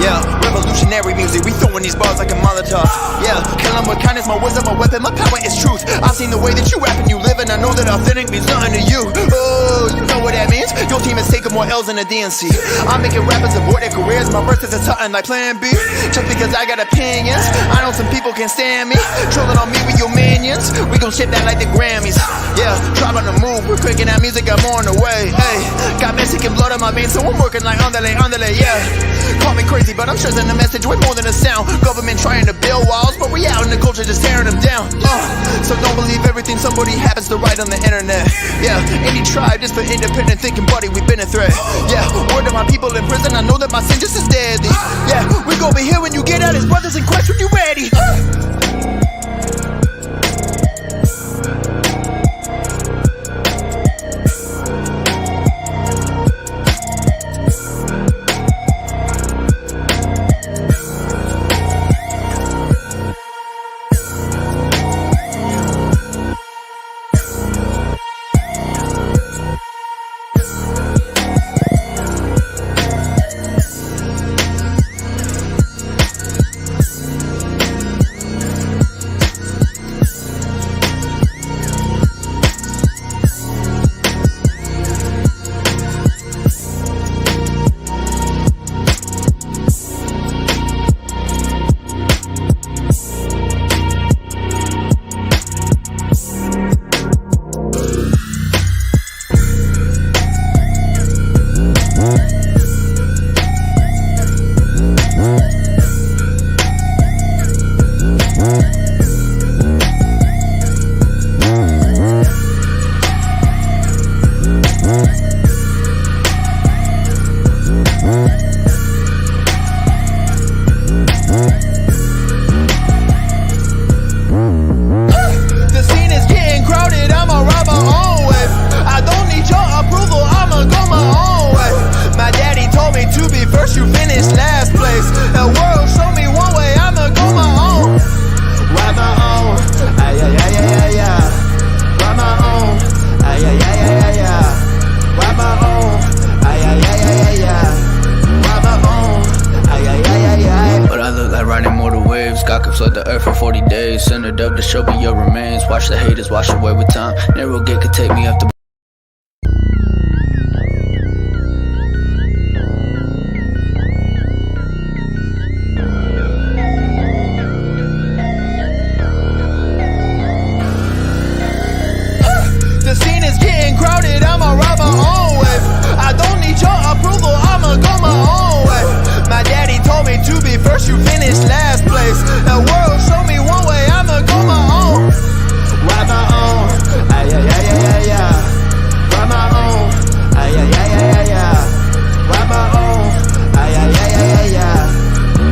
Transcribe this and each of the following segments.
Yeah, revolutionary music, we throwing these bars like a Molotov. Yeah, kill 'em with kindness, my wisdom, my weapon, my power is truth. I've seen the way that you rap and you live, and I know that authentic means nothing to you. Oh, you know what that means? Your team is taking more L's than the DNC. I'm making rappers abort their careers, my verses are something like Plan B. Just because I got opinions, I know some people can stand me. Trolling on me with your minions, we gon' ship that like the Grammys. Yeah, tribe on the move, we're cranking that music, I'm on the way. Hey, got Mexican blood in my veins, so I'm working like underlay, yeah. Call Call me crazy, but I'm stressing the message way more than a sound. Government trying to build walls, but we out in the culture just tearing them down. So don't believe everything somebody happens to write on the internet. Yeah, any tribe just for independent thinking, buddy, we've been a threat. Yeah, word to my people in prison, I know that my sin just is deadly. Yeah, we gon' be here when you get out as brothers in Christ when you ready. God can flood the earth for 40 days. Send a dove to show me your remains. Watch the haters wash away with time. Narrow gate could take me up the The scene is getting crowded, I'ma ride my own way. I don't need your approval, I'ma go my own way. My daddy told me to be first, you finish last place. The world show me one way, I'ma go my own. Ride my own, ay ay ay ay ay ay. Ride my own, ay ay ay ay ay ay. Ride my own, ay ay ay ay ay ay.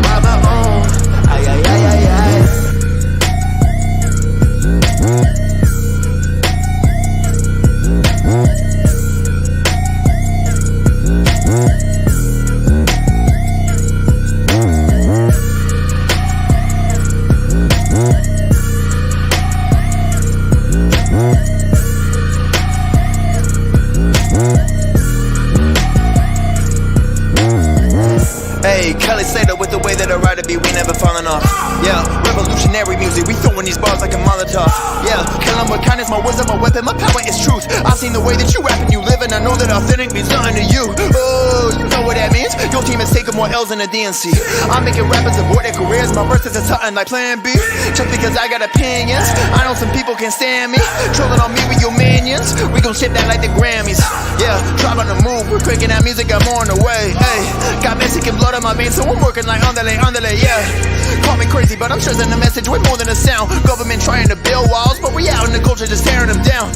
Ride my own, ay ay ay ay ay. Hey, Kelly Slater with the way that I ride to be, we never falling off. Yeah, revolutionary music, we throwing these bars like a Molotov. Yeah, kill 'em with kindness, my wisdom, my weapon, my power is truth. I've seen the way that you rap and you live, and I know that authentic means nothing to you. Oh, you know what that means? Your team has taken more L's than the DNC. I'm making rappers abort their careers, my verses are something like Plan B. Just because I got opinions, I know some people can stand me. Trolling on me with your minions, we gon' ship that like the Grammys. Yeah, drive on the move, we're cranking that music, I'm on the way. Hey, got Mexican blood on my veins, so I'm working like underlay, yeah. Call me crazy, but I'm stressing the message way more than a sound. Government trying to build walls, but we out in the culture just tearing them down.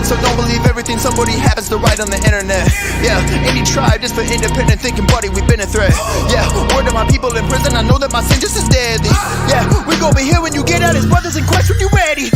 So don't believe everything somebody happens to write on the internet. Yeah, any tribe just for independent thinking, buddy, we've been a threat. Yeah, word to my people in prison, I know that my sin just is deadly. Yeah, we gon' be here when you get out as brothers in Christ when you ready.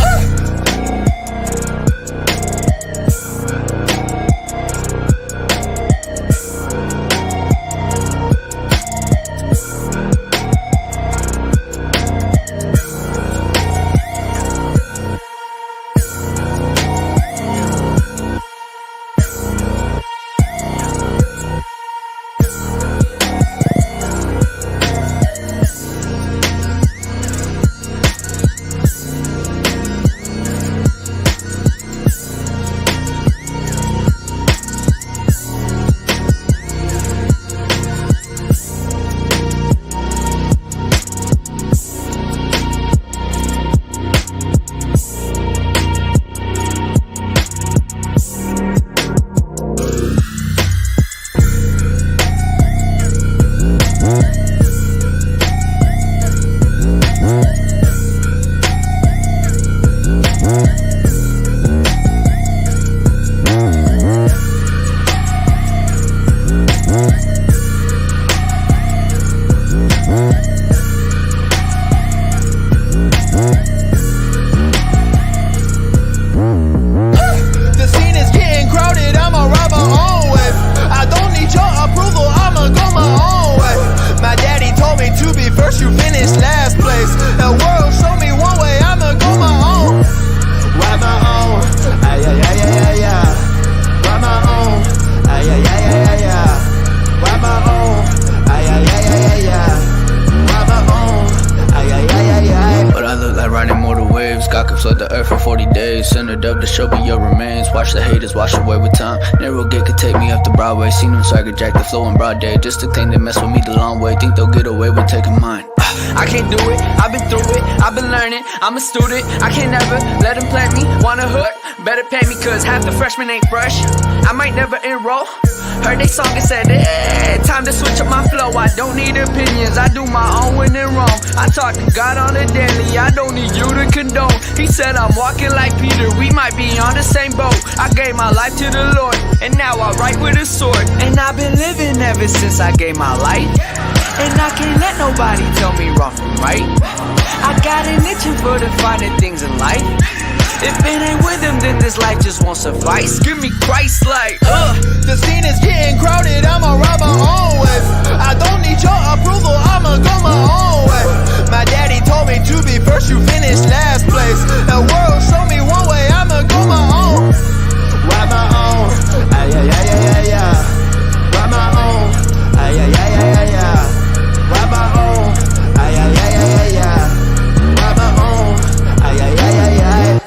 Flood the earth for 40 days, send a dove to show me your remains. Watch the haters wash away with time. Narrow gate could take me up to Broadway. Seen them swagger jack the flow in broad day. Just to think they mess with me the long way. Think they'll get away with taking mine. I can't do it, I've been through it, I've been learning, I'm a student, I can't never let them plant me, wanna hood, better pay me cause half the freshmen ain't fresh, I might never enroll, heard they song and said, time to switch up my flow, I don't need opinions, I do my own when they're wrong, I talk to God on a daily, I don't need you to condone, he said I'm walking like Peter, we might be on the same boat, I gave my life to the Lord, and now I write with a sword, and I've been living ever since I gave my life. And I can't let nobody tell me wrong from right. I got an itching for the finer things in life. If it ain't with him, then this life just won't suffice. Give me Christ like, The scene is getting crowded, I'ma ride my own way. I don't need your approval, I'ma go my own way. My daddy told me to be first, you finish last place. The world show me one way, I'ma go my own. Ride my own, ay, ay, ay, ay, ay, ay. Ride my own, ay, ay, ay, ay, ay, ay. Ride my own, ay, ay, ay, ay, ay, ay. Ride my own, ay, ay, ay, ay, ay.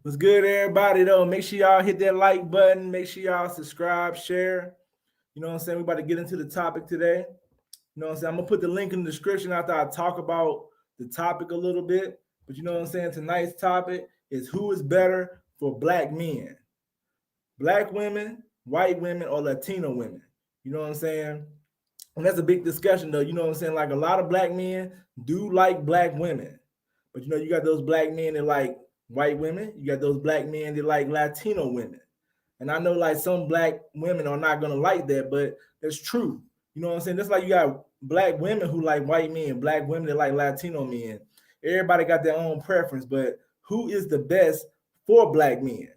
What's good, everybody, though? Make sure y'all hit that like button. Make sure y'all subscribe, share. You know what I'm saying? We're about to get into the topic today. You know what I'm saying? I'm going to put the link in the description after I talk about the topic a little bit. But you know what I'm saying? Tonight's topic is who is better for black men? Black women, white women, or Latino women? You know what I'm saying? And that's a big discussion, though. You know what I'm saying? Like, a lot of black men do like black women. But, you know, you got those black men that like white women. You got those black men that like Latino women. And I know like some black women are not going to like that, but that's true. You know what I'm saying? Just like you got black women who like white men, black women that like Latino men. Everybody got their own preference, but who is the best for black men?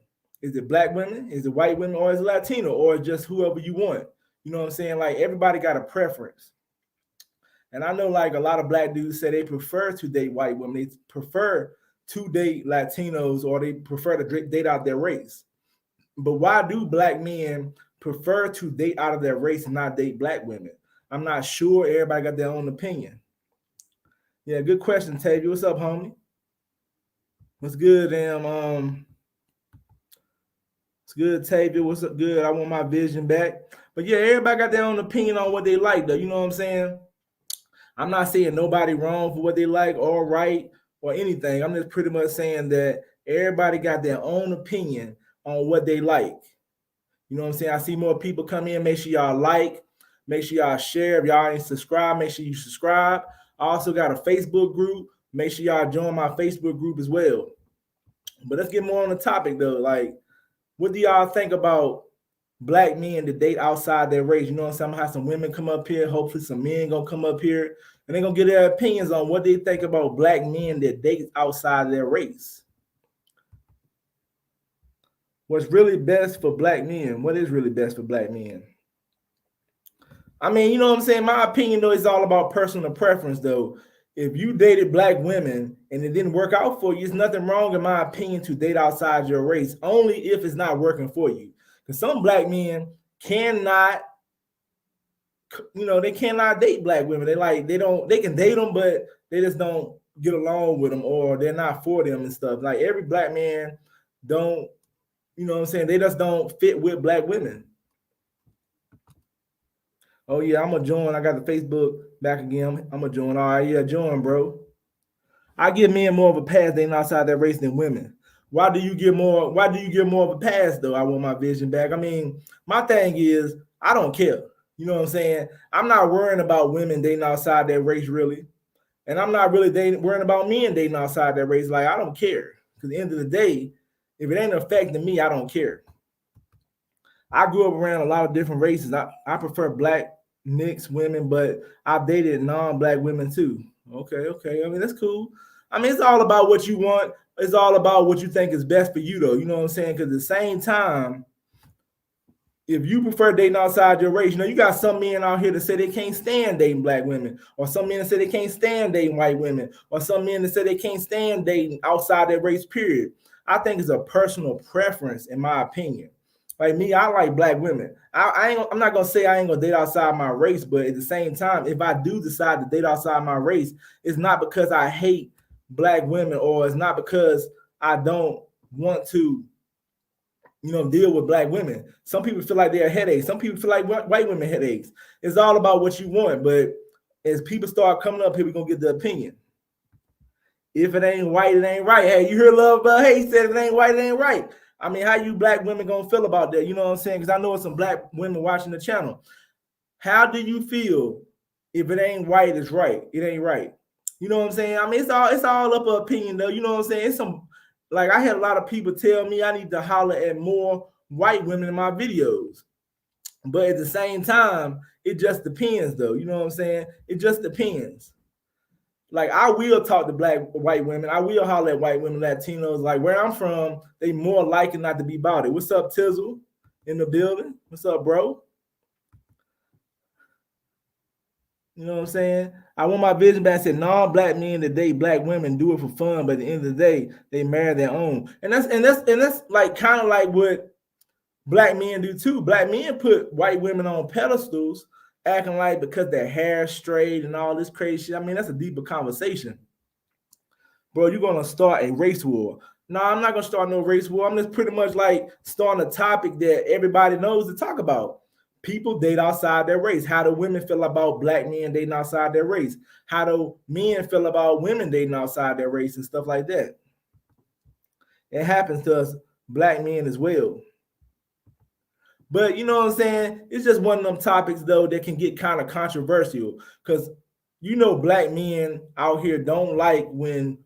Is it black women? Is it white women? Or is it Latino? Or just whoever you want? You know what I'm saying? Like everybody got a preference. And I know like a lot of black dudes say they prefer to date white women. They prefer to date Latinos, or they prefer to date out their race. But why do black men prefer to date out of their race and not date black women? I'm not sure. Everybody got their own opinion. Yeah, good question, Tavy. What's up, homie? What's good, damn? It's good, Tavy. What's up? Good. I want my vision back. But yeah, everybody got their own opinion on what they like, though. You know what I'm saying? I'm not saying nobody wrong for what they like or right or anything. I'm just pretty much saying that everybody got their own opinion on what they like. You know what I'm saying? I see more people come in. Make sure y'all like. Make sure y'all share. If y'all ain't subscribed, make sure you subscribe. I also got a Facebook group. Make sure y'all join my Facebook group as well. But let's get more on the topic, though. Like, what do y'all think about black men that date outside their race? You know what I'm saying? I'm gonna have some women come up here. Hopefully some men gonna come up here, and they're gonna get their opinions on what they think about black men that date outside their race. What's really best for black men? What is really best for black men? I mean, you know what I'm saying? My opinion, though, is all about personal preference, though. If you dated black women and it didn't work out for you, there's nothing wrong, in my opinion, to date outside your race, only if it's not working for you. Because some black men cannot, you know, they cannot date black women. They can date them, but they just don't get along with them, or they're not for them and stuff. Like every black man don't, you know what I'm saying? They just don't fit with black women. Oh yeah, I'm gonna join. I got the Facebook back again. I'm gonna join. All right, yeah, join, bro. I give men more of a pass dating outside their race than women. Why do you get more of a pass, though? I want my vision back. I mean, my thing is, I don't care. You know what I'm saying? I'm not worrying about women dating outside their race, really. And I'm not really worrying about men dating outside their race. Like, I don't care. Because at the end of the day, if it ain't affecting me, I don't care. I grew up around a lot of different races. I prefer black mixed women, but I've dated non-black women too. Okay. I mean, that's cool. I mean, it's all about what you want. It's all about what you think is best for you, though. You know what I'm saying? Because at the same time, if you prefer dating outside your race, you got some men out here that say they can't stand dating black women, or some men that say they can't stand dating white women, or some men that say they can't stand dating outside their race, period. I think it's a personal preference, in my opinion. Like me, I like black women. I'm not gonna say I ain't gonna date outside my race, but at the same time, if I do decide to date outside my race, it's not because I hate black women, or it's not because I don't want to deal with black women. Some people feel like they're headaches. Some people feel like white women headaches. It's all about what you want. But as people start coming up here, we're going to get the opinion. If it ain't white, it ain't right. Hey, you hear Love Bell? Hey, he said if it ain't white, it ain't right. I mean, how you black women going to feel about that? You know what I'm saying? Because I know it's some black women watching the channel. How do you feel if it ain't white, it's right? It ain't right. You know what I'm saying? I mean, it's all up an opinion, though. You know what I'm saying? It's some... Like, I had a lot of people tell me I need to holler at more white women in my videos. But at the same time, it just depends, though. You know what I'm saying? It just depends. Like, I will talk to white women. I will holler at white women, Latinos. Like, where I'm from, they more likely not to be about it. What's up, Tizzle? In the building? What's up, bro? You know what I'm saying? I want my vision back. Said non-black men that date black women do it for fun, but at the end of the day, they marry their own. And that's like kind of like what black men do too. Black men put white women on pedestals, acting like because their hair straight and all this crazy shit. I mean, that's a deeper conversation. Bro, you're gonna start a race war. No, I'm not gonna start no race war. I'm just pretty much like starting a topic that everybody knows to talk about. People date outside their race. How do women feel about black men dating outside their race? How do men feel about women dating outside their race and stuff like that? It happens to us black men as well. But you know what I'm saying? It's just one of them topics, though, that can get kind of controversial because, black men out here don't like when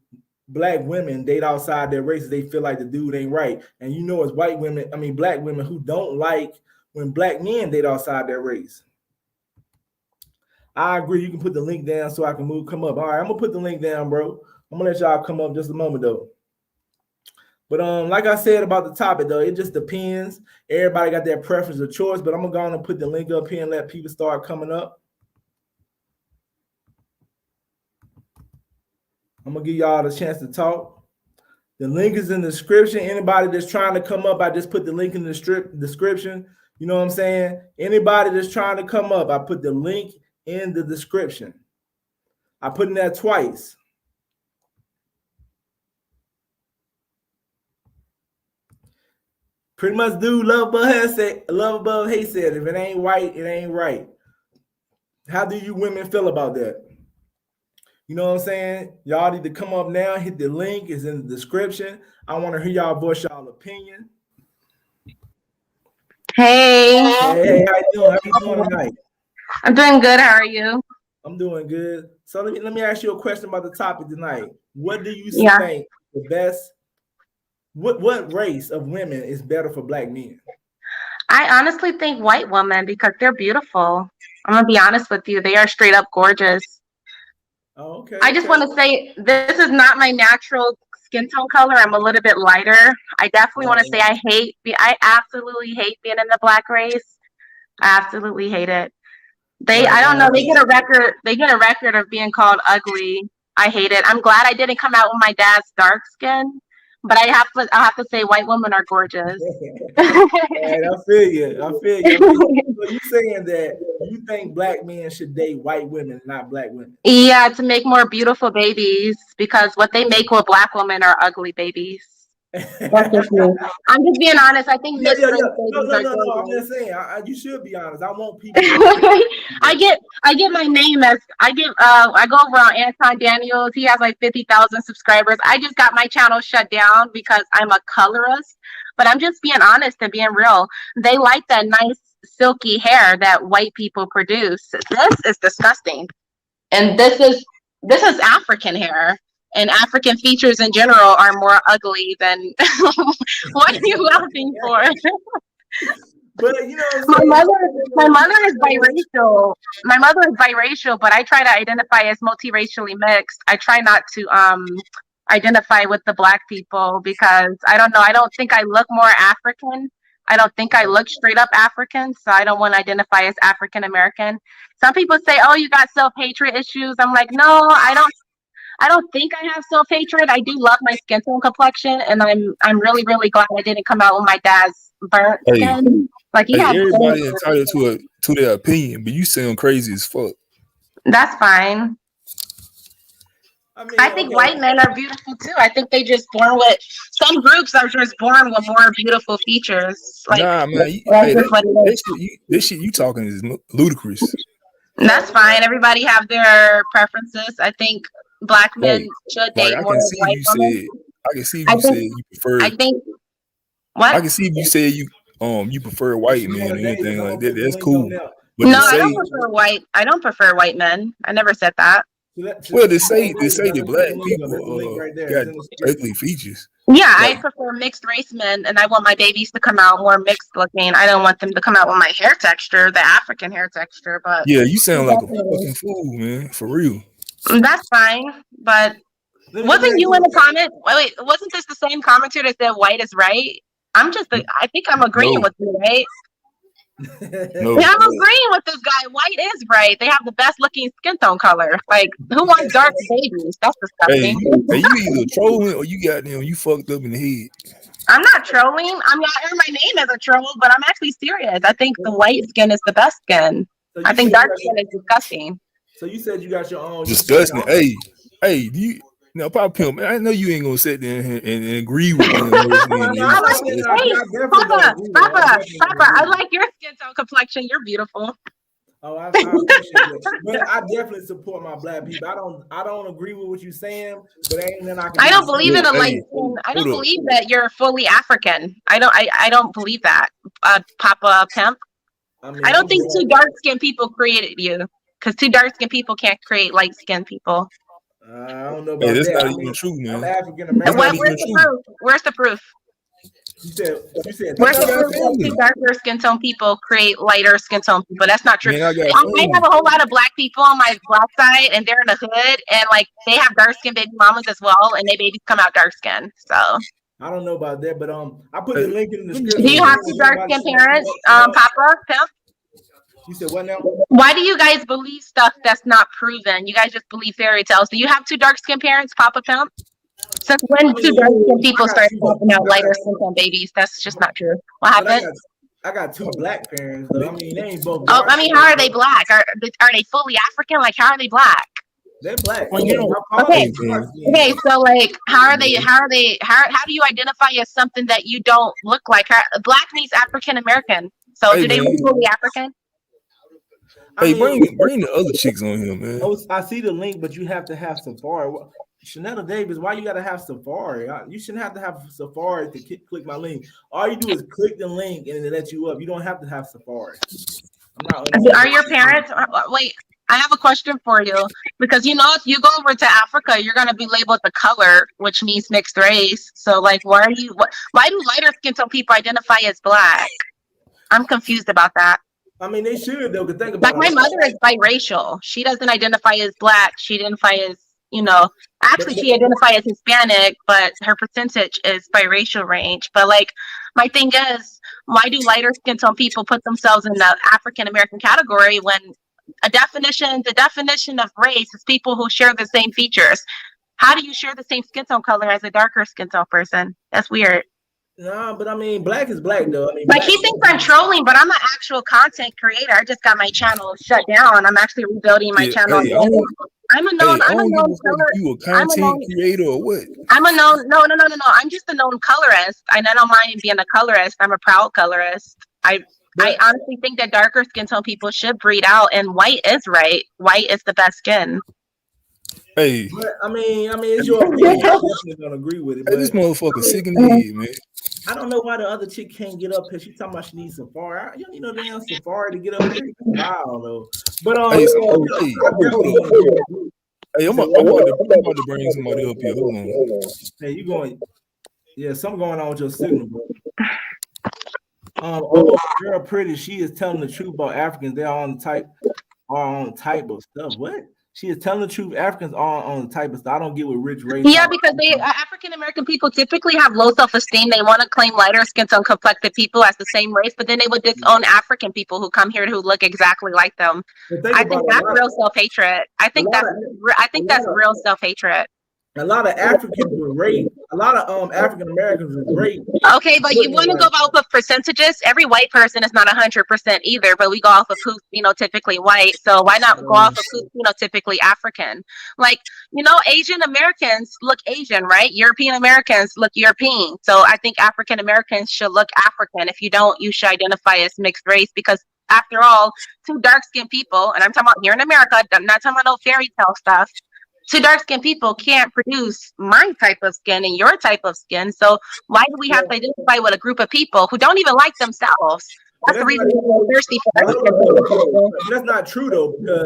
black women date outside their races. They feel like the dude ain't right. And it's black women who don't like when black men date outside their race. I agree. You can put the link down so I can come up. All right, I'm gonna put the link down, bro. I'm gonna let y'all come up just a moment though. But like I said about the topic though, it just depends. Everybody got their preference or choice, but I'm gonna go on and put the link up here and let people start coming up. I'm gonna give y'all the chance to talk. The link is in the description. Anybody that's trying to come up, I just put the link in the description. You know what I'm saying? Anybody that's trying to come up, I put the link in the description. I put in that twice. Pretty much dude Love Above Hate said, if it ain't white, it ain't right. How do you women feel about that? You know what I'm saying? Y'all need to come up now. Hit the link. It's in the description. I want to hear y'all voice y'all opinion. Hey, how you doing? How you doing tonight? I'm doing good. How are you? I'm doing good. So let me ask you a question about the topic tonight. What do you think the best? What race of women is better for black men? I honestly think white women because they're beautiful. I'm gonna be honest with you. They are straight up gorgeous. Oh, okay. I just want to say this is not my natural skin tone color. I'm a little bit lighter. I definitely want to say I absolutely hate being in the black race. I absolutely hate it. I don't know. They get a record. They get a record of being called ugly. I hate it. I'm glad I didn't come out with my dad's dark skin, but I have to say white women are gorgeous. Right, I feel you. So you saying that you think black men should date white women, not black women? Yeah, to make more beautiful babies because what they make with black women are ugly babies. That's just me. I'm just being honest. I think mixed race babies are gorgeous. I'm just saying. You should be honest. I want people. I get my name as I go over on Anton Daniels. He has like 50,000 subscribers. I just got my channel shut down because I'm a colorist. But I'm just being honest and being real. They like that nice silky hair that white people produce. This is disgusting, and this is African hair. And African features in general are more ugly than what are you laughing for? But my mother is biracial. My mother is biracial, but I try to identify as multiracially mixed. I try not to identify with the black people because I don't know. I don't think I look more African. I don't think I look straight up African, so I don't want to identify as African American. Some people say, "Oh, you got self-hatred issues." I'm like, "No, I don't. I don't think I have self-hatred. I do love my skin tone complexion, and I'm really really glad I didn't come out with my dad's burnt skin. Like he had. Everybody entitled to their opinion, but you sound crazy as fuck. That's fine. I think white men are beautiful too. I think they just born with some groups are just born with more beautiful features. Like, nah, man, this shit you talking is ludicrous. That's fine. Everybody have their preferences. I think black men should date more white women. I can see if you said you prefer. I think what? I can see if you said you prefer white men or anything like that. That's cool. But no, I don't prefer white. I don't prefer white men. I never said that. Well, they say the black people got ugly features. Yeah, I prefer mixed race men, and I want my babies to come out more mixed looking. I don't want them to come out with my hair texture, the African hair texture. But yeah, you sound like a fucking fool, man. For real. That's fine, but wasn't you in the comment? Wait, wasn't this the same commenter that said white is right? I think I'm agreeing with you, right? No. Yeah, I'm agreeing with this guy. White is right. They have the best looking skin tone color. Like, who wants dark babies? That's disgusting. Hey, you either trolling or you fucked up in the head. I'm not trolling. I'm not hearing my name as a troll, but I'm actually serious. I think the white skin is the best skin. So I think dark skin is disgusting. So you said you got your own disgusting. Hey, do you? Now, Papa Pimp, I know you ain't gonna sit there and agree with me. Papa, I like your skin tone complexion. You're beautiful. Oh, I appreciate that. But I definitely support my black people. I don't agree with what you're saying, but ain't nothing I can. I don't believe in a light skin. I don't believe that you're fully African. I don't believe that, Papa Pimp. I don't think two dark skinned people created you, because two dark skinned people can't create light skinned people. I don't know about that's that. not even true, man. I'm African American. Where's the proof? You said. Where's the proof that two darker skin tone people create lighter skin tone people? That's not true. Man, I have a whole lot of black people on my black side, and they're in the hood, and like they have dark skin baby mamas as well, and they babies come out dark skin. So I don't know about that, but I put the link in the description. Do you have two dark skin parents, Papa Pimp? You said what now? Why do you guys believe stuff that's not proven? You guys just believe fairy tales. Do you have two dark skinned parents, Papa Pimp? Since when two dark skinned people started popping out lighter skin tone babies? That's just not true. What happened? I got two black parents, though. I mean, they ain't both. Oh, I mean, how are they black? Are they fully African? Like, how are they black? They're black. Okay. Okay. So, like, how do you identify as something that you don't look like? Black means African American. So, do they look fully African? Hey, bring the other chicks on here, man. I see the link, but you have to have Safari. Chanel Davis, why you gotta have Safari? You shouldn't have to have Safari to click my link. All you do is click the link and it lets you up. You don't have to have Safari. Are your parents? Wait, I have a question for you, because if you go over to Africa, you're gonna be labeled the color, which means mixed race. So, like, why do lighter skin tone people identify as black? I'm confused about that. I mean, they should though. Think about my mother is biracial. She doesn't identify as black. She identifies as, actually she identifies as Hispanic, but her percentage is biracial range. But like, my thing is, why do lighter skin tone people put themselves in the African American category when the definition of race is people who share the same features? How do you share the same skin tone color as a darker skin tone person? That's weird. No, but I mean, black is black, though. I mean, like, he thinks I'm trolling, but I'm an actual content creator. I just got my channel shut down. I'm actually rebuilding my channel. Hey, I'm a known color. You a content creator or what? I'm a known. No. I'm just a known colorist. I don't mind being a colorist. I'm a proud colorist. I honestly think that darker skin tone people should breed out, and white is right. White is the best skin. Hey, but, I mean, it's your opinion. I'm definitely gonna agree with it. But this motherfucker sick in the head, man. I don't know why the other chick can't get up here. She's talking about she needs Safari. Damn Safari to get up here. Wow, though. But hey, I'm about to bring somebody up here. Hold on. Hey, you going? Yeah, something going on with your signal, bro. Girl, pretty. She is telling the truth about Africans. They're on type of stuff. What? she is telling the truth. Africans are on the type of stuff. I don't get with rich race. Yeah, because African American people typically have low self-esteem. They want to claim lighter skin tone complected people as the same race, but then they would disown African people who come here who look exactly like them. I think that's real self-hatred. I think that's real self-hatred. A lot of Africans were raped. A lot of African Americans were raped. Okay, but you want to go off of percentages? Every white person is not 100% either, but we go off of who's phenotypically white. So why not go off of who's phenotypically African? Like, Asian Americans look Asian, right? European Americans look European. So I think African Americans should look African. If you don't, you should identify as mixed race, because after all, two dark-skinned people, and I'm talking about here in America, I'm not talking about no fairy tale stuff. Two dark-skinned people can't produce my type of skin and your type of skin. So why do we have to identify with a group of people who don't even like themselves? That's the reason we're thirsty for dark-skinned. That's not true though, because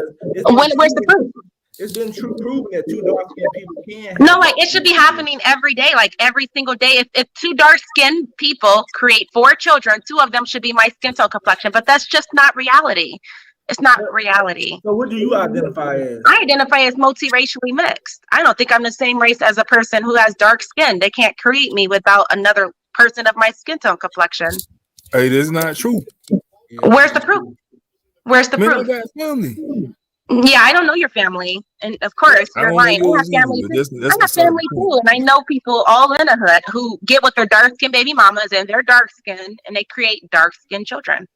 where's the proof? It's been proven that two dark-skinned people can. No, like it should be happening every day, like every single day. If two dark-skinned people create 4 children, 2 of them should be my skin tone complexion. But that's just not reality. It's not reality. So what do you identify as? I identify as multiracially mixed. I don't think I'm the same race as a person who has dark skin. They can't create me without another person of my skin tone complexion. Hey, that's not true. Where's the proof? Where's the proof? I got family. Yeah, I don't know your family. And of course, you're lying. I have family too. I have family too. And I know people all in the hood who get with their dark skin baby mamas and they're dark skin and they create dark skin children.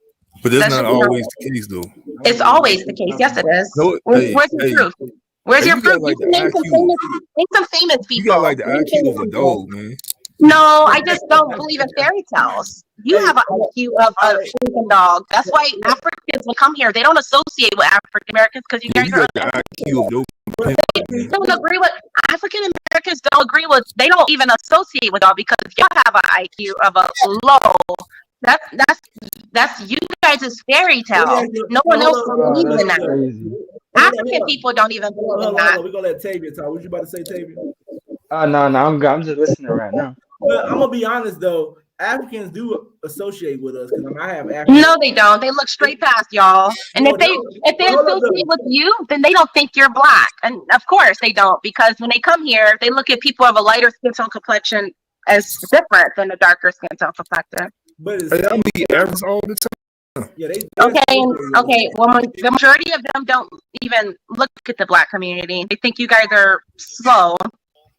But that's not always the case, though. It's always the case. Yes, it is. No, where's your proof? Where's your proof? Like you name some famous people. You got like the IQ of a dog, man. No, I just don't believe in fairy tales. You have an IQ of a freaking dog. That's why Africans will come here. They don't associate with African Americans because you guys got the IQ of they don't agree with African Americans. They don't even associate with y'all because y'all have an IQ of a low. That's you guys' fairy tale. No one else believes in that. African people don't even believe in that. We're gonna let Tavia talk. What you about to say, Tavia? No, I'm good. I'm just listening right now. But I'm gonna be honest though, Africans do associate with us because I have Africans. No, they don't. They look straight past y'all. And if they associate with you, then they don't think you're black. And of course they don't, because when they come here, they look at people of a lighter skin tone complexion as different than a darker skin tone complexion. But I meet Arabs all the time. Yeah, okay. Well, the majority of them don't even look at the black community. They think you guys are slow.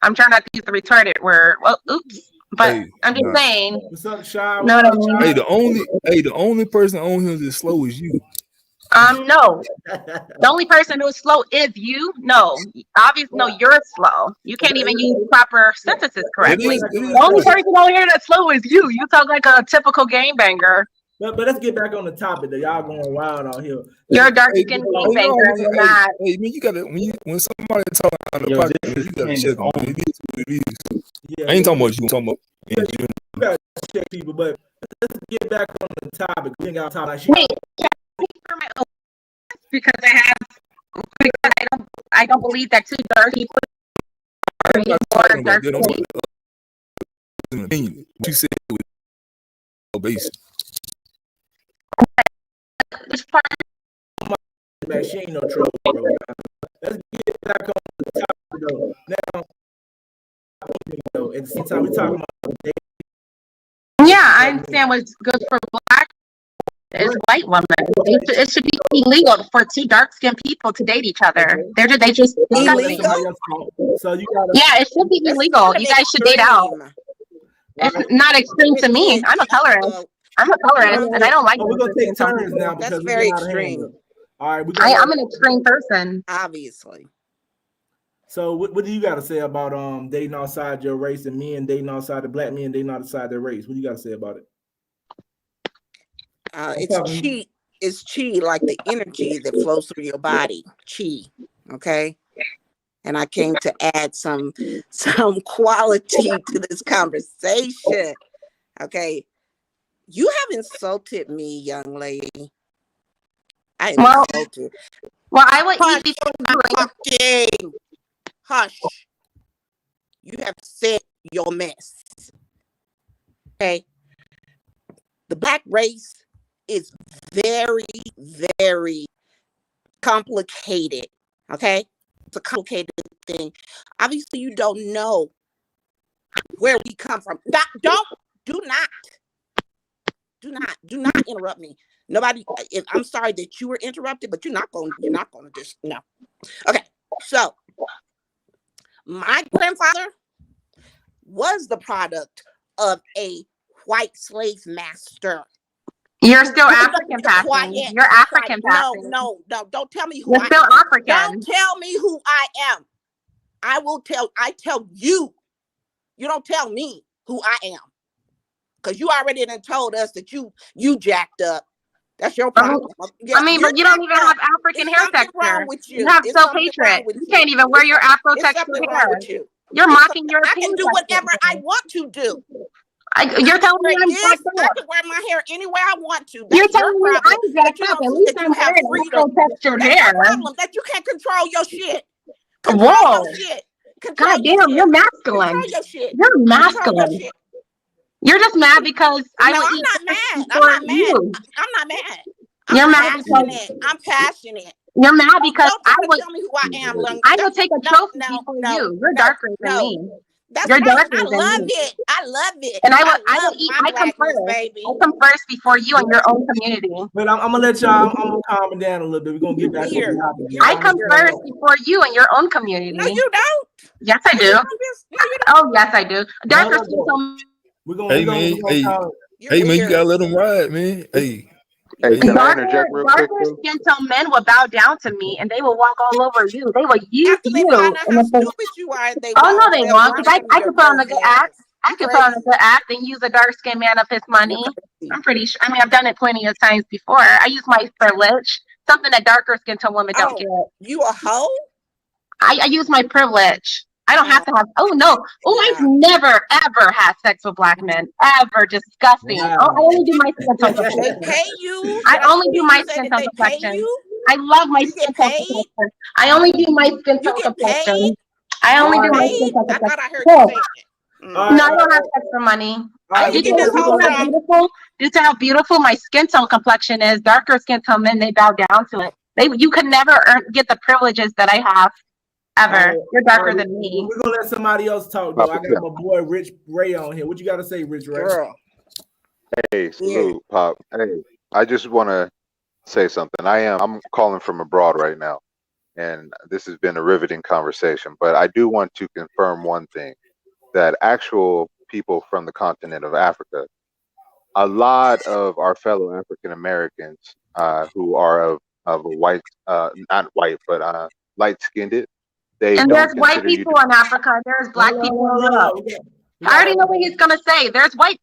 I'm trying not to use the retarded word. Well, oops. But I'm just saying. What's up, Shy? No, no. Hey, the only person on here that's slow is you. No. The only person who's slow is you. No, obviously, no. You're slow. You can't even use proper sentences correctly. It is the only person over here that's slow is you. You talk like a typical game banger. But let's get back on the topic that y'all going wild out here. You're a dark skinned game banger. Hey, man, you gotta when somebody talking on the podcast, you gotta check on it. It is what it is. Yeah, I ain't talking about you. I'm talking about you gotta check people. But let's get back on the topic. We ain't got time. Because I don't believe that two dark people are more dark than me. Opinion. You said it with base. Which part? Man, she ain't no trouble, bro. Let's get back on the topic though. Now, at the same time, we talking about yeah, I understand what's good for black is white women. It should be illegal for two dark-skinned people to date each other. They just illegal. So you gotta, yeah, it should be illegal. You guys should date out. It's not extreme to me. I'm a colorist. And I don't like. We're gonna take turns now. That's very extreme. All right, I'm an extreme person. Obviously. So what do you got to say about dating outside your race and men dating outside the black men dating outside their race? What do you got to say about it? It's chi, like the energy that flows through your body. Chi, okay. And I came to add some quality to this conversation. Okay, you have insulted me, young lady. I am insulted. Well, I would eat before Hush. You have said your mess. Okay. The black race is very, very complicated. Okay. a complicated thing. Obviously, you don't know where we come from. Do not interrupt me. Nobody. I'm sorry that you were interrupted, but you're not going to just no. Okay, so my grandfather was the product of a white slave master. You're still African passing. You're African passing. No. Don't tell me who You're still African. Don't tell me who I am. I tell you. You don't tell me who I am. Because you already done told us that you jacked up. That's your problem. I mean, but you don't even have African hair texture. You have so patriot. You can't even wear your Afro texture hair. You're mocking your I can do whatever I want to do. You're telling me I'm jacked up. I can wear my hair anywhere I want to. You're telling me I'm jacked up. At least I'm wearing Afro textured hair. Problem that you can't control your shit. Whoa. God damn, you're masculine. You're masculine. You're just mad because I don't eat. I'm not mad. You're mad because I'm passionate. You're mad because I will tell me who I am. I will take a trophy for you. You're darker than me. You're darker than me. I love it. And I will eat. I come first. Baby. I come first before you in your own community. But I'm gonna let y'all. I'm gonna calm it down a little bit. We're gonna get back here. I come first before you in your own community. No, you don't. Yes, I do. Oh, yes, I do. Darker skin tone. Hey man, you gotta let them ride, man. Hey, can I interject real quick? Darker skin tone men will bow down to me and they will walk all over you. They will use you. How stupid you are, oh no, they won't. Because I can put on a good act. I can put on a good act and use a dark skinned man of his money. I'm pretty sure. I mean, I've done it plenty of times before. I use my privilege, something that darker skin tone women don't get. You a hoe? I use my privilege. I don't have to have. Oh no! Oh, I've never ever had sex with black men. Ever. Disgusting. Wow. I only do my skin tone complexion. They pay you. I only do my skin tone complexion. I love my skin tone complexion. I only do my skin tone complexion. I only do my skin tone complexion. I thought I heard you say it. No, I don't have sex for money. Due to how beautiful my skin tone complexion is, darker skin tone men, they bow down to it. You could never get the privileges that I have. Ever. You're darker than me. We're gonna let somebody else talk though. I got my boy Rich Ray on here. What you gotta say, Rich Ray? Girl. Hey, salute, Pop. Hey, I just wanna say something. I'm calling from abroad right now, and this has been a riveting conversation, but I do want to confirm one thing, that actual people from the continent of Africa, a lot of our fellow African Americans who are of a white, not white, but light-skinned, and there's white people in Africa. There's black people in Europe. I already know what he's gonna say. There's black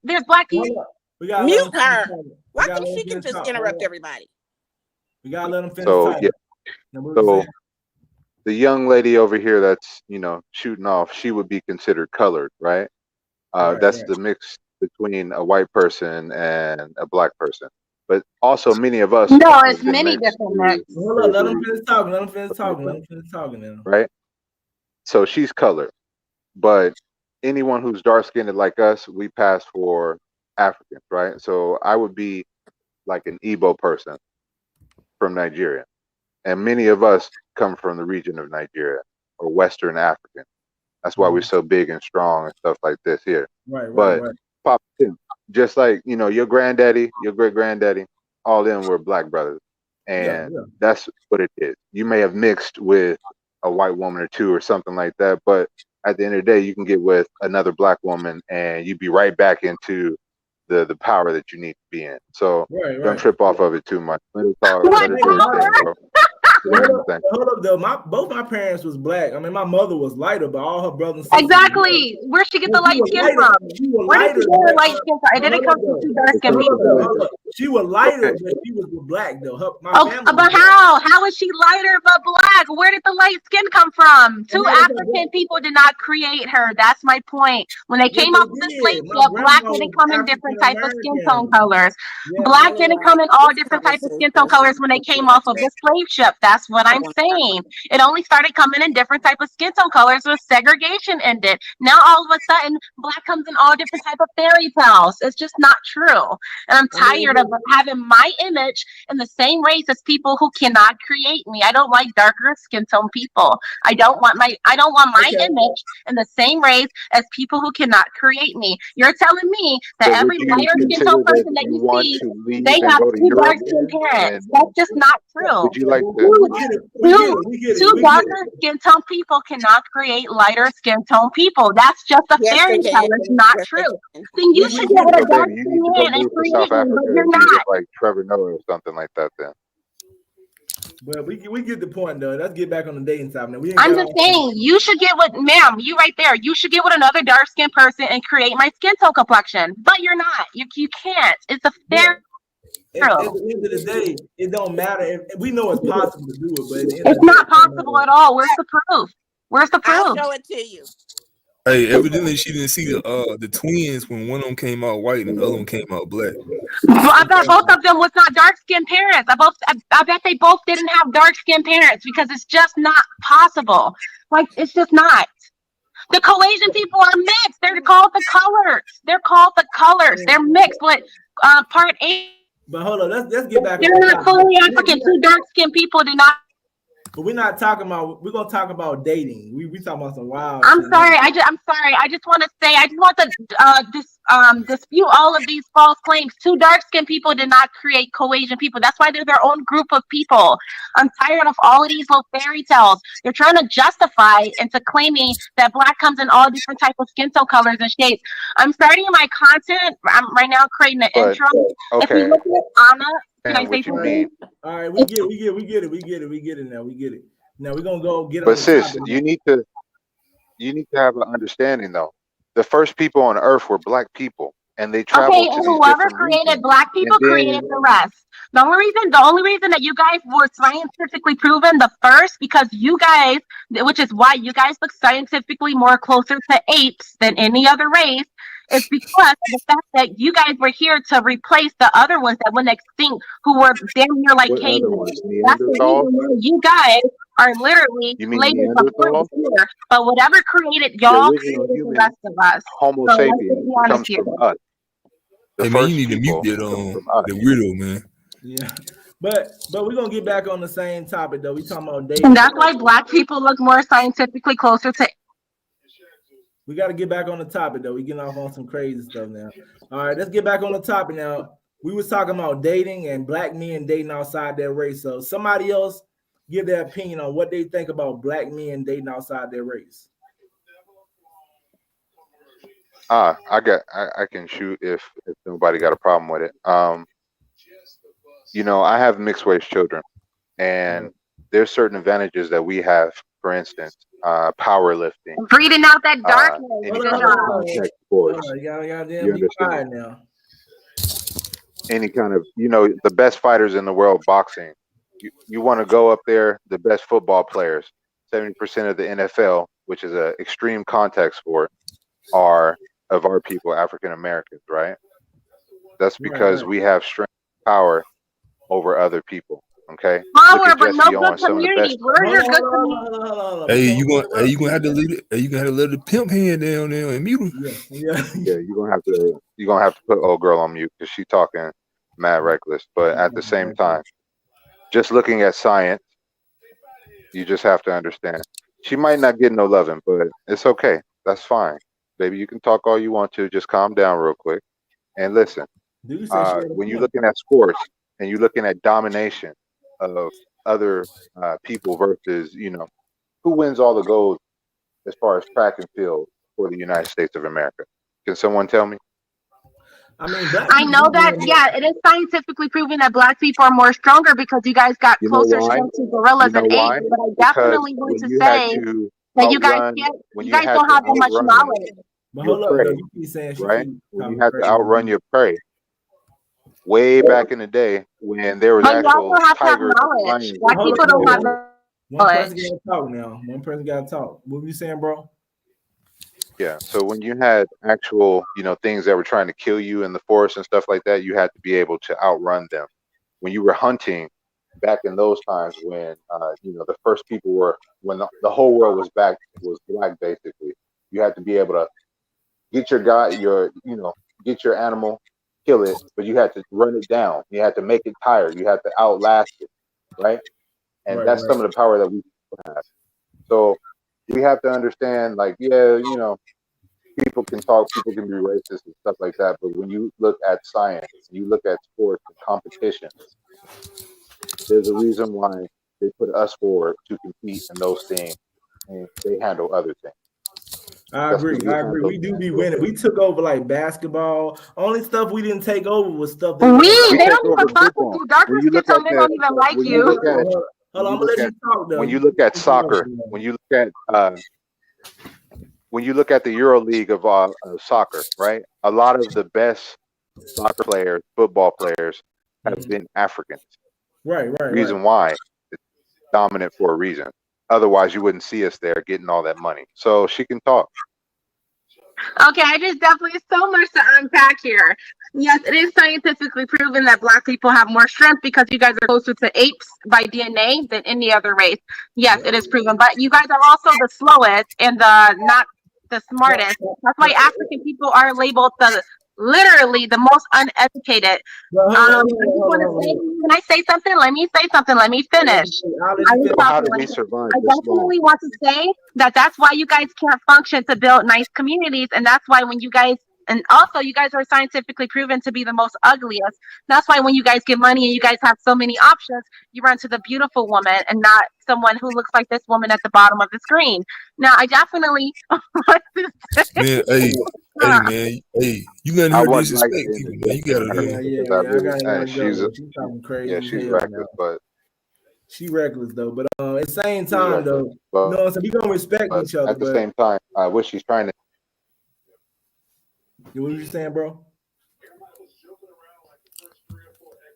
people. Mute her. Why can't she can just interrupt everybody? We gotta let them finish. So yeah. So the young lady over here that's shooting off, she would be considered colored, right? That's the mix between a white person and a black person. But also many of us. No, it's many different mix. Hold on, let them finish talking. Let them finish talking. Now. Right. So she's colored, but anyone who's dark skinned like us, we pass for Africans, right? So I would be like an Igbo person from Nigeria, and many of us come from the region of Nigeria or Western African. That's why we're so big and strong and stuff like this here. Right. But Pop, just like your granddaddy, your great granddaddy, all them were black brothers, and that's what it is. You may have mixed with a white woman or two or something like that, but at the end of the day, you can get with another black woman and you'd be right back into the power that you need to be in. So don't trip off of it too much. Let it talk. Let it do its thing, bro. Hold up though. Both my parents was black. I mean, my mother was lighter, but all her brothers. Exactly. Where'd she get the light skin from? Where did she get the light skin from? It didn't come from two dark skin people. She was lighter, but she was black though. But how? How is she lighter but black? Where did the light skin come from? Two African people did not create her. That's my point. When they came off the slave ship, black didn't come in different types of skin tone colors. Black didn't come in all different types of skin tone colors when they came off of the slave ship. That's what I'm saying. It only started coming in different type of skin tone colors when segregation ended. Now all of a sudden, black comes in all different type of fairy tales. It's just not true. And I'm tired tired of having my image in the same race as people who cannot create me. I don't like darker skin tone people. I don't want my image in the same race as people who cannot create me. You're telling me that So every would you lighter skin consider tone that person that you you want see, to leave they and have go to two dark Europe? skin parents. And That's just not true. would you like to? We get it. We get it. We get it. Two We get darker it. skin tone people cannot create lighter skin tone people. That's just a Yes, fairy they tale. can. It's not Yes, they true. can. Then you We should get get it. a So dark baby, you skin need to go man and move to create South me, but Africa you're and be with not. like Trevor Noah or something like that. Then But we get the point though. Let's get back on the dating side now. We ain't I'm got just all. saying, you should get with, ma'am, you right there. You should get with another dark skinned person and create my skin tone complexion. But you're not. You can't. It's a fair. At the end of the day, it don't matter. We know it's possible to do it, but at the end of It's the day, not possible at all. Where's the proof? Where's the I'll proof? show it to you. Hey, evidently she didn't see the twins when one of them came out white and the other one came out black. I bet both of them was not dark skinned parents. I bet they both didn't have dark skinned parents because it's just not possible. Like it's just not. The Caucasian people are mixed. They're called the colors. They're called the colors. They're mixed with part A. But hold on, let's get back. They're not fully African. Two dark skinned people did not. But we're not talking about. We're gonna talk about dating. We talking about some wild. I'm shit. sorry. I'm sorry. I just want to say. I just want to dispute all of these false claims. Two dark skinned people did not create Caucasian people. That's why they're their own group of people. I'm tired of all of these little fairy tales. They're trying to justify into claiming that black comes in all different types of skin tone colors and shapes. I'm starting my content. I'm right now creating an intro. If you okay, look at Anna, can I say what you something? mean? All right, we get it now. We get it. Now we're gonna go get on But the sis, topic. you need to have an understanding though. The first people on Earth were black people, and they traveled Okay, to and these whoever different created regions. black people And created then the rest. The only reason that you guys were scientifically proven the first, because you guys, which is why you guys look scientifically more closer to apes than any other race, is because of the fact that you guys were here to replace the other ones that went extinct, who were damn near like what other cavemen. ones? That's the Neanderthals? reason why you guys are literally You mean labeled before Neanderthals? here. But whatever created The y'all original created the human, rest of us. Homo So let's just sapiens, be honest comes here. from us. The Hey man, you first need to mute people that come from us. that weirdo, man. Yeah, but we're gonna get back on the same topic though. We talking about dating. And that's why black people look more scientifically closer to. We got to get back on the topic though. We getting off on some crazy stuff now. All right, let's get back on the topic now. We was talking about dating and black men dating outside their race. So somebody else give their opinion on what they think about black men dating outside their race. I can shoot if nobody got a problem with it. I have mixed race children, and there's certain advantages that we have. For instance, powerlifting, Breeding out that darkness. any Good kind job. of contact sports. You You be quiet understand? now. Any kind of, the best fighters in the world, boxing. You want to go up there, the best football players, 70% of the NFL, which is an extreme contact sport, are of our people, African Americans, right? That's because we have strength and power over other people. Okay. Power, but no good communities. Where's your good community? Hey, you gonna have to leave it. Hey, you gonna have to let the pimp hand down there and mute him. Yeah. You're gonna have to put old girl on mute because she's talking mad reckless. But at the same time, just looking at science, you just have to understand. She might not get no loving, but it's okay. That's fine. Baby, you can talk all you want to. Just calm down real quick and listen. When you're looking at sports and you're looking at domination of other people versus, who wins all the gold as far as track and field for the United States of America? Can someone tell me? I know that, yeah, it is scientifically proven that black people are more stronger because you guys got closer to gorillas and apes. But I definitely want to say that you guys don't have that much knowledge. Your prey, you keep saying right? When you had to outrun your prey, way back in the day when there was actual tigers. Black people don't have one person gotta talk now. One person gotta talk. What were you saying, bro? Yeah. So when you had actual, things that were trying to kill you in the forest and stuff like that, you had to be able to outrun them. When you were hunting back in those times when, the first people were, when the whole world was black, basically, you had to be able to get your animal, kill it, but you had to run it down. You had to make it tired. You had to outlast it, right? And that's some of the power that we have. So we have to understand, like, yeah, you know, people can talk, people can be racist and stuff like that, but when you look at science, you look at sports and competition, there's a reason why they put us forward to compete in those things, and they handle other things. I agree. We do be winning. We took over like basketball. Only stuff we didn't take over was stuff they don't even fuck with you. Darker skin tone, they don't even like you. Hold on, I'm gonna let you talk though. When you look at soccer, when you look at the Euro League of soccer, right? A lot of the best soccer players, football players, have been Africans. Right. Reason why it's dominant for a reason. Otherwise, you wouldn't see us there getting all that money. So she can talk. Okay, I just definitely so much to unpack here. Yes, it is scientifically proven that Black people have more strength because you guys are closer to apes by DNA than any other race. Yes, it is proven, but you guys are also the slowest and not the smartest. That's why African people are labeled literally the most uneducated. Can I say something? Let me say something. Let me finish. How do we survive? I definitely want to say that's why you guys can't function to build nice communities, and that's why when you guys, and also you guys are scientifically proven to be the most ugliest. That's why when you guys get money and you guys have so many options, you run to the beautiful woman and not someone who looks like this woman at the bottom of the screen. Now, I definitely want to say, man, you letting her disrespect people, man. You gotta she's reckless, but she reckless though. But at the same time though, you know, so we gonna respect each other. At the same time, what she's trying to. What were you saying, bro?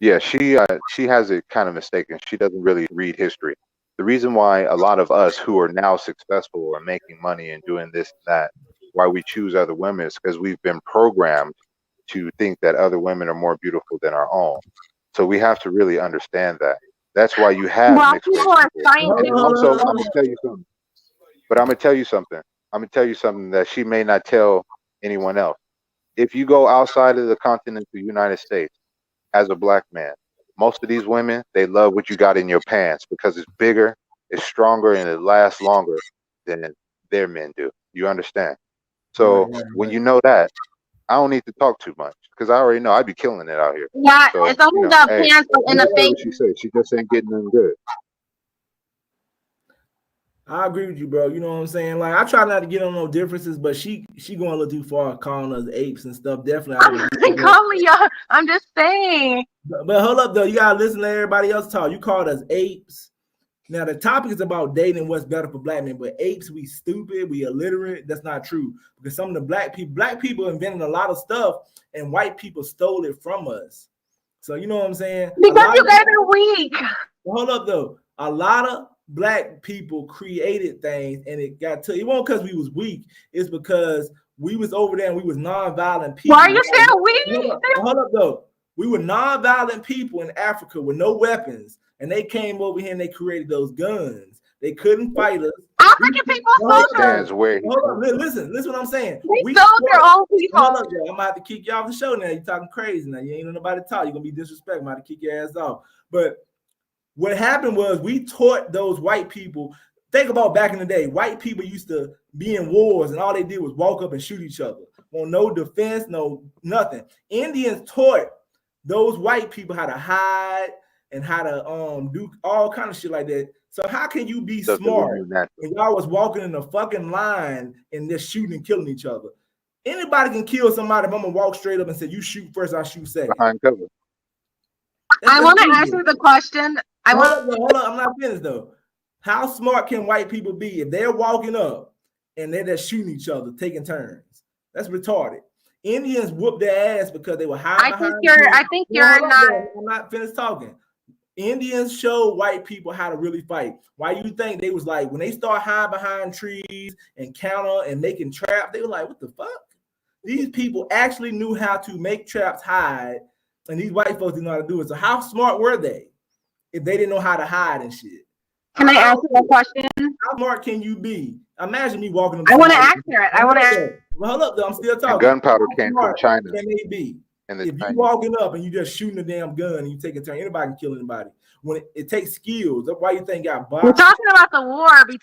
Yeah, she has it kind of mistaken. She doesn't really read history. The reason why a lot of us who are now successful or making money and doing this and that, why we choose other women is because we've been programmed to think that other women are more beautiful than our own. So we have to really understand that. That's why you have mixed race people. Also, I'm gonna tell you something. But I'm gonna tell you something. I'm gonna tell you something that she may not tell anyone else. If you go outside of the continental United States as a Black man, most of these women, they love what you got in your pants because it's bigger, it's stronger, and it lasts longer than their men do. You understand? So when you know that, I don't need to talk too much because I already know I'd be killing it out here. Yeah, so, it's only the pants in the face. She said she just ain't getting nothing good. I agree with you, bro. You know what I'm saying? Like, I try not to get on no differences, but she going a little too far, calling us apes and stuff. Definitely. I'm just saying. But hold up, though. You gotta listen to everybody else talk. You called us apes. Now the topic is about dating what's better for Black men, but apes, we stupid, we illiterate. That's not true because some of the Black people invented a lot of stuff, and white people stole it from us. So you know what I'm saying? Because you guys are weak. Hold up, though. A lot of Black people created things, and it got to it wasn't because we was weak. It's because we was over there and we was nonviolent people. Why are you saying weak? Hold up, though. We were nonviolent people in Africa with no weapons, and they came over here and they created those guns. They couldn't fight us. African people soldiers. Hold up, listen what I'm saying. We sold their own people. Hold up, I'm gonna have to kick you off the show now. You're talking crazy now. You ain't nobody talk. You're gonna be disrespectful. I'm gonna have to kick your ass off. But what happened was we taught those white people. Think about back in the day, white people used to be in wars and all they did was walk up and shoot each other. Well, no defense, no nothing. Indians taught those white people how to hide and how to do all kind of shit like that. So how can you be smart when y'all was walking in a fucking line and just shooting and killing each other? Anybody can kill somebody if I'm gonna walk straight up and say, you shoot first, I shoot second. Behind cover. I want to answer the question. Hold up, I'm not finished though. How smart can white people be if they're walking up and they're just shooting each other, taking turns? That's retarded. Indians whooped their ass because they were hiding. I think you're not. I'm not finished talking. Indians showed white people how to really fight. Why you think they was like when they start hiding behind trees and counter and making traps? They were like, "What the fuck?" These people actually knew how to make traps hide, and these white folks didn't know how to do it. So how smart were they if they didn't know how to hide and shit? Can I answer that question? How smart can you be? Imagine me walking. I want to answer it. I want to. Well, hold up, though. I'm still talking. And gunpowder came from China. Can they be? And the if you Chinese. walking up and you just shooting a damn gun and you take a turn, anybody can kill anybody. When it takes skills. That's why you think got We're boxing. talking about the war between.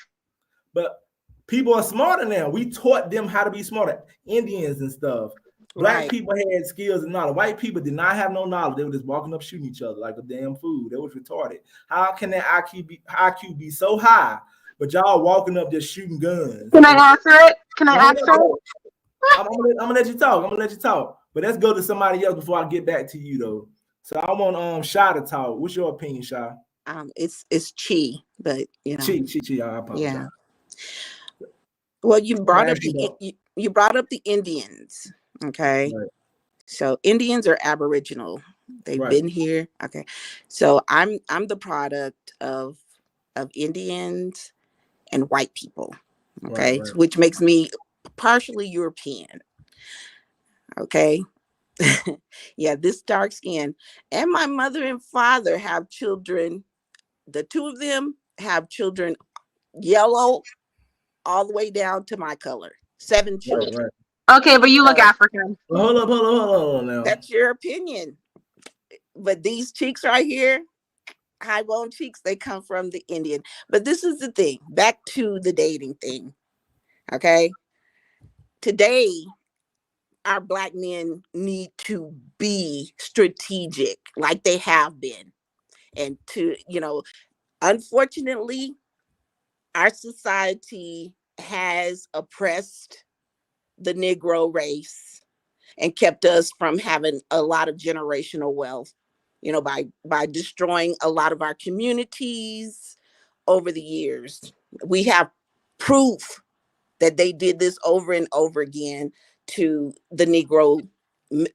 But people are smarter now. We taught them how to be smarter. Indians and stuff. Black people had skills and knowledge. White people did not have no knowledge. They were just walking up shooting each other like a damn fool. That was retarded. How can that IQ be so high, but y'all walking up just shooting guns? Can I answer it? Can I answer it? I'm gonna let you talk. I'm gonna let you talk. But let's go to somebody else before I get back to you though. So I want Sha to talk. What's your opinion, Sha? It's Chi, but you know. Chi. I apologize. Yeah. Well, you brought up the Indians. Okay. Right. So Indians are Aboriginal. They've been here. Okay. So I'm the product of Indians and white people. Okay. Right. Which makes me partially European. Okay. Yeah, this dark skin. And my mother and father have children. The two of them have children yellow all the way down to my color. 7 children. Right. Okay, but you look African. Well, hold on now. That's your opinion. But these cheeks right here, high bone cheeks, they come from the Indian. But this is the thing. Back to the dating thing. Okay. Today, our Black men need to be strategic like they have been. And to, unfortunately, our society has oppressed the Negro race and kept us from having a lot of generational wealth, by destroying a lot of our communities over the years. We have proof that they did this over and over again to the Negro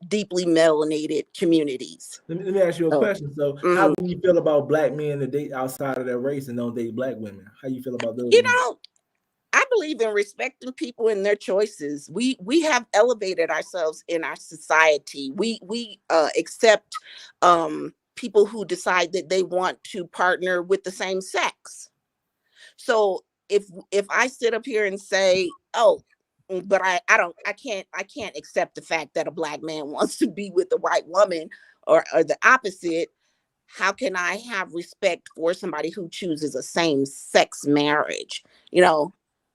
deeply melanated communities. Let me ask you a question. So how do you feel about Black men that date outside of their race and don't date Black women? How you feel about those? I believe in respecting people and their choices. We have elevated ourselves in our society. We accept people who decide that they want to partner with the same sex. So if I sit up here and say, oh, but I can't accept the fact that a Black man wants to be with a white woman or the opposite. How can I have respect for somebody who chooses a same sex marriage?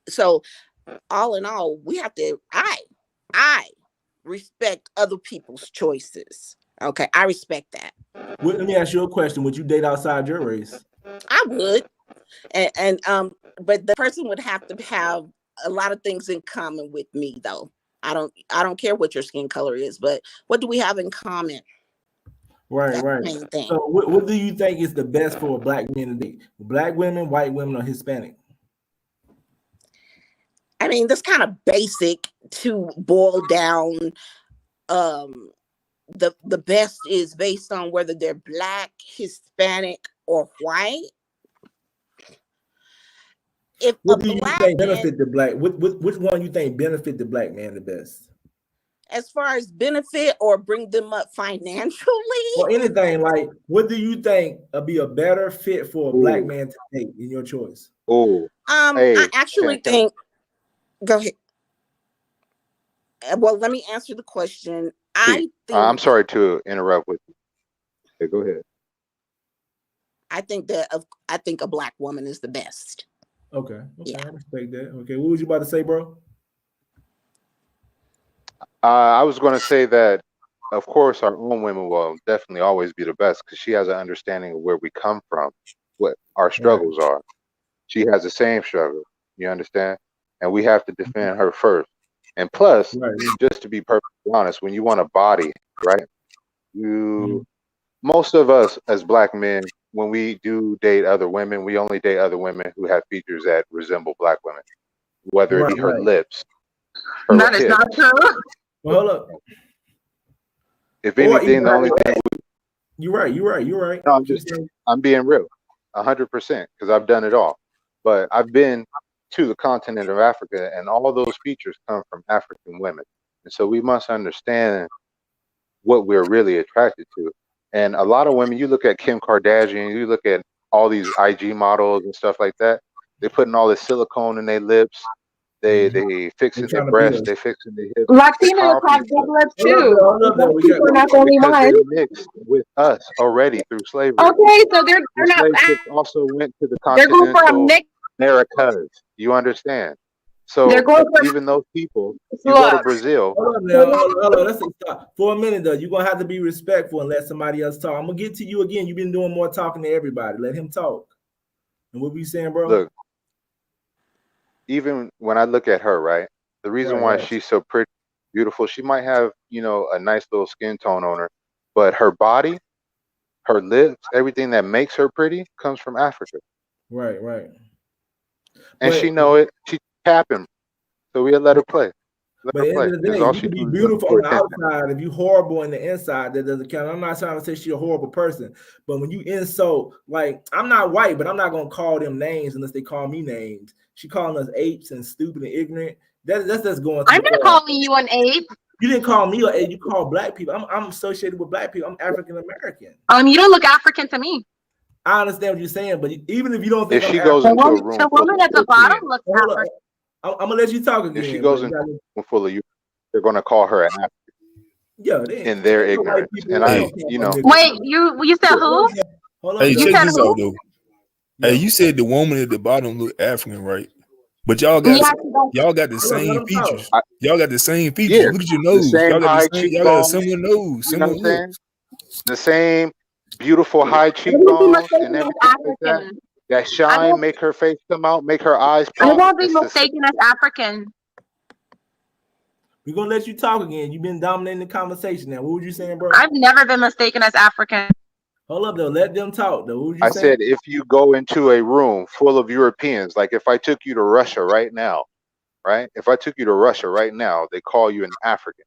So all in all, we have to, I respect other people's choices. Okay. I respect that. Let me ask you a question. Would you date outside your race? I would. And but the person would have to have a lot of things in common with me though. I don't care what your skin color is, but what do we have in common? Right. So what do you think is the best for a Black man to date? Black women, white women, or Hispanic? I mean, that's kind of basic to boil down. The best is based on whether they're Black, Hispanic, or white. What do you think benefit the Black? Which one you think benefit the Black man the best? As far as benefit or bring them up financially? Or anything, like what do you think would be a better fit for a Black man to date in your choice? I actually think. Go ahead. Well, let me answer the question. I'm sorry to interrupt with you. Okay, go ahead. I think a Black woman is the best. Okay, yeah. I respect that. Okay, what was you about to say, bro? I was going to say that, of course, our own women will definitely always be the best because she has an understanding of where we come from, what our struggles are. She has the same struggle. You understand? And we have to defend her first. And plus, just to be perfectly honest, when you want a body, right? Most of us as Black men, when we do date other women, we only date other women who have features that resemble Black women, whether it be her lips, her that is not true. Well, hold up. If anything, the only thing you're right. No, I'm being real, 100%, because I've done it all. But I've been to the continent of Africa, and all those features come from African women. And so we must understand what we're really attracted to. And a lot of women, you look at Kim Kardashian, you look at all these IG models and stuff like that, they're putting all this silicone in their lips. They fixing their breasts, they fixing their hips. Latinos have big lips too. We're not the only Because one. they're mixed with us already through slavery. Okay, so they're The not. slave ships also went to the They're going for a continental mix. Americas. You understand? They're So going for even those people, you go to Brazil. Hold on, now. Hold on. Let's stop for a minute though. You're gonna have to be respectful and let somebody else talk. I'm gonna get to you again. You've been doing more talking to everybody. Let him talk. And what were you saying, bro? Look, even when I look at her, right? The reason why she's so pretty, beautiful, she might have, you know, a nice little skin tone on her, but her body, her lips, everything that makes her pretty comes from Africa. Right. And she know it. She capping. So we'll let her play. But at the end of the day, you can be beautiful on the outside. If you horrible on the inside, that doesn't count. I'm not trying to say she's a horrible person, but when you insult, like, I'm not white, but I'm not gonna call them names unless they call me names. She calling us apes and stupid and ignorant. That's just going. I'm not calling you an ape. You didn't call me an ape. You called black people. I'm associated with black people. I'm African American. You don't look African to me. I understand what you're saying, but even if you don't think if she goes into a room, the woman at the bottom looks African. I'm gonna let you talk again. If she goes into a room full of you, they're gonna call her an African. Yeah, in their ignorance. And I, you know. Wait, you said who? Hey, check this out though. Hey, you said the woman at the bottom look African, right? But y'all got the same features. Y'all got the same features. Yeah, look at your nose. Y'all got a similar nose. You know what I'm saying? The same beautiful high cheekbones and everything like that. That shine, make her face come out, make her eyes pop. I won't be mistaken as African. We're gonna let you talk again. You've been dominating the conversation now. What were you saying, bro? I've never been mistaken as African. Hold up though, let them talk though. What were you saying? Said if you go into a room full of Europeans, like if I took you to Russia right now, right? If I took you to Russia right now, they call you an African.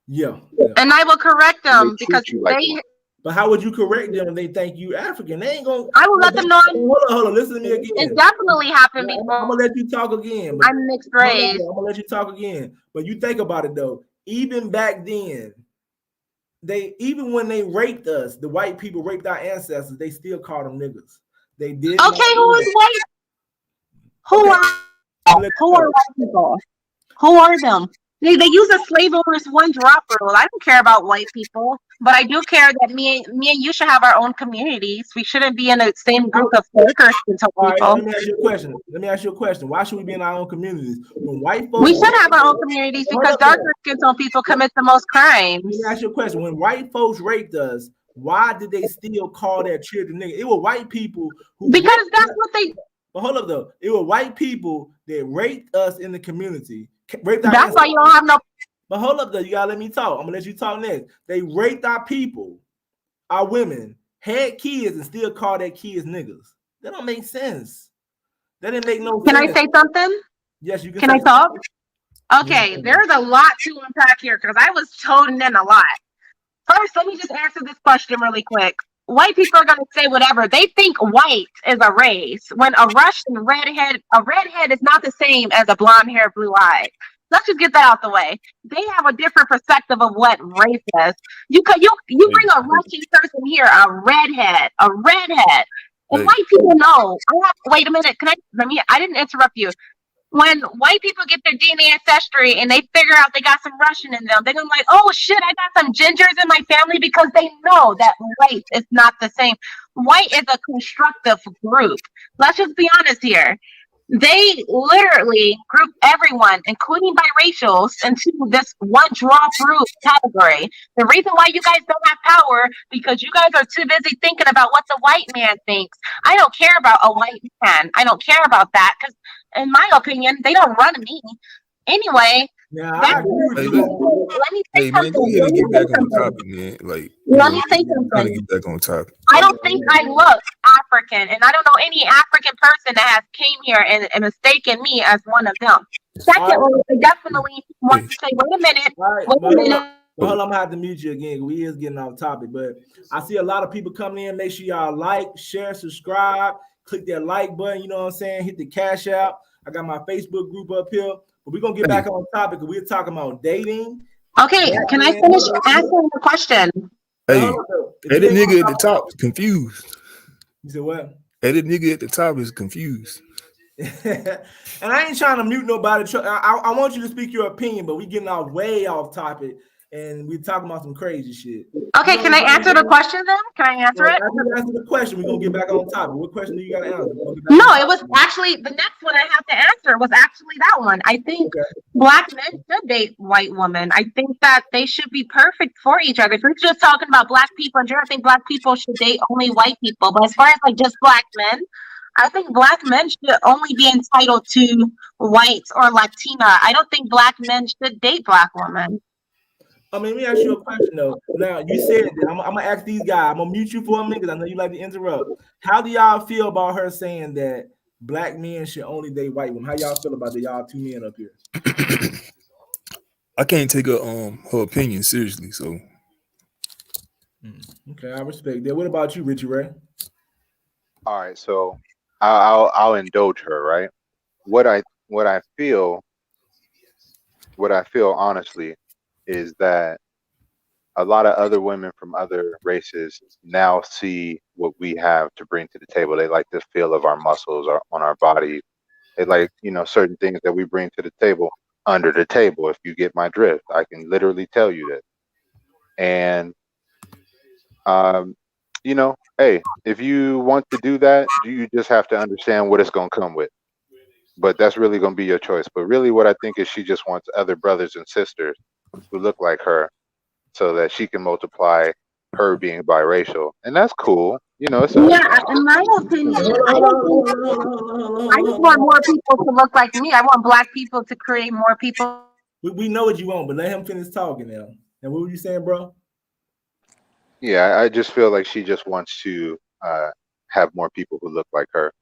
Yeah. And I will correct them because they. But how would you correct them when they think you African? They ain't gonna. I will let them know. Hold on, listen to me again. It definitely happened before. I'm gonna let you talk again. I'm mixed race. I'm gonna let you talk again. But you think about it though. Even back then, even when they raped us, the white people raped our ancestors. They still called them niggas. They did. Okay, who is white? Who are white people? Who are them? They use a slave owners one drop rule. I don't care about white people, but I do care that me and you should have our own communities. We shouldn't be in the same group of workers until people. Right, let me ask you a question. Why should we be in our own communities? When white folks, we should have our own communities because darker skin tone people commit the most crimes. Let me ask you a question. When white folks raped us, why did they still call their children niggas? It were white people who because that's what they. But hold up though, it were white people that raped us in the community. That's why you don't have no. But hold up though, you gotta let me talk. I'm gonna let you talk next. They raped our people, our women, had kids, and still call their kids niggas. That don't make sense. That didn't make no sense. Can I say something? Yes, you can. Can I talk? Okay, there's a lot to unpack here because I was toting in a lot. First, let me just answer this question really quick. White people are going to say whatever. They think white is a race. When a Russian redhead is not the same as a blonde hair, blue eye. Let's just get that out the way. They have a different perspective of what race is. You bring a Russian person here, a redhead. And white people know. Wait a minute. I didn't interrupt you. When white people get their DNA ancestry and they figure out they got some Russian in them, they're gonna be like, oh shit, I got some gingers in my family because they know that race is not the same. White is a constructive group. Let's just be honest here. They literally group everyone, including biracials, into this one drop roof category. The reason why you guys don't have power because you guys are too busy thinking about what the white man thinks. I don't care about a white man. I don't care about that because, in my opinion, they don't run me. Anyway, let me say something. Go ahead and get back on topic, man. Let me say something. Get back on topic. I don't think I look African, and I don't know any African person that has came here and mistaken me as one of them. Secondly, I definitely want to say, wait a minute. Well, I'm gonna have to mute you again. We is getting off topic, but I see a lot of people coming in. Make sure y'all like, share, subscribe, click that like button. You know what I'm saying? Hit the cash app. I got my Facebook group up here. But we're gonna get back on topic. We're talking about dating. Okay, can I finish answering the question? Hey, that nigga at the top is confused. You said what? That nigga at the top is confused. And I ain't trying to mute nobody. I want you to speak your opinion, but we getting way off topic, and we talking about some crazy shit. Okay, can I answer the question then? Can I answer it? After you answer the question, we're gonna get back on topic. What question do you got to answer? No, it was actually the next one I have to answer was actually that one. I think Black men should date white women. I think that they should be perfect for each other. If we're just talking about Black people in general, I think Black people should date only white people. But as far as like just Black men, I think Black men should only be entitled to whites or Latina. I don't think Black men should date Black women. I mean, let me ask you a question though. Now you said that I'm gonna ask these guys. I'm gonna mute you for a minute because I know you like to interrupt. How do y'all feel about her saying that Black men should only date white women? How y'all feel about that? Y'all two men up here. I can't take her opinion seriously. So okay, I respect that. What about you, Richie Ray? All right, so I'll indulge her, right? What I feel honestly is that a lot of other women from other races now see what we have to bring to the table. They like the feel of our muscles on our bodies. They like, certain things that we bring to the table under the table. If you get my drift, I can literally tell you that. And, hey, if you want to do that, you just have to understand what it's going to come with. But that's really going to be your choice. But really what I think is she just wants other brothers and sisters who look like her so that she can multiply her being biracial. And that's cool. It's in my opinion, I just want more people to look like me. I want Black people to create more people. We know what you want, but let him finish talking now. And what were you saying, bro? Yeah, I just feel like she just wants to have more people who look like her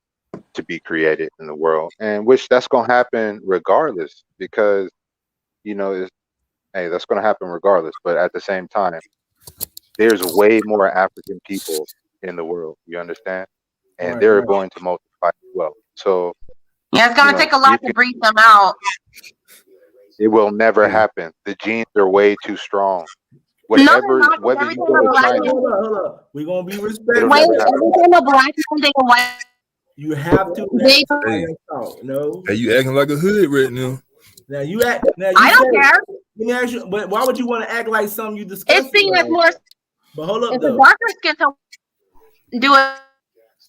to be created in the world, and which that's going to happen regardless, because that's going to happen regardless. But at the same time, there's way more African people in the world, you understand, and they're going to multiply as well. So yeah, it's going to take a lot to breed them out. It will never happen. The genes are way too strong. Whether you go to China, we're gonna be respectful. Wait, everything a Black man date a white. You have to. Hey, you acting like a hood right now. Now you act. Now you I don't care. Let me ask you, but why would you want to act like something you discussed? It's seen as more. But hold up, it's a darker skin to do it.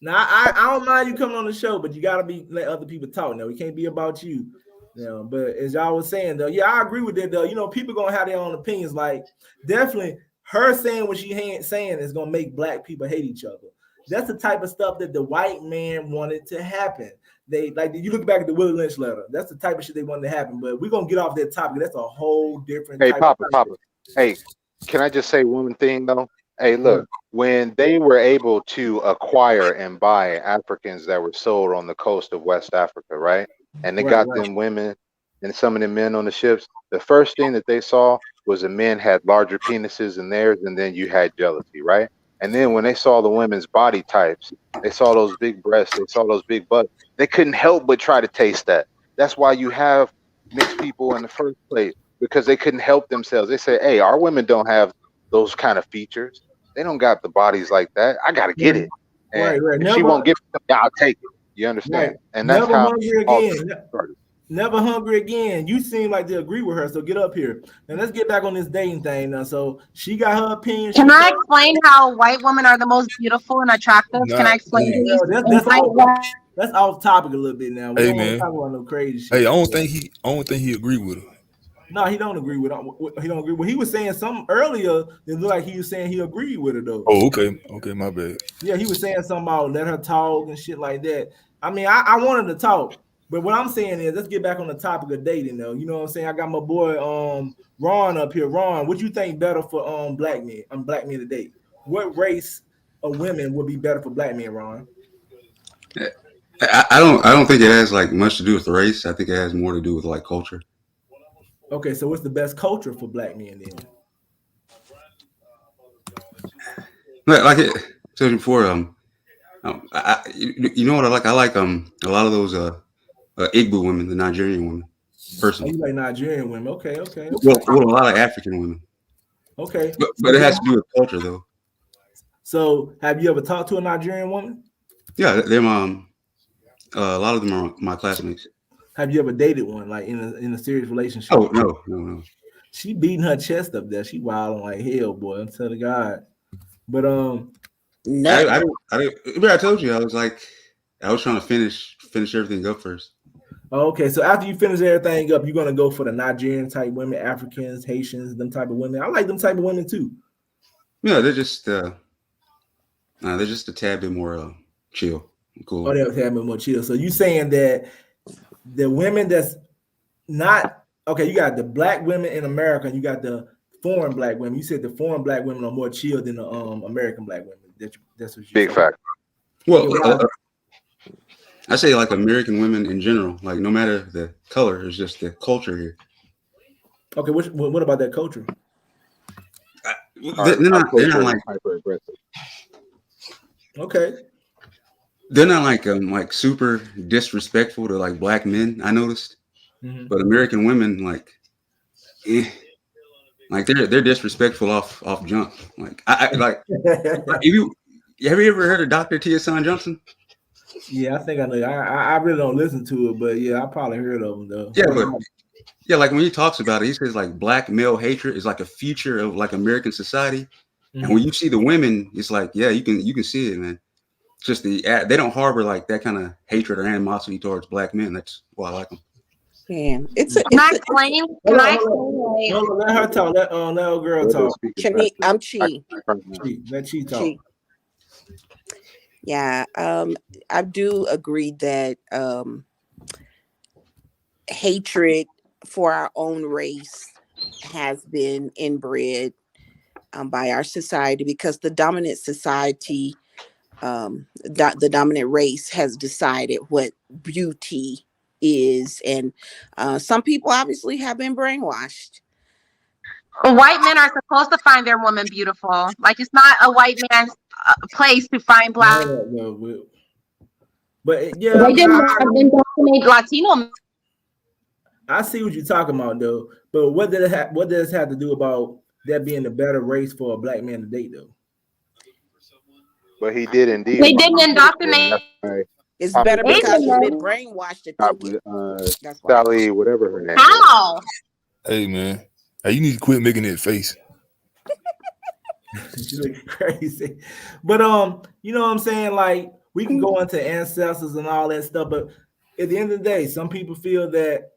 Now I don't mind you coming on the show, but you gotta let other people talk. Now we can't be about you. But as y'all was saying though, yeah, I agree with that though. People gonna have their own opinions. Like definitely, her saying what she saying is gonna make Black people hate each other. That's the type of stuff that the white man wanted to happen. They you look back at the Willie Lynch letter. That's the type of shit they wanted to happen. But we're gonna get off that topic. That's a whole different. Hey, Papa. Hey, can I just say one thing though? Hey, look, when they were able to acquire and buy Africans that were sold on the coast of West Africa, right? And they got them women and some of the men on the ships. The first thing that they saw was the men had larger penises than theirs, and then you had jealousy, right? And then when they saw the women's body types, they saw those big breasts, they saw those big butts. They couldn't help but try to taste that. That's why you have mixed people in the first place, because they couldn't help themselves. They say, hey, our women don't have those kind of features. They don't got the bodies like that. I got to get it. And if she won't give it to me, I'll take it. You understand? And that's how Never hungry again. You seem like to agree with her, so get up here. And let's get back on this dating thing now. So she got her opinion. Can I explain how white women are the most beautiful and attractive? Can I explain that's off topic a little bit now. Hey man, talk about no crazy shit. Hey, I don't think he agree with her. No, he don't agree with her. He don't agree. Well, he was saying something earlier that looked like he was saying he agreed with her though. Oh, okay, my bad. Yeah, he was saying something about let her talk and shit like that. I mean, I wanted to talk. But what I'm saying is, let's get back on the topic of dating, though. You know what I'm saying? I got my boy Ron up here. Ron, what you think better for Black men to date? What race of women would be better for Black men, Ron? I don't think it has like much to do with race. I think it has more to do with like culture. Okay, so what's the best culture for Black men then? Like it said before, you know what I like? I like a lot of those Igbo women, the Nigerian women. Personally, you like Nigerian women? Okay. Well, a lot of African women. Okay, but it has to do with culture, though. So, have you ever talked to a Nigerian woman? Yeah, them A lot of them are my classmates. Have you ever dated one, like in a serious relationship? Oh no. She beating her chest up there. She wilding like hell, boy. I'm telling God. But I told you I was trying to finish everything up first. Okay, so after you finish everything up, you're gonna go for the Nigerian type women, Africans, Haitians, them type of women. I like them type of women too. Yeah, they're just a tad bit more chill, cool. Oh, they're a tad bit more chill. So you saying that the women that's not okay? You got the black women in America, and you got the foreign black women. You said the foreign black women are more chill than the American black women. That's what you big fact. Well, I say like American women in general, like no matter the color, it's just the culture here. Okay, what about that culture? They're not like hyper aggressive. Okay. They're not like super disrespectful to like black men. I noticed, but American women like they're disrespectful off jump. Like I like have you ever heard of Dr. Tia Johnson? Yeah, I think I know. I really don't listen to it, but yeah, I probably heard of him though. Yeah, like when he talks about it, he says like black male hatred is like a feature of like American society, and when you see the women, it's like you can see it, man. It's just they don't harbor like that kind of hatred or animosity towards black men. That's why I like them. Man, Can I explain? Let her talk. Let old girl talk. I'm Chi. Let Chi talk. Yeah, I do agree that hatred for our own race has been inbred by our society because the dominant society, the dominant race has decided what beauty is, and some people obviously have been brainwashed. White men are supposed to find their woman beautiful. Like it's not a white man's place to find black. But yeah, they didn't indoctrinate Latino. I see what you're talking about though. But what does it have to do about that being a better race for a black man to date though? But he did indeed. They didn't indoctrinate. It's better because you've been brainwashed to think that's Sally, whatever her name. How? Hey man, hey, you need to quit making that face. She looks crazy. But you know what I'm saying? Like we can go into ancestors and all that stuff, but at the end of the day, some people feel that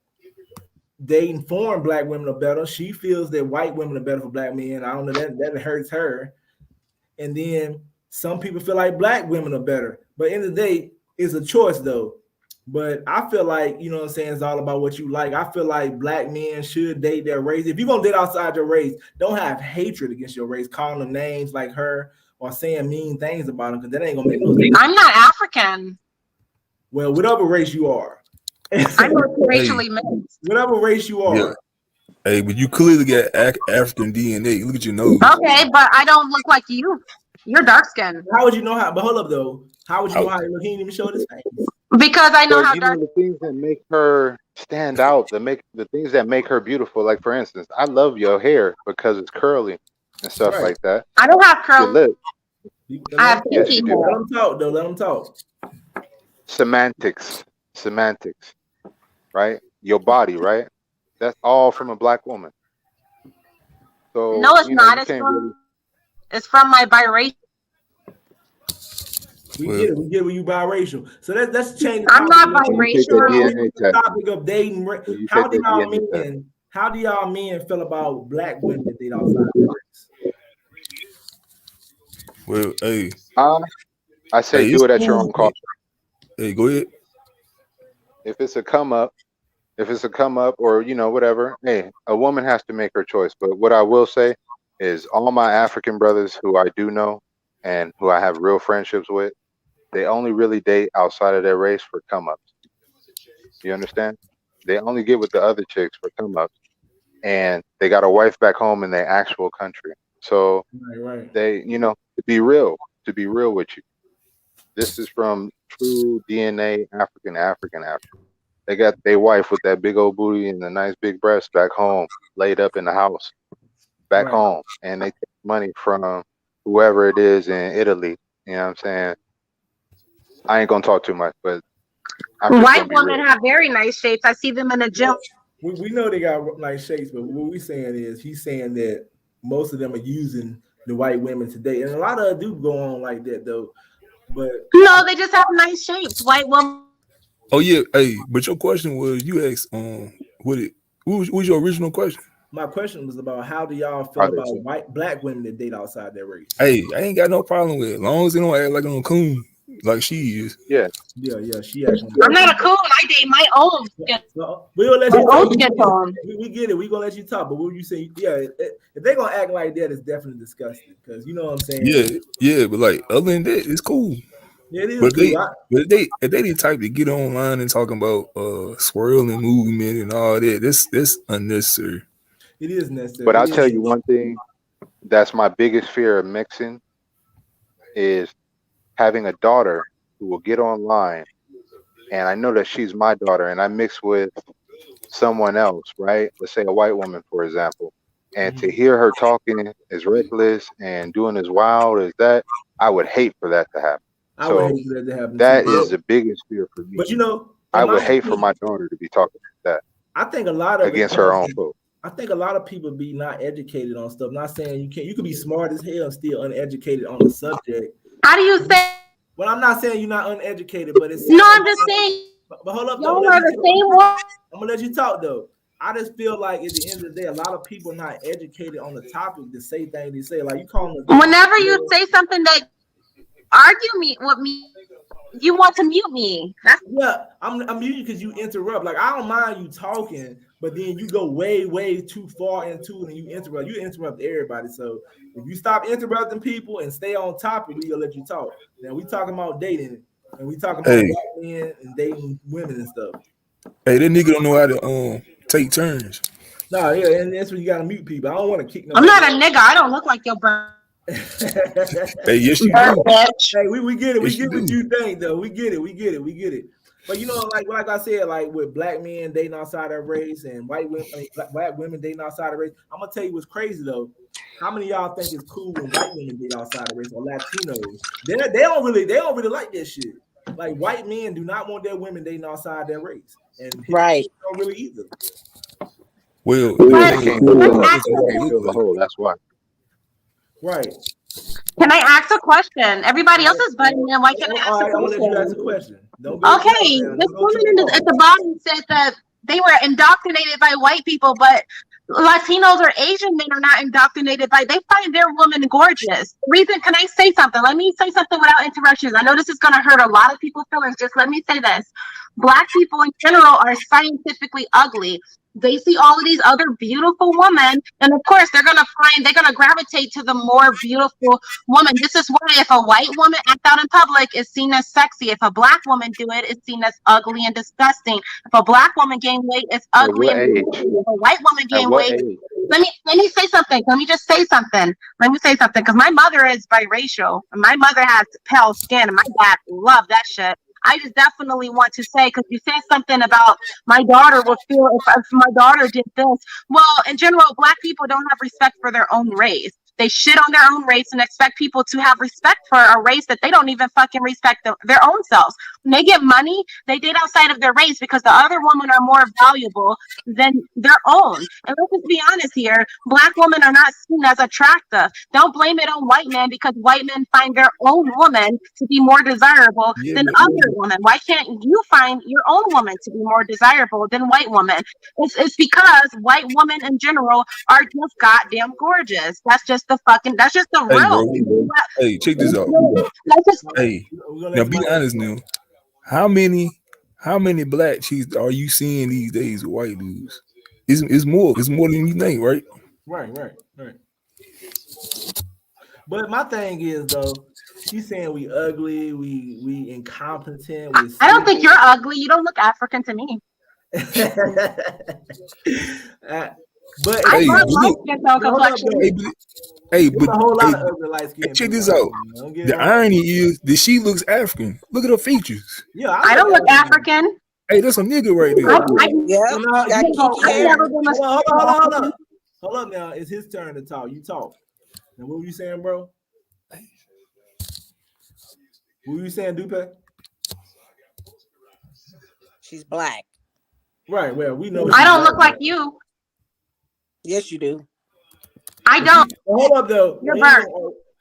dating foreign black women are better. She feels that white women are better for black men. I don't know, that hurts her. And then some people feel like black women are better. But at the end of the day, it's a choice though. But I feel like, you know what I'm saying, it's all about what you like. I feel like black men should date their race. If you're going to date outside your race, don't have hatred against your race, calling them names like her or saying mean things about them, because that ain't going to make no sense. I'm not African. Well, whatever race you are. I'm racially mixed. Whatever race you are. Yeah. Hey, but you clearly got African DNA. Look at your nose. Okay, but I don't look like you. You're dark skinned. How would you know how? But hold up though. How would you know how he look? He didn't even show his face. Because I know how dark. The things that make her stand out, the things that make her beautiful. Like for instance, I love your hair because it's curly and stuff like that. I don't have curly. I have pinky hair. Let him talk though. Let him talk. Semantics, right? Your body, right? That's all from a black woman. So no, it's not. It's from my biracial. We get when you biracial. So let's change. I'm not biracial. The topic of dating. How do y'all men feel about black women that date outside the race? Well, hey, I say do it at your own cost. Hey, go ahead. If it's a come up, or whatever, hey, a woman has to make her choice. But what I will say is all my African brothers who I do know and who I have real friendships with, they only really date outside of their race for come ups. You understand? They only get with the other chicks for come ups, and they got a wife back home in their actual country. So they, to be real with you, this is from true DNA African. They got their wife with that big old booty and the nice big breasts back home, laid up in the house back home, and they take money from whoever it is in Italy. You know what I'm saying? I ain't gonna talk too much, but White women have very nice shapes. I see them in the gym. We know they got nice shapes, but what we're saying is he's saying that most of them are using the white women today, and a lot of them do go on like that though. But no, they just have nice shapes. White women. Oh yeah, hey, but your question was you asked what was your original question? My question was about how do y'all feel about black women that date outside their race? Hey, I ain't got no problem with it. As long as they don't act like a coon like she is. Yeah, she acts. I'm not a coon. I date my own skin. We'll let you talk. We get it. We gonna let you talk. But what you say? Yeah, if they gonna act like that, it's definitely disgusting. Because you know what I'm saying. Yeah, but like other than that, it's cool. Yeah, it is but cool. If they the type to get online and talking about swirling movement and all that, that's unnecessary. It is necessary. But I'll tell you one thing that's my biggest fear of mixing is having a daughter who will get online, and I know that she's my daughter, and I mix with someone else, right? Let's say a white woman, for example, and to hear her talking as reckless and doing as wild as that, I would hate for that to happen. I would hate for that to happen. That is the biggest fear for me. But you know, I would hate for my daughter to be talking like that. I think a lot of against her own folks. I think a lot of people be not educated on stuff. Not saying you can't. You can be smart as hell and still uneducated on the subject. How do you say? Well, I'm not saying you're not uneducated, but it's no. I'm just saying. But hold up, y'all are the same one. I'm gonna let you talk though. I just feel like at the end of the day, a lot of people not educated on the topic to say things they say. Like you call them. Whenever you say something that argue with me, you want to mute me. Yeah, I'm muting because you interrupt. Like I don't mind you talking, but then you go way too far into it and you interrupt. You interrupt everybody. So if you stop interrupting people and stay on topic, we gonna let you talk. Now we talking about dating and we talking about black men and dating women and stuff. Hey, that nigga don't know how to take turns. No, yeah, and that's when you gotta mute people. I don't want to kick. I'm not a nigga. I don't look like your brother. Hey, yes, you do. Hey, we get it. We get what you think, though. We get it. But you know, like I said, like with black men dating outside their race and white women, black women dating outside their race. I'm gonna tell you what's crazy though. How many of y'all think it's cool when white women date outside their race or Latinos? They don't really like this shit. Like white men do not want their women dating outside their race, and right, don't really either. Well, they can't fill the hole. That's why. Right. Can I ask a question? Everybody else is butting in. Why can't I ask a question? I'm gonna let you ask a question. Okay, this woman at the bottom said that they were indoctrinated by white people, but Latinos or Asian men are not indoctrinated by. They find their woman gorgeous. Reason? Can I say something? Let me say something without interruptions. I know this is going to hurt a lot of people's feelings. Just let me say this: Black people in general are scientifically ugly. They see all of these other beautiful women, and of course, they're gonna gravitate to the more beautiful woman. This is why if a white woman act out in public, it's seen as sexy. If a black woman do it, it's seen as ugly and disgusting. If a black woman gain weight, it's ugly. If a white woman gain weight, let me say something. Let me just say something. Let me say something, because my mother is biracial, and my mother has pale skin, and my dad loved that shit. I just definitely want to say, because you said something about my daughter will feel if my daughter did this. Well, in general, Black people don't have respect for their own race. They shit on their own race and expect people to have respect for a race that they don't even fucking respect their own selves. When they get money, they date outside of their race because the other women are more valuable than their own. And let's just be honest here, Black women are not seen as attractive. Don't blame it on white men because white men find their own woman to be more desirable than other women. Why can't you find your own woman to be more desirable than white women? It's because white women in general are just goddamn gorgeous. That's just the real. Hey, check this out. Hey, now be honest now. How many black chicks are you seeing these days with white dudes? It's more than you think, right? Right. But my thing is though, she's saying we ugly, we incompetent. I don't think you're ugly. You don't look African to me. But I love light skin tone complexion. But a whole lot of ugly light skin. Check this out. The irony is that she looks African. Look at her features. Yeah, I don't look African. Hey, that's a nigga right there. Hold up now. It's his turn to talk. You talk. Now what were you saying, bro? What were you saying, Dupe? She's black. Right. Well, we know. I don't look like you. Yes, you do. I don't. Hold up, though. You're burnt.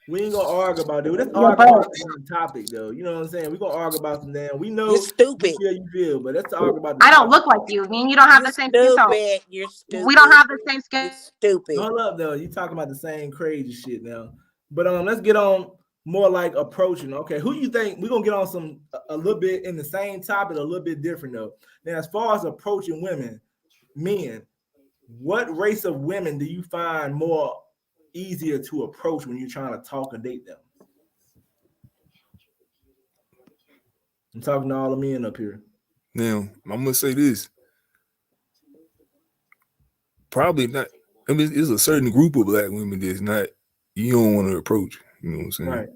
We ain't gonna argue about it. Let's You're argue about burnt. the topic, though. You know what I'm saying? We're gonna argue about them now. We know You're stupid. Yeah, you feel, but let's argue about the I don't topic. look like you. Me and you don't have the same skin tone. You're stupid. We don't have the same skin. You're stupid. Hold up, though. You talking about the same crazy shit now. But let's get on more like approaching. Okay, who you think we're gonna get on some a little bit in the same topic, a little bit different though. Now, as far as approaching women, men, what race of women do you find more easier to approach when you're trying to talk and date them? I'm talking to all the men up here. Now, I'm gonna say this. Probably not. I mean, it's a certain group of black women that's not you don't want to approach. You know what I'm saying?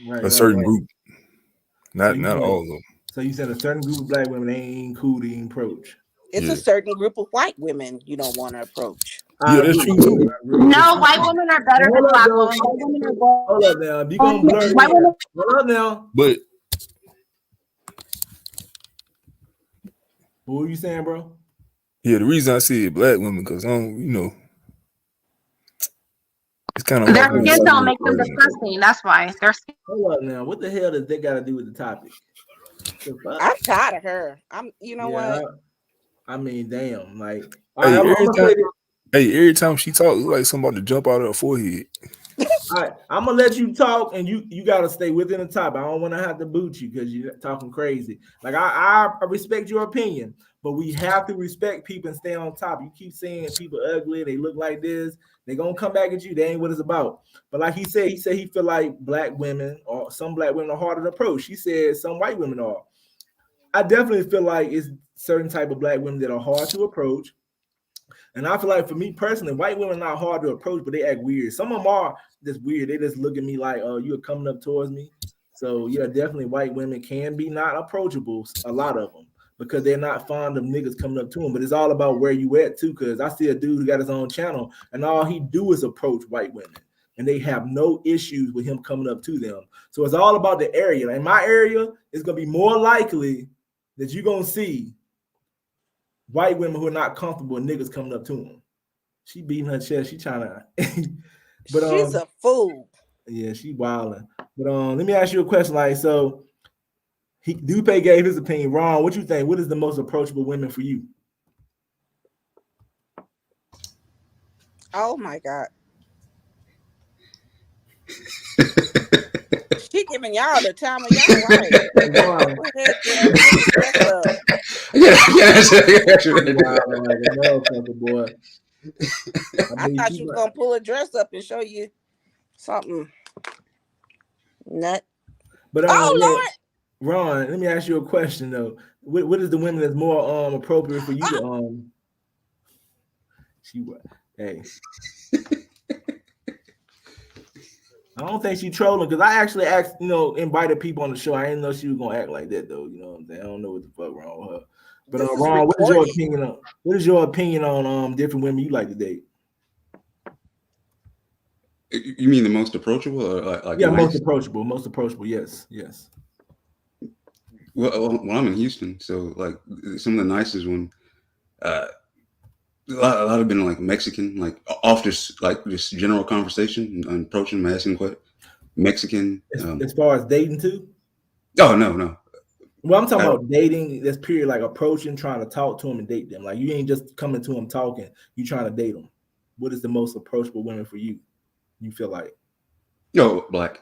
Right. A certain group. Not all of them. So you said a certain group of black women ain't cool to even approach. It's a certain group of white women you don't want to approach. Yeah, that's true too. No, white women are better than black women. Hold up now. If you gonna blur it in. Hold up now. But what were you saying, bro? Yeah, the reason I said black women because I don't, it's kind of their skin tone make them disgusting. That's why their skin. Hold up now. What the hell does that got to do with the topic? I'm tired of her. What? I mean, damn. Like, every time she talks, it's like somebody to jump out of her forehead. All right, I'm gonna let you talk, and you gotta stay within the topic. I don't want to have to boot you because you're talking crazy. Like I respect your opinion, but we have to respect people and stay on top. You keep saying people ugly, they look like this, they gonna come back at you. They ain't what it's about. But like he said he feel like black women or some black women are harder to approach. She said some white women are. I definitely feel like it's certain type of black women that are hard to approach. And I feel like for me personally, white women are not hard to approach, but they act weird. Some of them are just weird. They just look at me like, oh, you're coming up towards me. So yeah, definitely white women can be not approachable, a lot of them, because they're not fond of niggas coming up to them. But it's all about where you at too, because I see a dude who got his own channel and all he do is approach white women. And they have no issues with him coming up to them. So it's all about the area. Like in my area, it's going to be more likely that you're going to see white women who are not comfortable with niggas coming up to them. She beating her chest. She trying to. But she's a fool. Yeah, she wilding. But let me ask you a question. Like, so Dupe gave his opinion. Ron, what you think? What is the most approachable women for you? Oh my God. She giving y'all the time of y'all life. I thought you were gonna pull a dress up and show you something. Nut. But Lord, Ron, let me ask you a question though. What is the women that's more appropriate for you to hey. I don't think she's trolling because I actually asked, invited people on the show. I didn't know she was gonna act like that though. You know what I'm saying? I don't know what the fuck wrong with her. But Ron, what is your opinion on different women you like to date? You mean the most approachable or like yeah, nice? most approachable, yes. Well, I'm in Houston, so like some of the nicest one, a lot have been like Mexican, like off just general conversation and approaching them, asking what Mexican. As far as dating too? Oh no. Well, I'm talking about dating. This period, like approaching, trying to talk to them and date them. Like you ain't just coming to them talking. You trying to date them. What is the most approachable women for you? You feel like? Black.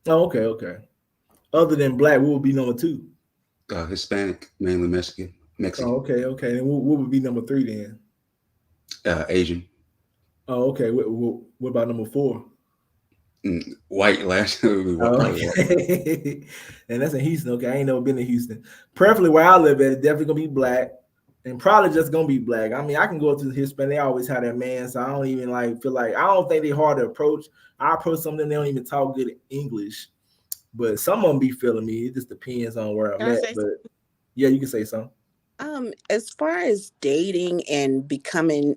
Oh, okay. Other than black, what would be number 2? Hispanic, mainly Mexican. Oh, okay. And what would be number 3 then? Asian. Oh, okay. What about number 4? White last. Okay. And that's in Houston. Okay, I ain't never been to Houston. Preferably where I live at, it's definitely gonna be black, and probably just gonna be black. I mean, I can go to the Hispanic. They always have that man, so I don't even feel like I don't think they're hard to approach. I approach some of them, they don't even talk good English, but some of them be feeling me. It just depends on where I'm at. But yeah, you can say something. As far as dating and becoming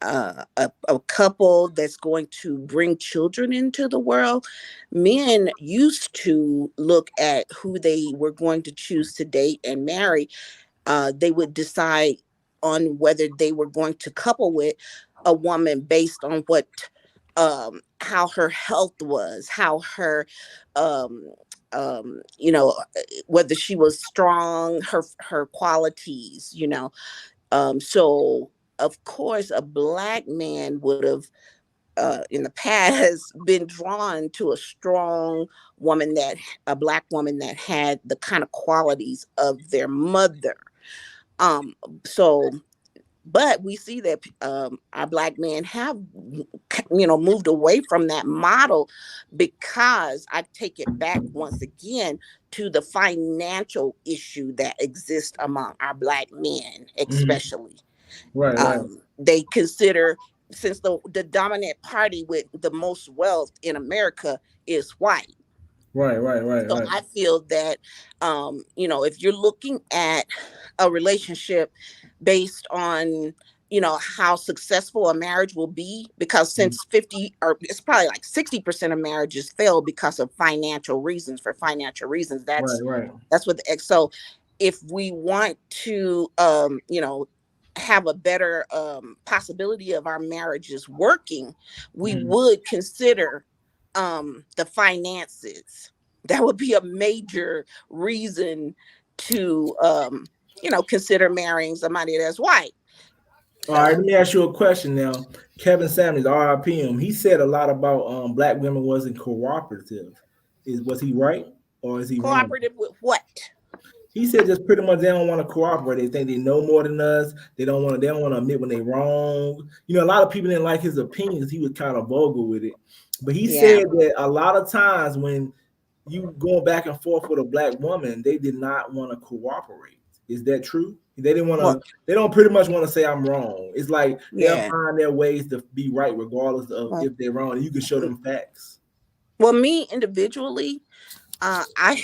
a couple that's going to bring children into the world, men used to look at who they were going to choose to date and marry. They would decide on whether they were going to couple with a woman based on what how her health was, how her you know, whether she was strong, her qualities, you know. So of course a black man would have in the past been drawn to a strong woman, that a black woman that had the kind of qualities of their mother. So but we see that our black men have, you know, moved away from that model, because I take it back once again to the financial issue that exists among our black men, especially. Right. They consider, since the dominant party with the most wealth in America is white. Right. So I feel that, you know, if you're looking at a relationship based on, you know, how successful a marriage will be, because since 50 or it's probably like 60% of marriages fail because of financial reasons. For financial reasons, that's what so if we want to, you know, have a better possibility of our marriages working, we would consider the finances. That would be a major reason to you know, consider marrying somebody that's white. All right, let me ask you a question now. Kevin Samuels, RIP him, he said a lot about black women wasn't cooperative. Was he right or is he wrong? Cooperative with what? He said just pretty much they don't want to cooperate. They think they know more than us. They don't want to admit when they're wrong. You know, a lot of people didn't like his opinions. He was kind of vulgar with it. But he said that a lot of times when you going back and forth with a black woman, they did not want to cooperate. Is that true? They didn't want to. They don't pretty much want to say I'm wrong. It's like they'll find their ways to be right, regardless of if they're wrong. And you can show them facts. Well, me individually, I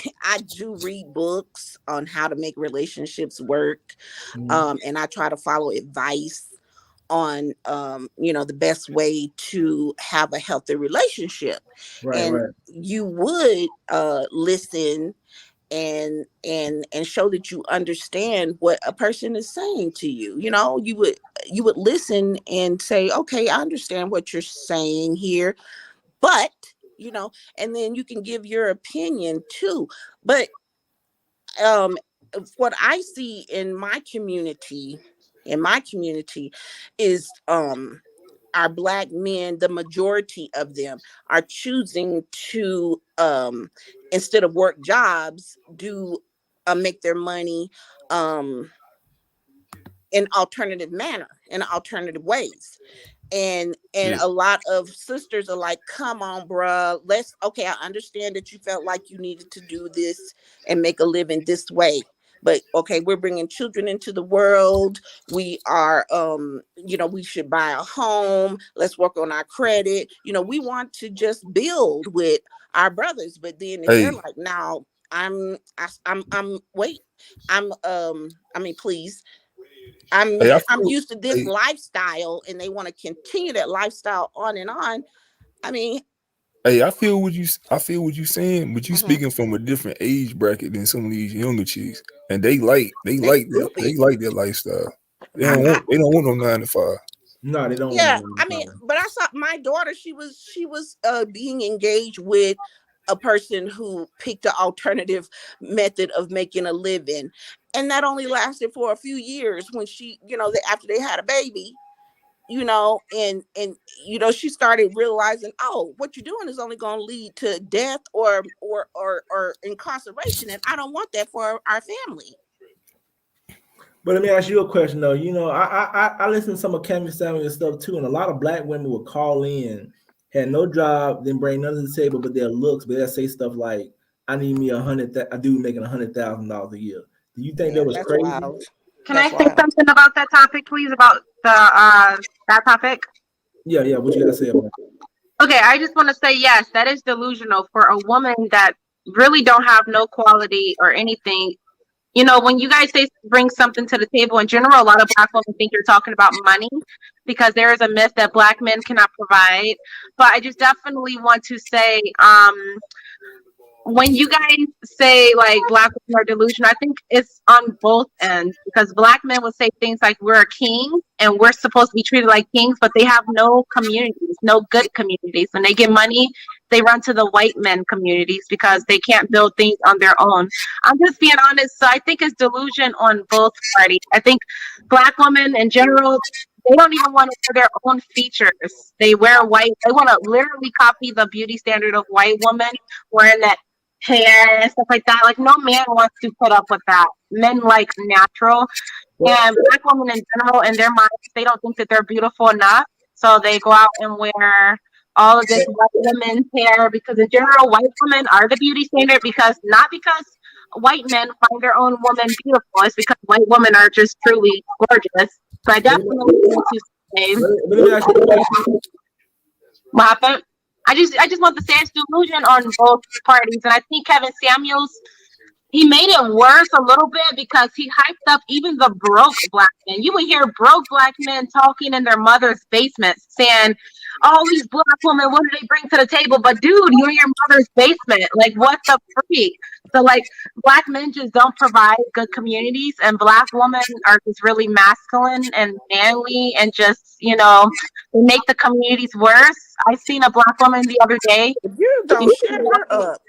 do read books on how to make relationships work, and I try to follow advice on you know, the best way to have a healthy relationship. You would listen and show that you understand what a person is saying to you. You know, you would listen and say, okay, I understand what you're saying here, but you know, and then you can give your opinion too. But what I see in my community is our black men, the majority of them are choosing to instead of work jobs, do make their money in alternative manner, in alternative ways. And a lot of sisters are like, come on, bruh, okay, I understand that you felt like you needed to do this and make a living this way, but okay, we're bringing children into the world. We are you know, we should buy a home. Let's work on our credit. You know, we want to just build with our brothers. But then if they're like, now please, I'm used to this lifestyle, and they want to continue that lifestyle on and on. I mean, I feel what you saying, but you speaking from a different age bracket than some of these younger chicks, and they like their lifestyle. They don't want no 9 to 5. No, they don't. Yeah, I mean, but I saw my daughter. She was being engaged with a person who picked an alternative method of making a living, and that only lasted for a few years. When she, you know, after they had a baby, you know, and you know, she started realizing, oh, what you're doing is only going to lead to death or incarceration, and I don't want that for our family. But let me ask you a question though. You know, I listen to some of Kevin Samuels stuff too, and a lot of black women would call in, had no job, didn't bring none to the table but their looks, but they'll say stuff like, "I need me I do making $100,000 a year." Do you think that was crazy? Wild. Can I say something about that topic, please? About the that topic? Yeah. What you gotta say about it? Okay, I just want to say yes, that is delusional for a woman that really don't have no quality or anything. you know, when you guys say bring something to the table in general, a lot of Black women think you're talking about money because there is a myth that Black men cannot provide. But I just definitely want to say, when you guys say like Black women are delusional, I think it's on both ends because Black men will say things like we're a king and we're supposed to be treated like kings, but they have no communities, no good communities. When they get money, they run to the white men communities because they can't build things on their own. I'm just being honest. So I think it's delusion on both parties. I think Black women in general, they don't even want to wear their own features. They wear white. They want to literally copy the beauty standard of white women wearing that hair and stuff like that. Like no man wants to put up with that. Men like natural. And Black women in general, in their minds, they don't think that they're beautiful enough. So they go out and wear all of this white women's hair because in general, white women are the beauty standard not because white men find their own woman beautiful. It's because white women are just truly gorgeous. So I definitely want to say what happened. I just want to say it's delusion on both parties. And I think Kevin Samuels, he made it worse a little bit because he hyped up even the broke Black men. You would hear broke Black men talking in their mother's basement saying, all these Black women, what do they bring to the table? But dude, you're in your mother's basement. Like, what the freak? So, like, Black men just don't provide good communities, and Black women are just really masculine and manly and just, you know, they make the communities worse. I seen a Black woman the other day. You don't shut her up.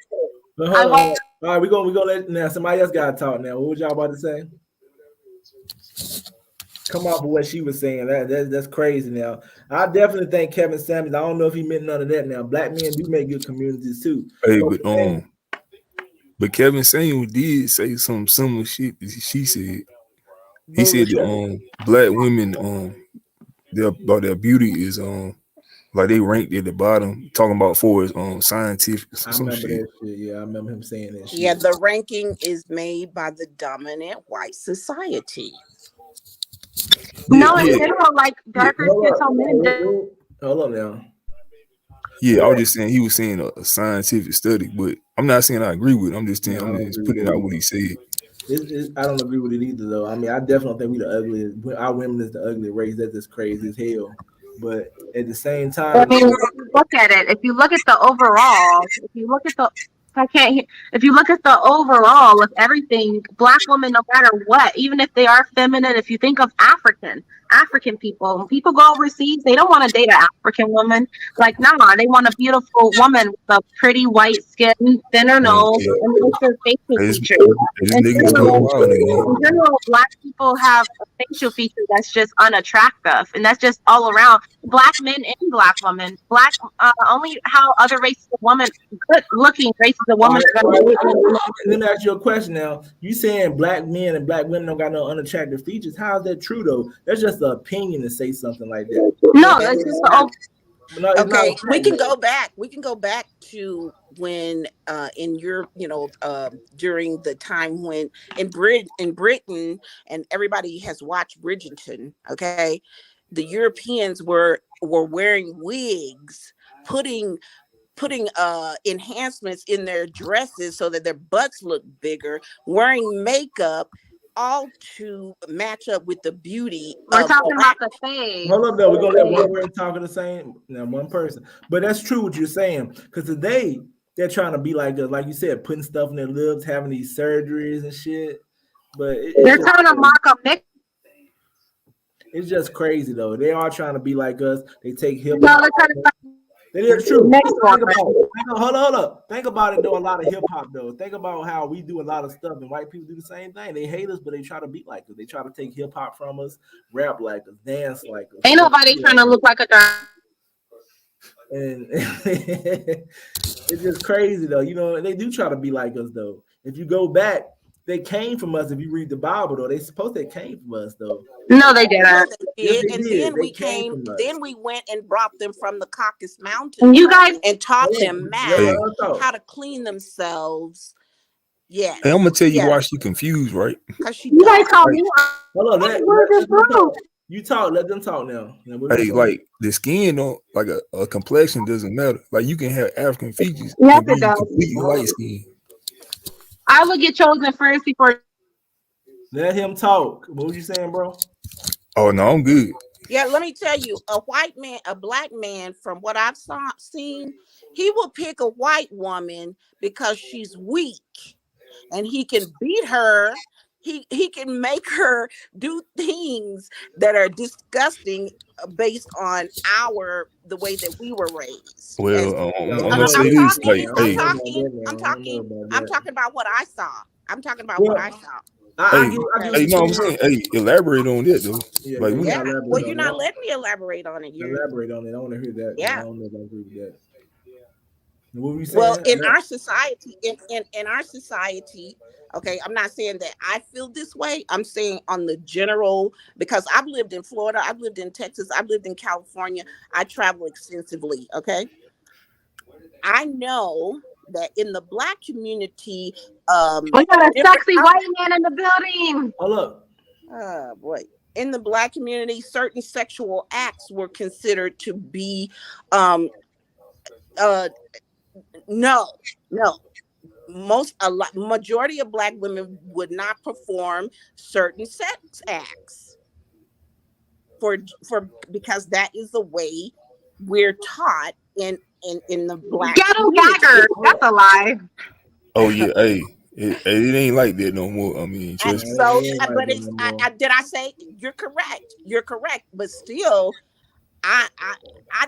All right, we're gonna let now somebody else gotta talk now. What was y'all about to say? Come off of what she was saying. That's crazy now. I definitely think Kevin Samuels, I don't know if he meant none of that now. Black men do make good communities too. Hey, but Kevin Samuels did say some similar shit that she said. He said that Black women their beauty is like they ranked at the bottom, talking about for his scientific some shit. That shit. Yeah, I remember him saying that shit. Yeah, the ranking is made by the dominant white society. No, in general, like darker skin tone men. Hold up now. Yeah, I was just saying he was saying a scientific study, but I'm not saying I agree with it. I'm just saying I'm just putting out what he said. I don't agree with it either, though. I mean, I definitely think we the ugliest. Our women is the ugly race. That's just crazy as hell. But at the same time, I mean, look at it. If you look at the overall, if you look at the overall of everything, Black women, no matter what, even if they are feminine, if you think of African people, when people go overseas, they don't want to date an African woman. Like, nah, they want a beautiful woman with a pretty white skin, thinner nose, and nicer facial features. In general, Black people have a facial feature that's just unattractive, and that's just all around. Black men and Black women. Only how other races of women, good looking races of women. Let me ask you a question now. You saying Black men and Black women don't got no unattractive features? How is that true though? That's just an opinion to say something like that. No, that's just okay. We can go back. We can go back to when in Europe, during the time when in Britain, and everybody has watched Bridgerton. Okay, the Europeans were wearing wigs, putting enhancements in their dresses so that their butts look bigger, wearing makeup, all to match up with the beauty. We're talking about the same. Hold up, though. We're gonna let one person talk to the same. Now, one person, but that's true what you're saying. Because today they're trying to be like us, like you said, putting stuff in their lips, having these surgeries and shit. But they're trying to mark up next. It's just crazy though. They are trying to be like us. They take hip No, hop. they're trying to. It is true. Hold up. Think about it though. A lot of hip hop though. Think about how we do a lot of stuff, and white people do the same thing. They hate us, but they try to be like us. They try to take hip hop from us, rap like us, dance like us. Ain't nobody trying to look like a dog. And it's just crazy though. They do try to be like us though. If you go back, they came from us. If you read the Bible though, they came from us though. No, they didn't. Yes, and then we came. Then we went and brought them from the Caucasus Mountains. You guys and taught them math, how to clean themselves. Yeah. Hey, I'm gonna tell you why she confused, right? Because you guys call me. Hold on, you talk. Let them talk now. Hey, like the skin don't like a complexion doesn't matter. Like you can have African features. Yes, it does. Completely light skin. I would get chosen first before Let him talk. What was you saying, bro? Oh no, I'm good. Yeah, let me tell you, a white man, a black man, from what I've seen, he will pick a white woman because she's weak, and he can beat her. He can make her do things that are disgusting based on the way that we were raised. And Well, I'm No, gonna say I'm this, talking, like, I'm hey, talking, I'm talking, I'm talking about what I saw. I'm talking about what I well, saw. I hey, get what hey, you're no, I'm saying. saying, hey, elaborate on that though. Yeah, Like, you we, Yeah. gotta Well, elaborate you're on not that. letting me elaborate on it. Elaborate on it. I want to hear that. I Yeah. don't know if I agree with that. What were you Well, saying? in our society, in our society, okay, I'm not saying that I feel this way. I'm saying on the general, because I've lived in Florida, I've lived in Texas, I've lived in California, I travel extensively. Okay. I know that in the black community, We got a different sexy white man in the building. Hold up. boy. In the black community, certain sexual acts were considered to be um no, no. Majority of black women would not perform certain sex acts for because that is the way we're taught in the black Ghetto community. gagger. That's a lie. oh yeah, hey, it ain't like that no more. I mean, And trust me. so, It ain't like but that it's no more. did I say you're correct? You're correct, but still, I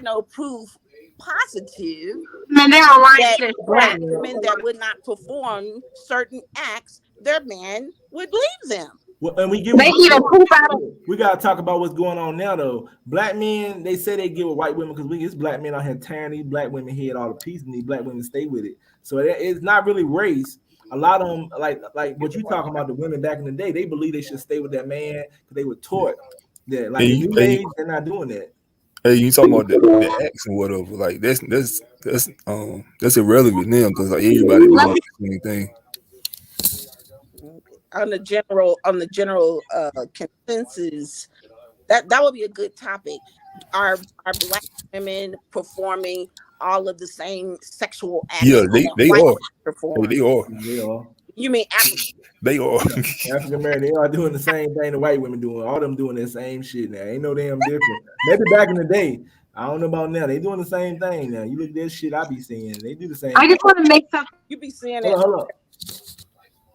know proof positive Man, they don't like that shit. black women that would not perform certain acts, their man would leave them. Well, and we get They eat a poop out of. we gotta talk about what's going on now though. Black men, they say they get with white women because it's black men out here tearing these black women head all the piece, and these black women stay with it. So it's not really race. A lot of them, like what you talking about, the women back in the day, they believe they should stay with that man because they were taught that. Like the new age, they're not doing that. Hey, you talking about the acts and whatever? Like that's irrelevant now because like everybody doing the same thing. On the general consensus, that would be a good topic. Are black women performing all of the same sexual acts Yeah, that they white are. women perform? They are. They are. You mean African? They are. African American, they are doing the same thing the white women doing. All them doing the same shit now. Ain't no damn different. Maybe back in the day. I don't know about now. They doing the same thing now. You look at that shit I be seeing. They do the same I thing. just want to make something. You be seeing it. Hold up.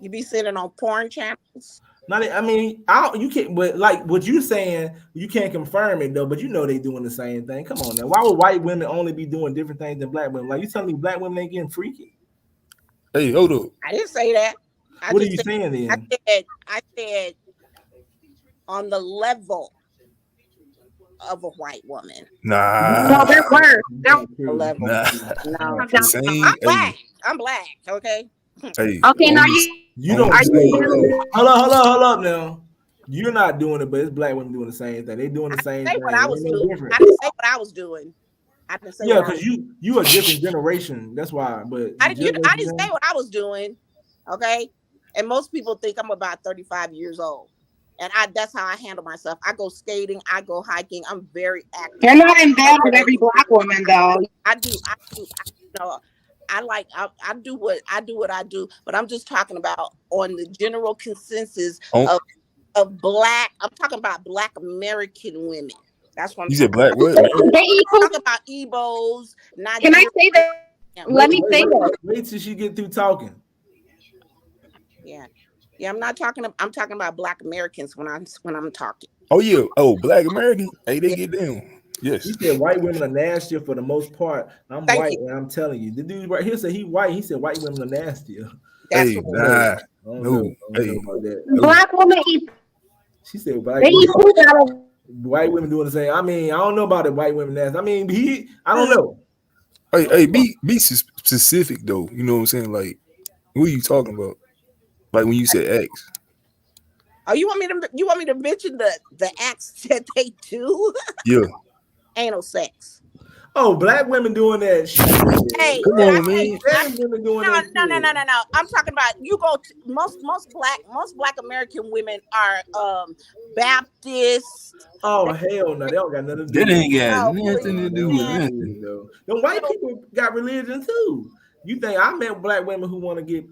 You be seeing it on porn channels. Not, I mean, you can't. But like what you saying, you can't confirm it though. But you know they doing the same thing. Come on now. Why would white women only be doing different things than black women? Like you telling me black women ain't getting freaky? Hey, hold up. I didn't say that. What are you saying then? I said on the level of a white woman. Nah. No, they're worse. They're Level. Nah. No. Same. I'm black. Okay. Hey. okay. Now You don't. are you? Hold up now. You're not doing it, but it's black women doing the same thing. They doing the same thing. What I was Ain't no doing. different. I didn't say what I was doing. I didn't say Yeah, what I because you a different generation. That's why. But I didn't say what I was doing. Okay. And most people think I'm about 35 years old. And that's how I handle myself. I go skating, I go hiking. I'm very active. You're not in bed with every black woman though. I do, you know, I do what I do, but I'm just talking about on the general consensus of black. I'm talking about black American women. That's what I'm You talking said black about. what? I'm talking about Igbos. Can I say that? Let me say that. Wait till she get through talking. Yeah. Yeah, I'm not talking. I'm talking about black Americans when I'm talking. Oh yeah. Oh, black American. Hey, they get down. Yes. He said white women are nastier for the most part. I'm Thank white, you. and I'm telling you, the dude right here said he white. He said white women are nastier. That's Hey, what nah. I don't No. know Hey. about that. Black women eat. She said They eat food out of. white women doing the same. I mean, I don't know about the white women nasty. I mean, I don't know. Hey, be specific though. You know what I'm saying? Like, what are you talking about? Like when you say X. Oh, you want me to mention the acts that they do? Yeah. Anal sex. Oh, black women doing that shit. Hey, come on, man. Black women doing that no. shit. I'm talking about you go to most black American women are Baptist. Oh hell no, they don't got nothing to do. That ain't got No, nothing to do with nothing. The white people got religion too. You think I met black women who want to get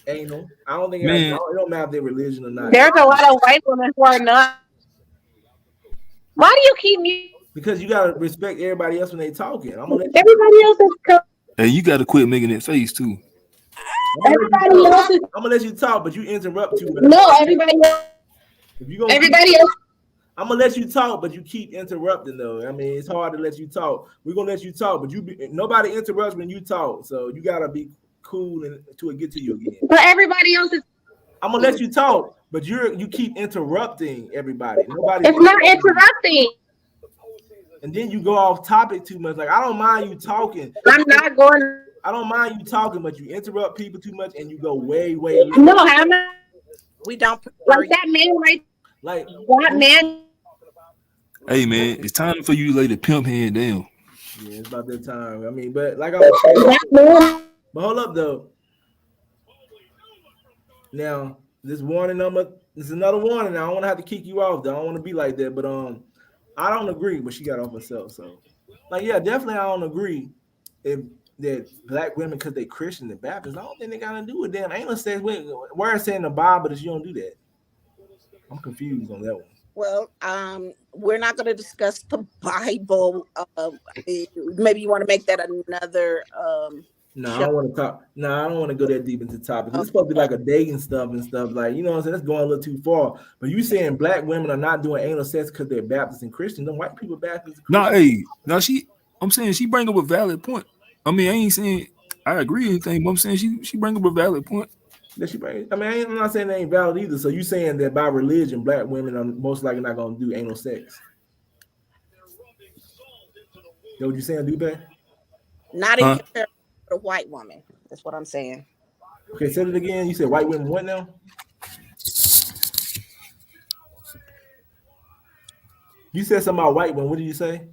anal. I don't think it Man, don't matter if they're religion or not. There's a lot of white women who are not. Why do you keep me? Because you gotta respect everybody else when they talking. I'm gonna let you, Everybody else is. hey, you got to quit making that face too. Everybody else is. I'm gonna let you talk, but you interrupt too much. No, everybody else. If you gonna Everybody else. I'm gonna let you talk, but you keep interrupting though. I mean, it's hard to let you talk. We're gonna let you talk, but nobody interrupts when you talk, so you gotta be cool until it get to you again. But everybody else is. I'm gonna let you talk, but you keep interrupting everybody. Nobody. It's not interrupting. And then you go off topic too much. Like I don't mind you talking. I'm not going. I don't mind you talking, but you interrupt people too much, and you go way. No, I'm not. We don't like that man right. Like that man. Hey man, it's time for you to lay the pimp hand down. Yeah, it's about that time. I mean, but like I was saying, but hold up though. Now, this warning number, this is another warning. Now, I don't want to have to kick you off. Though. I don't want to be like that, but I don't agree. But she got off herself, so like, yeah, definitely, I don't agree if that black women because they Christian and Baptist. I don't think they got to do with them. Ain't no sense. Where it's saying in the Bible that you don't do that. I'm confused on that one. Well, we're not going to discuss the Bible. Maybe you want to make that another. No, I don't want to talk. No, I don't want to go that deep into topics. It's supposed to be like a dating stuff and stuff. Like, you know what I'm saying? That's going a little too far. But you saying black women are not doing anal sex because they're Baptist and Christian. Them white people Baptist and Christian. I'm saying she bring up a valid point. I mean, I ain't saying I agree with anything, but I'm saying she bring up a valid point. I'm not saying they ain't valid either. So you saying that by religion, black women are most likely not going to do anal sex? Know what you saying, Dupe? Not in comparison to a white woman. That's what I'm saying. Okay, say it again. You said white women what now? You said something about white women. What did you say?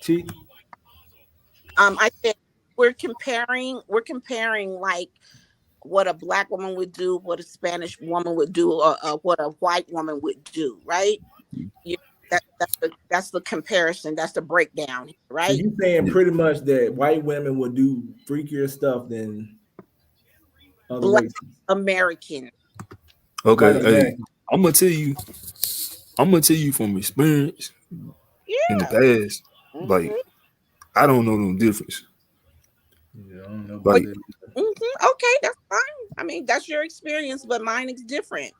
Chi? I said we're comparing like what a black woman would do, what a Spanish woman would do, or what a white woman would do, right? That's the comparison. That's the breakdown, right? So you saying pretty much that white women would do freakier stuff than other Black races. American. Okay, hey, I'm gonna tell you from experience in the past. Like, I don't know no difference. Yeah, I don't know. Like, Okay, that's fine. I mean, that's your experience, but mine is different.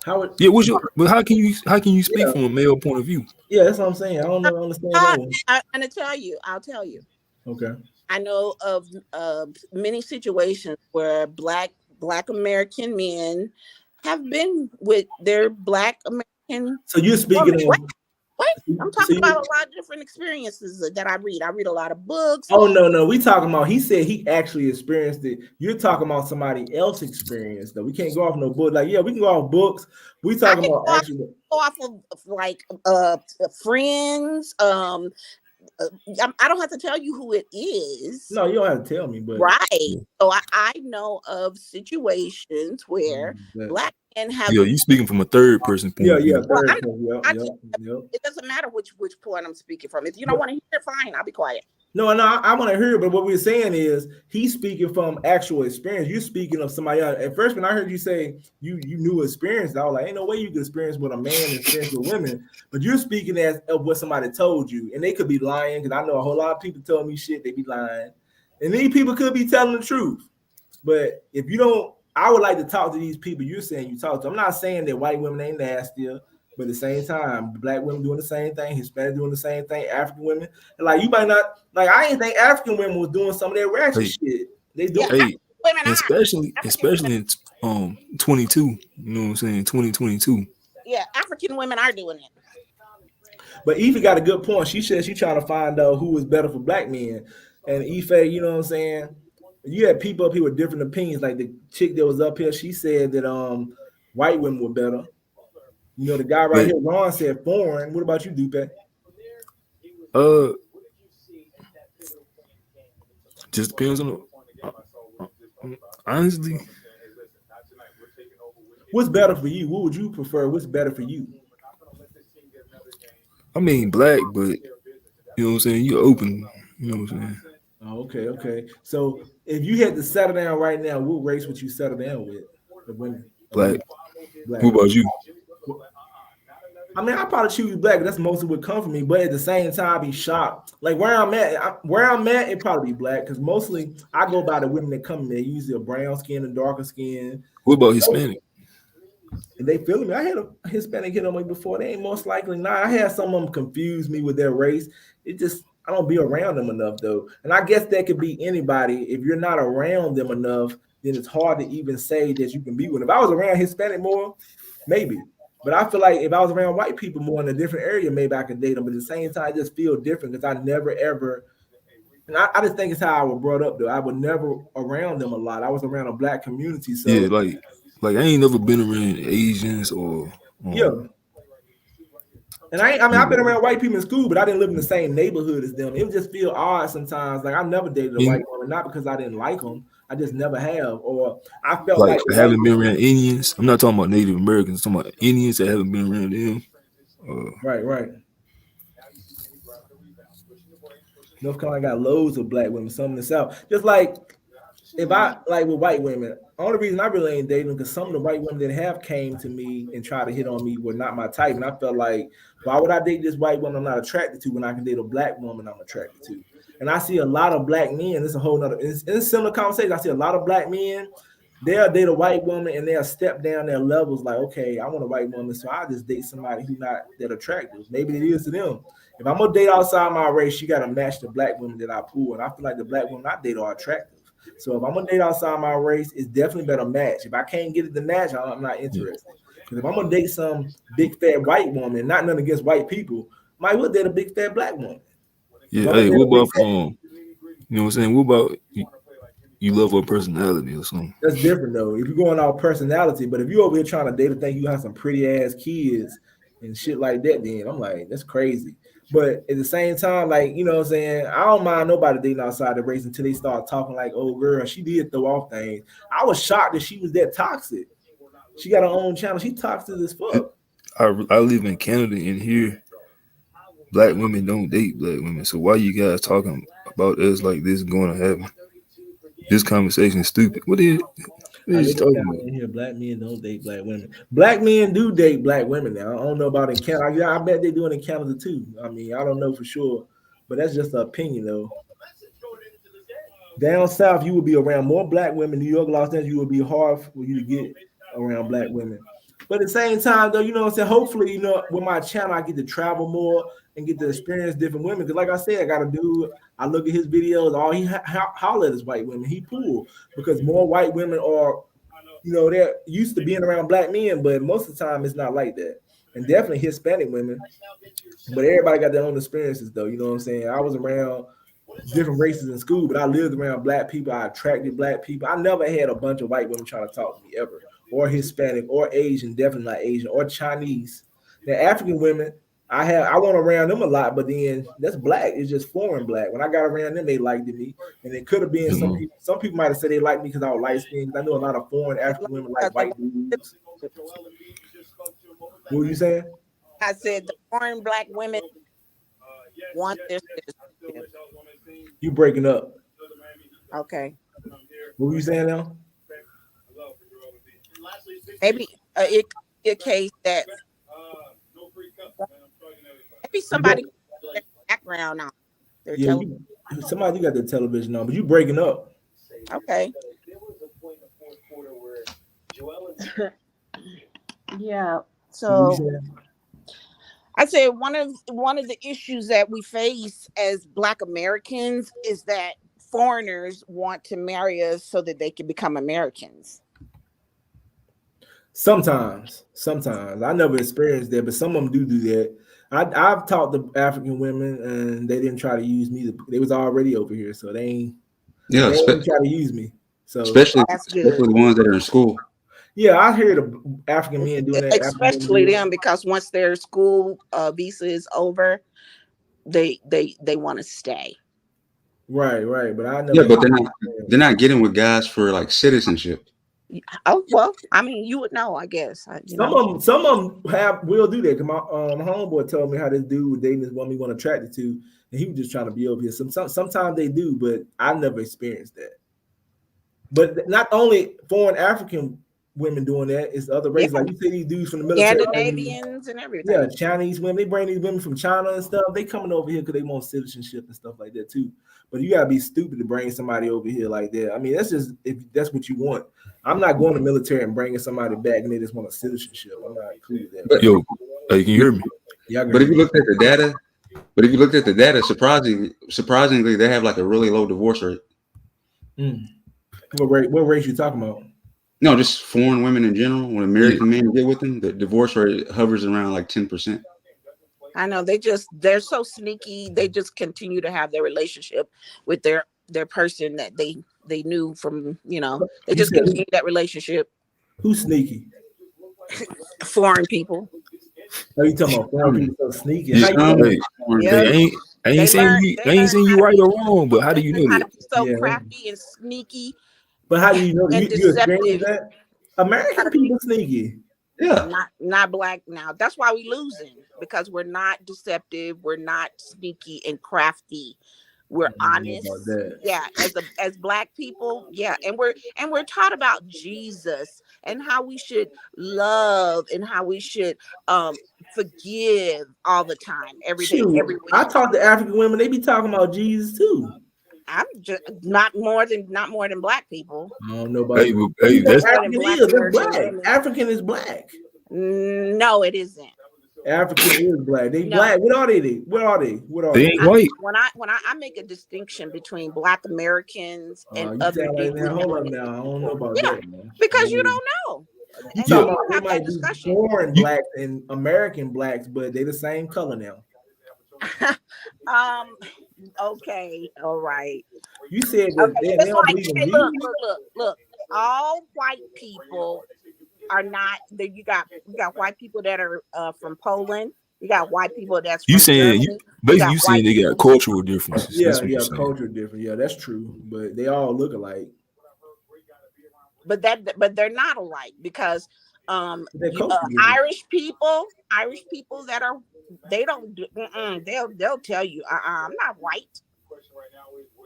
but how can you speak from a male point of view? Yeah, that's what I'm saying. I don't know. Understand that one. I'm gonna tell you. I'll tell you. Okay. I know of many situations where black American men have been with their black American. So you're speaking of. Wait, I'm talking about a lot of different experiences that I read. I read a lot of books. Oh no, we talking about. He said he actually experienced it. You're talking about somebody else experienced though. We can't go off no book. Like, yeah, we can go off books. We talking about actually go off of like friends. I don't have to tell you who it is. No, you don't have to tell me, but right. So I know of situations where black men have. Yeah, you speaking from a third person point. Yeah. It doesn't matter which point I'm speaking from. If you don't want to hear it, fine, I'll be quiet. No, I want to hear it, but what we're saying is he's speaking from actual experience. You're speaking of somebody else. At first, when I heard you say you knew experience, I was like, ain't no way you can experience what a man experience with women. But you're speaking as of what somebody told you, and they could be lying because I know a whole lot of people tell me shit. They be lying, and these people could be telling the truth. But if you don't, I would like to talk to these people. You're saying you talk to. I'm not saying that white women ain't nasty. But at the same time, black women doing the same thing, Hispanic doing the same thing, African women. And like, you might not, like, I didn't think African women was doing some of that ratchet shit. They do. Especially in 22. You know what I'm saying? 2022. Yeah, African women are doing it. But Ife got a good point. She said she trying to find out who is better for black men. And Ife, you know what I'm saying? You had people up here with different opinions. Like the chick that was up here, she said that white women were better. You know, the guy right here, Ron, said foreign. What about you, Dupe? Just depends on honestly. What's better for you? What would you prefer? What's better for you? I mean, black, but you know what I'm saying? You're open. You know what I'm saying? Oh, Okay. So if you had to settle down right now, what race would you settle down with? The women. Black. Black. What about you? I mean, I probably choose black. But that's mostly what comes from me. But at the same time, I'd be shocked. Like where I'm at, it probably be black because mostly I go by the women that come in there. Usually a brown skin and darker skin. What about Hispanic? And they feeling me. I had a Hispanic hit on me before. They ain't most likely not. I had some of them confuse me with their race. It just I don't be around them enough though. And I guess that could be anybody. If you're not around them enough, then it's hard to even say that you can be with them. If I was around Hispanic more, maybe. But I feel like if I was around white people more in a different area, maybe I could date them. But at the same time, I just feel different because I never ever, and I just think it's how I was brought up though. I was never around them a lot. I was around a black community. So yeah, like I ain't never been around Asians or yeah. And I've been around white people in school, but I didn't live in the same neighborhood as them. It would just feel odd sometimes. Like I never dated a white woman, not because I didn't like them. I just never have. Or I felt like I haven't been around Indians. I'm not talking about Native Americans. I'm talking about Indians that haven't been around them. Right. North Carolina got loads of black women, some in the South. Just like if I like with white women, the only reason I really ain't dating because some of the white women that have came to me and tried to hit on me were not my type. And I felt like, why would I date this white woman I'm not attracted to when I can date a black woman I'm attracted to? And I see a lot of black men, it's a whole nother, it's a similar conversation. I see a lot of black men, they'll date a white woman and they'll step down their levels like, okay, I want a white woman, so I just date somebody who's not that attractive. Maybe it is to them. If I'm gonna date outside my race, you gotta match the black women that I pull. And I feel like the black women I date are attractive. So if I'm gonna date outside my race, it's definitely better match. If I can't get it to match, I'm not interested. Because if I'm gonna date some big fat white woman, not nothing against white people, might well date a big fat black woman. Yeah, hey, what about you know what I'm saying? What about you love her personality or something? That's different though. If you're going out personality, but if you over here trying to date and think you have some pretty ass kids and shit like that, then I'm like, that's crazy. But at the same time, like, you know what I'm saying? I don't mind nobody dating outside the race until they start talking like, oh girl, she did throw off things. I was shocked that she was that toxic. She got her own channel. She toxic as fuck. I live in Canada and here black women don't date black women. So why you guys talking about us like this going to happen? This conversation is stupid. What is you talking about? Here, black men don't date black women. Black men do date black women now. I don't know about in Canada. Yeah, I bet they do it in Canada too. I mean, I don't know for sure, but that's just an opinion though. Down south, you would be around more black women. New York, Los Angeles, you would be hard for you to get around black women. But at the same time, though, you know what I'm saying? Hopefully, you know, with my channel, I get to travel more and get to experience different women. Because like I said, I got a dude, I look at his videos, all he holler at is white women. He pull because more white women are, you know, they're used to being around black men, but most of the time it's not like that. And definitely Hispanic women. But everybody got their own experiences, though. You know what I'm saying? I was around different races in school, but I lived around black people. I attracted black people. I never had a bunch of white women trying to talk to me ever. Or Hispanic, or Asian, definitely not Asian, or Chinese. Now African women, I went around them a lot, but then that's black. It's just foreign black. When I got around them, they liked me, and it could have been some people. Some people might have said they liked me because I was light skinned. I know a lot of foreign African women like white dudes. What were you saying? I said the foreign black women want their citizenship. You breaking up? Okay. What were you saying now? Maybe a case that maybe somebody background on their television. Somebody got their television on, but you breaking up. Okay. Yeah. So I said one of the issues that we face as Black Americans is that foreigners want to marry us so that they can become Americans. Sometimes I never experienced that, but some of them do that. I've talked to African women and they didn't try to use me. They was already over here, so they ain't try to use me. So especially the ones that are in school. Yeah, I hear the African men doing that. Especially them, because once their school visa is over, they want to stay. Right. But I never. Yeah, but they're not getting with guys for like citizenship. Oh well, I mean, you would know, I guess. Some of them will do that. Cause my homeboy told me how this dude was dating this woman he wasn't attracted to, and he was just trying to be over here. Sometimes they do, but I never experienced that. But not only foreign African women doing that, it's other races. Like you see these dudes from the military, Scandinavians and everything. Yeah, Chinese women. They bring these women from China and stuff. They coming over here because they want citizenship and stuff like that too. But you gotta be stupid to bring somebody over here like that. I mean, that's just if that's what you want. I'm not going to military and bringing somebody back and they just want a citizenship. I'm not included that. But, yo, hey, can you hear me? Yeah, but if you looked at the data, surprisingly, they have like a really low divorce rate. What race you talking about? No, just foreign women in general. When American men get with them, the divorce rate hovers around like 10%. I know they're so sneaky. They just continue to have their relationship with their person that they knew from, they just continue that relationship. Who's sneaky? Foreign people. Are you talking about foreign people so sneaky? Yeah, I ain't saying you right or wrong, but how do you know that? So crafty and sneaky. But how do you know? And You experience that? American people sneaky. Yeah. Not black now. That's why we losing, because we're not deceptive, we're not sneaky and crafty. We're honest. Yeah, as black people, yeah. And we're taught about Jesus and how we should love and how we should forgive all the time, every day, every week. I talk to African women, they be talking about Jesus too. I'm just not more than black people. I don't know about that's African is black. No, it isn't. African is black. They black. What are they? They ain't white. When I make a distinction between Black Americans and other people. Hold up now. I don't know about that, man. Because you don't know. You talking about they might be foreign blacks and American blacks, but they the same color now. Okay, all right. You said that they don't believe in Jesus. Look. All white people are not. You got white people that are from Poland. You got white people that's from Germany. Basically you saying they got people. cultural differences. Yeah, cultural different. Yeah, that's true. But they all look alike. But they're not alike because Irish people that are they'll tell you I'm not white.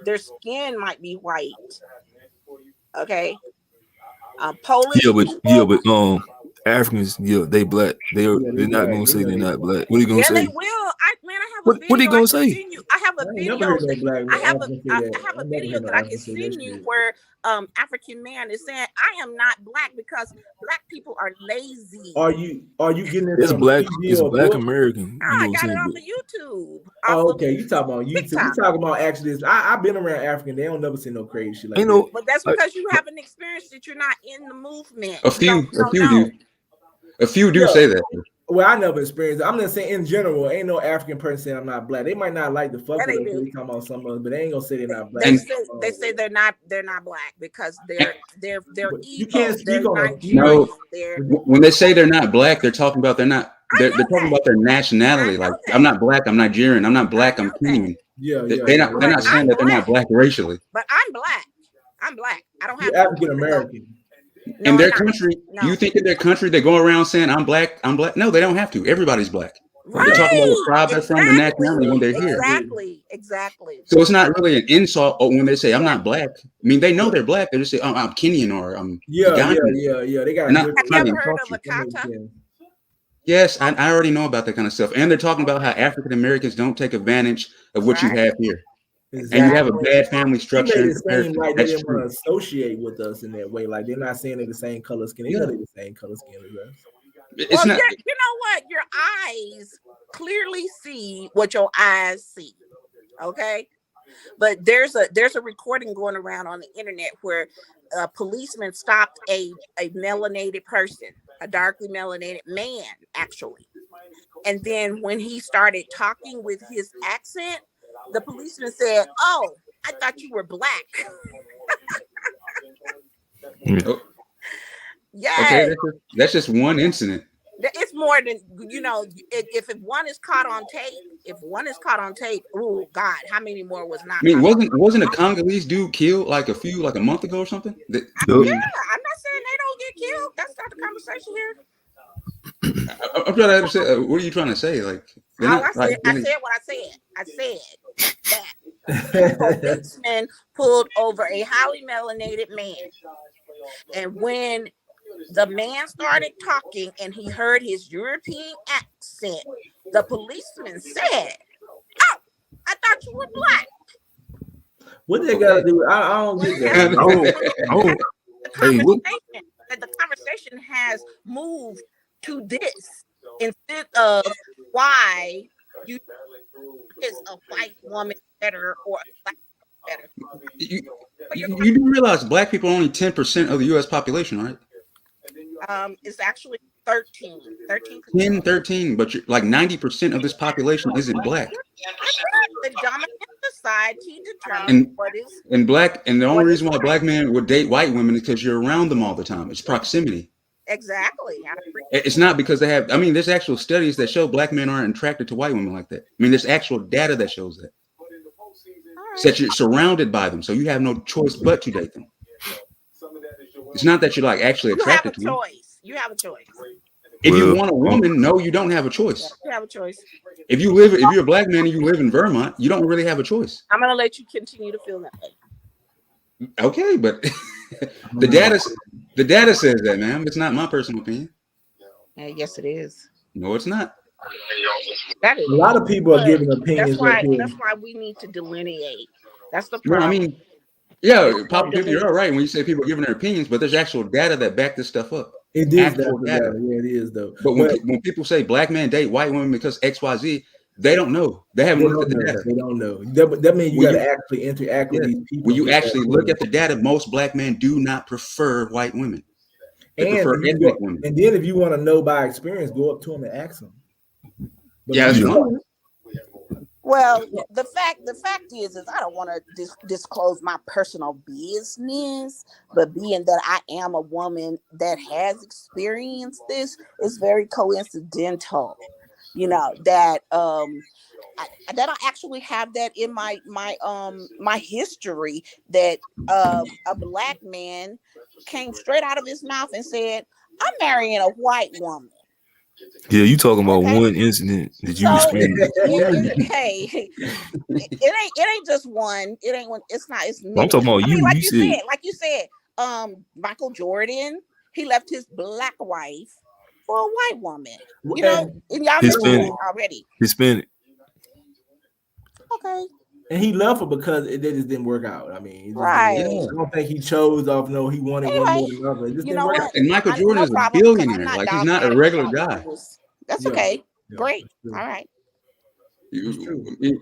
Their skin might be white. Okay. Polish. But Africans, they black. They're not gonna say they're not black. What are you gonna say? They will. I have a video. What are you gonna say? I have a video. I have a video that I can send you where African man is saying I am not black because black people are lazy. Are you getting it? It's black. It's black American. I got it off of YouTube. Okay, you talking about YouTube? You talking about actually? I've been around African. They don't never say no crazy shit like that. But that's because you haven't experienced it. You're not in the movement. A few do say that. Well, I never experienced it. I'm just saying in general, ain't no African person saying I'm not black. They might not like the fuck with us. They talking about some of us, but they ain't gonna say they're not black. They say they're not black because they're evil. You can't speak on no. When they say they're not black, they're talking about they're talking about their nationality. Like I'm not black, I'm Nigerian. I'm not black, I'm Kenyan. They're not saying that they're not black racially. But I'm black. I don't have African American. In their country, you think in their country they go around saying I'm black? No, they don't have to. Everybody's black. Right. They're talking about what tribe they're from, the nationality when they're here. Exactly. So it's not really an insult when they say I'm not black. I mean, they know they're black. They just say, "Oh, I'm Kenyan" or "I'm Ugandan." They got. Have you ever heard of a kata? Yes, I already know about that kind of stuff. And they're talking about how African Americans don't take advantage of what you have here. Exactly. And you have a bad family structure. It seem like they didn't want to associate with us in that way. Like they're not saying they're the same color skin. They're the same color skin as us. It's not. You know what? Your eyes clearly see what your eyes see. Okay, but there's a recording going around on the internet where a policeman stopped a melanated person, a darkly melanated man, actually, and then when he started talking with his accent, the policeman said, "Oh, I thought you were black." Yeah. Okay, that's just one incident. It's more than if one is caught on tape, oh God, how many more was not? I mean, wasn't a Congolese dude killed like a month ago or something? Yeah, I'm not saying they get killed. That's not the conversation here. I'm trying to understand. What are you trying to say? Like, I said what I said. I said that policeman pulled over a highly melanated man, and when the man started talking and he heard his European accent, the policeman said, "Oh, I thought you were black." What they got to do? I don't get that. The conversation has moved to this instead of why you is a white woman better or a black better. You do realize black people are only 10% of the U.S. population, right? It's actually 13. 13, but you're, like 90% of this population isn't black. The dominant society determines what is and the only reason why black men would date white women is because you're around them all the time. It's proximity. Exactly. It's not because they have. I mean, there's actual studies that show black men aren't attracted to white women like that. I mean, there's actual data that shows that. It's that you're surrounded by them, so you have no choice but to date them. It's not that you're like actually attracted to them. You have a choice. If you want a woman, no, you don't have a choice. You have a choice. If you're a black man and you live in Vermont, you don't really have a choice. I'm gonna let you continue to feel that way. Okay, but the data says that, man. It's not my personal opinion. Yes, it is. No, it's not. That is a lot of people are giving opinions. That's why we need to delineate. That's the problem. No, I mean, yeah, Papa, you're all right when you say people are giving their opinions, but there's actual data that back this stuff up. It is data. Yeah, it is though. But when people say black men date white women because XYZ, they don't know. They haven't looked at the data. They don't know. That means you got to actually interact with these people. When you actually look at the data, most black men do not prefer white women. They prefer ethnic women. And then if you want to know by experience, go up to them and ask them. But yeah, that's right. Well, the fact is I don't want to disclose my personal business, but being that I am a woman that has experienced this, it's very coincidental, you know, that that I actually have that in my history, that a black man came straight out of his mouth and said, "I'm marrying a white woman." Yeah, you talking about one incident that you experienced. Hey, it ain't just one. It ain't one. It's not. It's many. I'm talking about you. Like you said, Michael Jordan, he left his black wife for a white woman. You know, and y'all know already. Hispanic. Okay. And he left her because it just didn't work out. I mean, right. I don't think he chose off. No, he wanted one more than another. It just didn't work out. And Michael Jordan is a billionaire. Like, he's not a regular guy. That's okay. Yeah. Great. All right.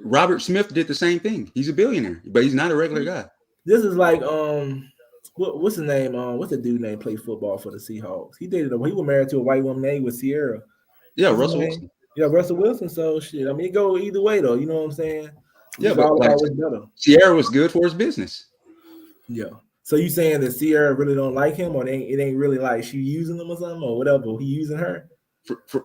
Robert Smith did the same thing. He's a billionaire, but he's not a regular guy. This is like what's his name? What's the dude name played football for the Seahawks? He was married to a white woman named with Sierra. Yeah, Russell Wilson. Yeah, Russell Wilson. So shit. I mean, it go either way though. You know what I'm saying? Yeah, but like, Sierra was good for his business. Yeah. So you saying that Sierra really don't like him, or it ain't really like she using him or something, or whatever? He using her?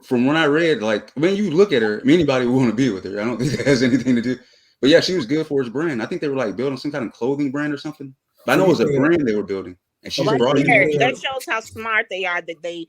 From when I read, like, when you look at her, anybody would want to be with her. I don't think that has anything to do. But yeah, she was good for his brand. I think they were like building some kind of clothing brand or something. But I know it was a brand they were building, and she's brought it. That shows how smart they are. That they.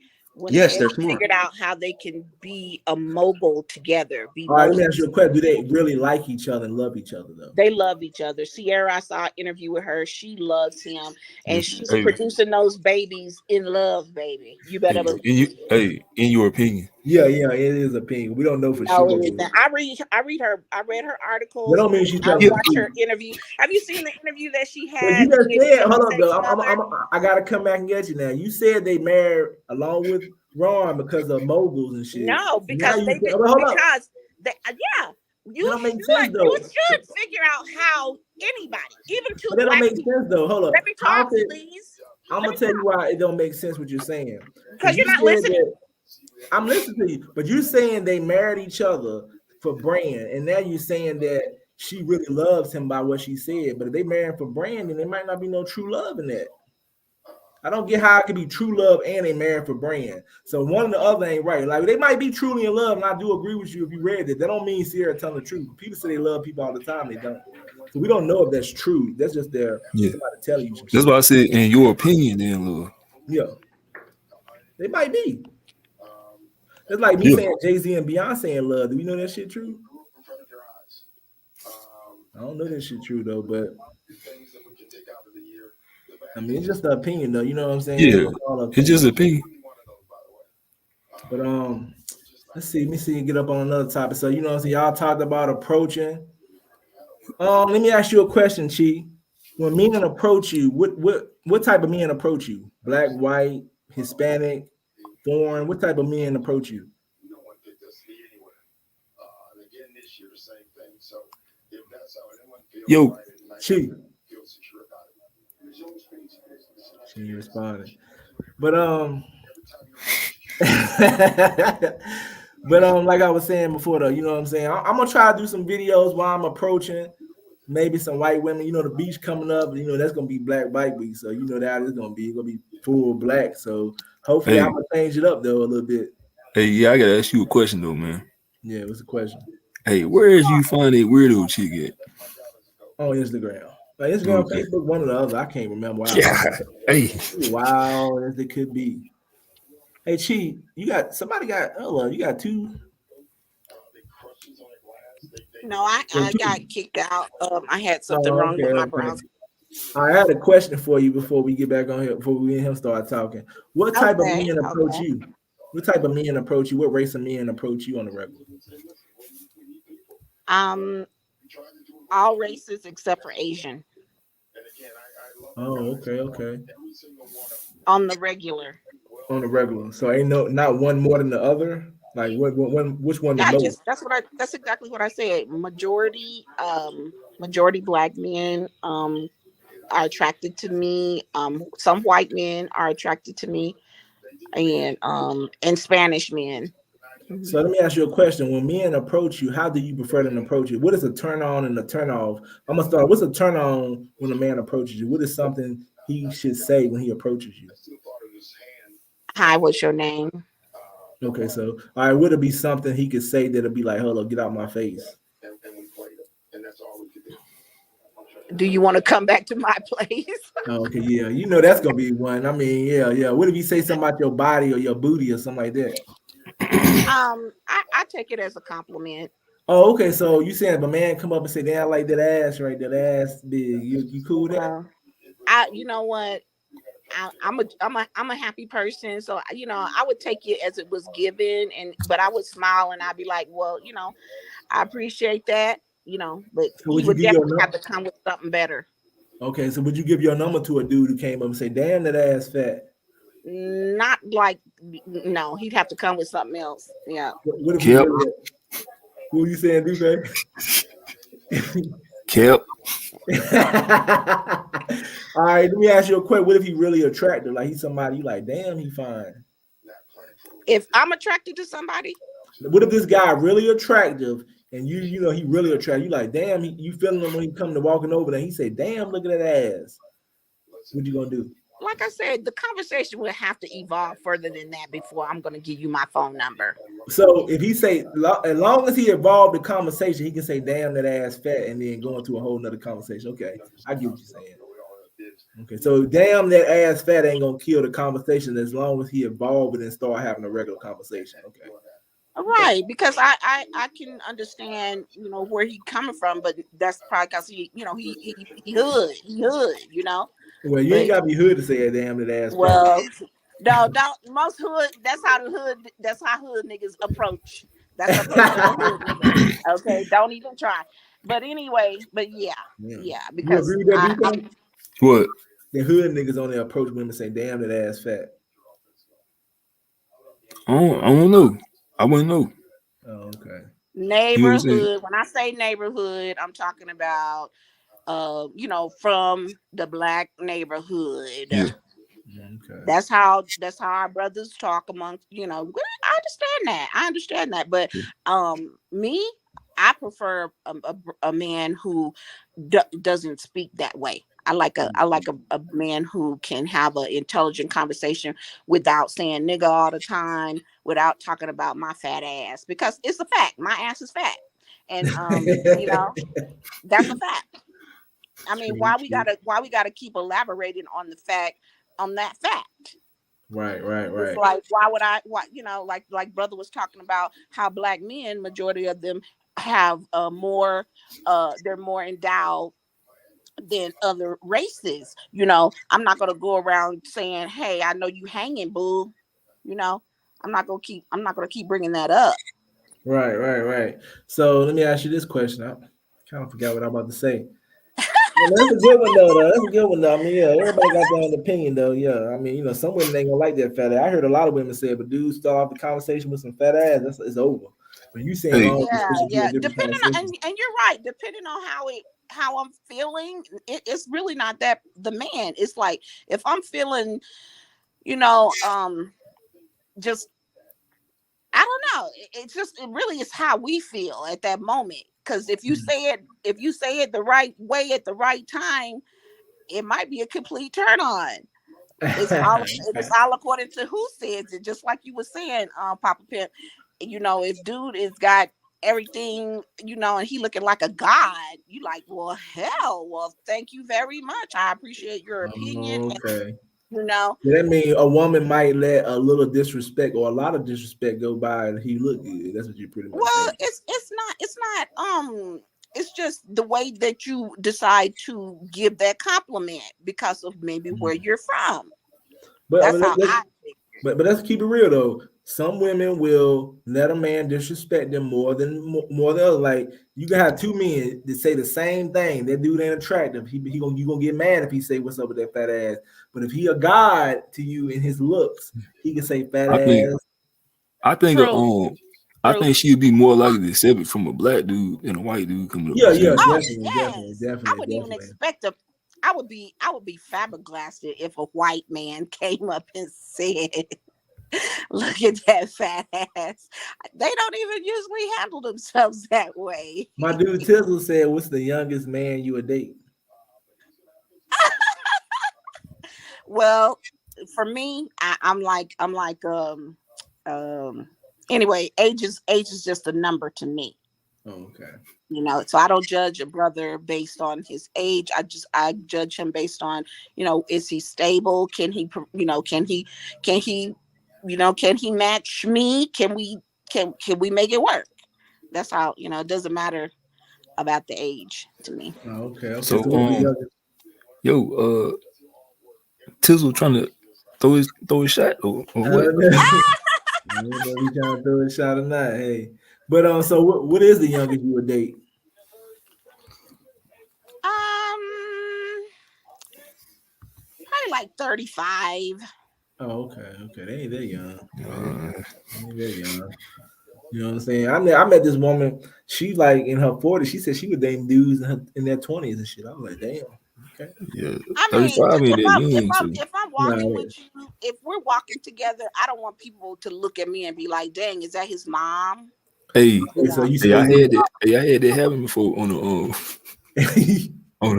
They're smart. Figured out how they can be a mogul together. All right, let me ask you a question. Do they really like each other and love each other though? They love each other. Sierra, I saw an interview with her. She loves him, and she's producing those babies in love, baby. You better believe. In your opinion. Yeah, it is opinion. We don't know for sure. I read her articles. That don't mean she's watch her interview. Have you seen the interview that she had? Well, you just said, hold up, though. I gotta come back and get you now. You said they married along with Ron because of moguls and shit. No, because you should figure out how anybody, even two. That don't make sense though. Hold up. Let me talk, please. I'm gonna tell you why it don't make sense what you're saying. Because you're not listening. I'm listening to you, but you're saying they married each other for brand, and now you're saying that she really loves him by what she said. But if they married for brand, then there might not be no true love in that. I don't get how it could be true love and they married for brand. So one or the other ain't right. Like, they might be truly in love, and I do agree with you if you read it. That don't mean Sierra telling the truth. People say they love people all the time. They don't. So we don't know if that's true. That's just somebody tell you. That's why I said in your opinion, then, Lil. Yeah. They might be. It's like me saying Jay-Z and Beyonce in love. Do we know that shit true? I don't know that shit true though, but I mean it's just the opinion though. You know what I'm saying? Yeah, it's just opinion. But let's see. Let me see and get up on another topic. So you know what I'm saying? Y'all talked about approaching. Let me ask you a question, Chi. When men approach you, what type of men approach you? Black, white, Hispanic, foreign? What type of men approach you? Yo, Chi. She ain't responding. But like I was saying before, though, you know what I'm saying? I'm gonna try to do some videos while I'm approaching maybe some white women. You know, the beach coming up, you know, that's gonna be Black Bike Week, so you know that it's gonna be full black. So hopefully I'm gonna change it up though a little bit. Hey, yeah, I gotta ask you a question though, man. Yeah, what's the question? Hey, where is you find a weirdo chick at? On Instagram. Like Instagram, okay. Facebook, one or the other. I can't remember. Hey. Wow, as it could be. Hey, Chi, you got two. No, I got kicked out. I had something wrong with my browser. I had a question for you before we get back on here, before we and him start talking. What type of men approach you? What type of men approach you? What race of men approach you on the regular? All races except for Asian. Oh, okay. On the regular. On the regular. So ain't not one more than the other? Like which one the most? That's exactly what I said. Majority black men are attracted to me. Some white men are attracted to me, and Spanish men. So let me ask you a question. When men approach you, how do you prefer them to approach you? What is a turn on and a turn off? I'm gonna start. What's a turn on when a man approaches you? What is something he should say when he approaches you? Hi, what's your name? Okay, so all right, would it be something he could say that'll be like, "Hello, get out my face"? Do you want to come back to my place? Okay, yeah, you know that's gonna be one. I mean, yeah. What if he say something about your body or your booty or something like that? I take it as a compliment. Oh, okay. So you saying if a man come up and say, "Damn, I like that ass, right? That ass big." You cool with that? You know what? I'm a happy person, so you know I would take it as it was given, but I would smile and I'd be like, well, you know, I appreciate that, you know, but so he would definitely have to come with something better. Okay, so would you give your number to a dude who came up and say, "Damn, that ass fat"? Not like, no, he'd have to come with something else. Yeah. What if you really, who you saying, Dupe? Kip. All right, let me ask you a question. What if he really attractive? Like he's somebody you like, damn, he fine. If I'm attracted to somebody, what if this guy really attractive and you know he really attractive? You like, damn, you feeling him when he come to walking over there. He say, damn, look at that ass. What you gonna do? Like I said, the conversation will have to evolve further than that before I'm gonna give you my phone number. So if he say, as long as he evolved the conversation, he can say, damn, that ass fat, and then go into a whole nother conversation. Okay, I get what you're saying. Okay, so damn, that ass fat ain't gonna kill the conversation as long as he evolve it and start having a regular conversation. Okay. Right, because I can understand, you know, where he coming from, but that's probably because he hood, you know. Well, you ain't gotta be hood to say damn that ass. Well, no, most hood. That's how hood niggas approach. That's a hood nigga. Okay, don't even try. But anyway, yeah. Because you agree with that, what the hood niggas on there approach women and say, "Damn, that ass fat." I don't know. I wouldn't know. Oh, okay. Neighborhood. When I say neighborhood, I'm talking about, you know, from the black neighborhood. Yeah. Okay. That's how our brothers talk amongst, you know. I understand that. But me, I prefer a man who doesn't speak that way. I like a man who can have an intelligent conversation without saying nigga all the time, without talking about my fat ass, because it's a fact. My ass is fat, and you know, that's a fact. I mean, why we gotta keep elaborating on that fact? Right. It's like, why would I? Why, like brother was talking about how black men, majority of them have more, they're more endowed than other races. I'm not gonna go around saying, "Hey, I know you hanging, boo." I'm not gonna keep bringing that up. Right. So let me ask you this question. I kind of forgot what I'm about to say. Well, that's a good one though. That's a good one though. I mean, yeah, everybody got their own opinion though. Yeah, I mean, some women ain't gonna like that fat ass. I heard a lot of women say, but dudes start off the conversation with some fat ass, it's over. But you saying Hey, all this should be a Yeah. different Depending on, conversation. and you're right. Depending on how I'm feeling, it's really not that the man. It's like if I'm feeling, just I don't know. It really is how we feel at that moment. Because if you say it the right way at the right time, it might be a complete turn on. It's all according to who says it. Just like you were saying, Papa Pimp. If dude is got everything, and he looking like a god, you like, well, hell, well, thank you very much. I appreciate your opinion. Okay. And, That means a woman might let a little disrespect or a lot of disrespect go by and he look good. That's what you pretty much well, saying. it's just the way that you decide to give that compliment because of maybe where you're from. That's how I think. But let's keep it real though. Some women will let a man disrespect them more than others. Like you can have two men that say the same thing. That dude ain't attractive. You gonna get mad if he say what's up with that fat ass. But if he a god to you in his looks, he can say fat ass. I think True. I think she'd be more likely to accept it from a black dude than a white dude coming up. Yeah, definitely. I wouldn't even expect I would be flabbergasted if a white man came up and said, "Look at that fat ass." They don't even usually handle themselves that way. My dude Tizzle said, "What's the youngest man you would date?" Well, for me, anyway, age is just a number to me. Oh, okay. So I don't judge a brother based on his age. I judge him based on, is he stable? Can he match me? Can we make it work? That's how, it doesn't matter about the age to me. Oh, okay. So Tizzle trying to throw his shot or what? I don't know if he's trying to throw a shot or not. Hey, but so what is the youngest you would date? Probably like 35. Oh, okay. They ain't that young. They ain't that young. You know what I'm saying? I met this woman. She like in her 40s. She said she would date dudes in their 20s and shit. I was like, damn. Okay. Yeah. I mean, if I'm walking Nah, with you, if we're walking together, I don't want people to look at me and be like, "Dang, is that his mom?" Hey, so you I had that happen before on the on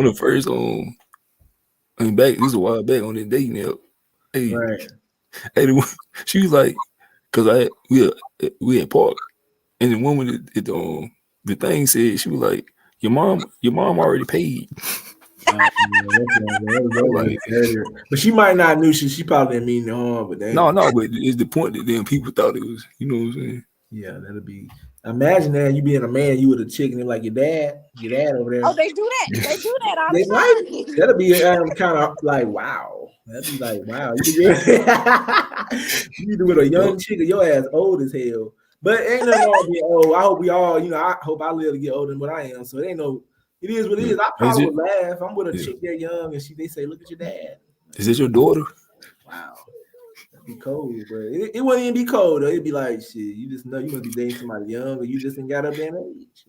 the first I mean back this was a while back on the dating app. Hey, right. Hey, she was like, cause we had parked, and the woman at the thing said she was like, your mom already paid. But she might not knew she probably didn't mean no harm. But but it's the point that then people thought it was, you know what I'm saying? Yeah, that'll be. Imagine that you being a man, you with a chick, and like your dad over there. Oh, they do that. They do that all the time. That'll be kind of like wow. That'd be like wow. You do with a young chick, and your ass old as hell. But ain't nothing wrong with being old. I hope we all, I hope I live to get older than what I am. So it ain't no. It is what it is. I probably would laugh. I'm with a chick that young, and they say, "Look at your dad." Is this your daughter? Wow. Be cold, but it wouldn't even be cold though. It'd be like shit. You just know you must be dating somebody young, or you just ain't got up there in age.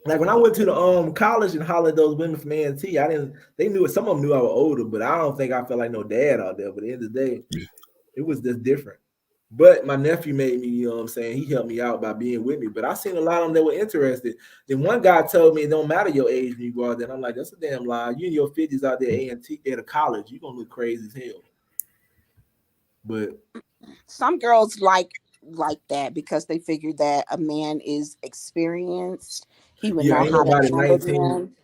Like when I went to the college and hollered at those women from A&T, they knew it. Some of them knew I was older, but I don't think I felt like no dad out there. But at the end of the day, it was just different. But my nephew made me, you know what I'm saying? He helped me out by being with me. But I seen a lot of them that were interested. Then one guy told me it don't matter your age when you go out there. And I'm like, that's a damn lie. You in your 50s out there A&T at a college, you're gonna look crazy as hell. But some girls like that because they figure that a man is experienced. He would know how to handle them.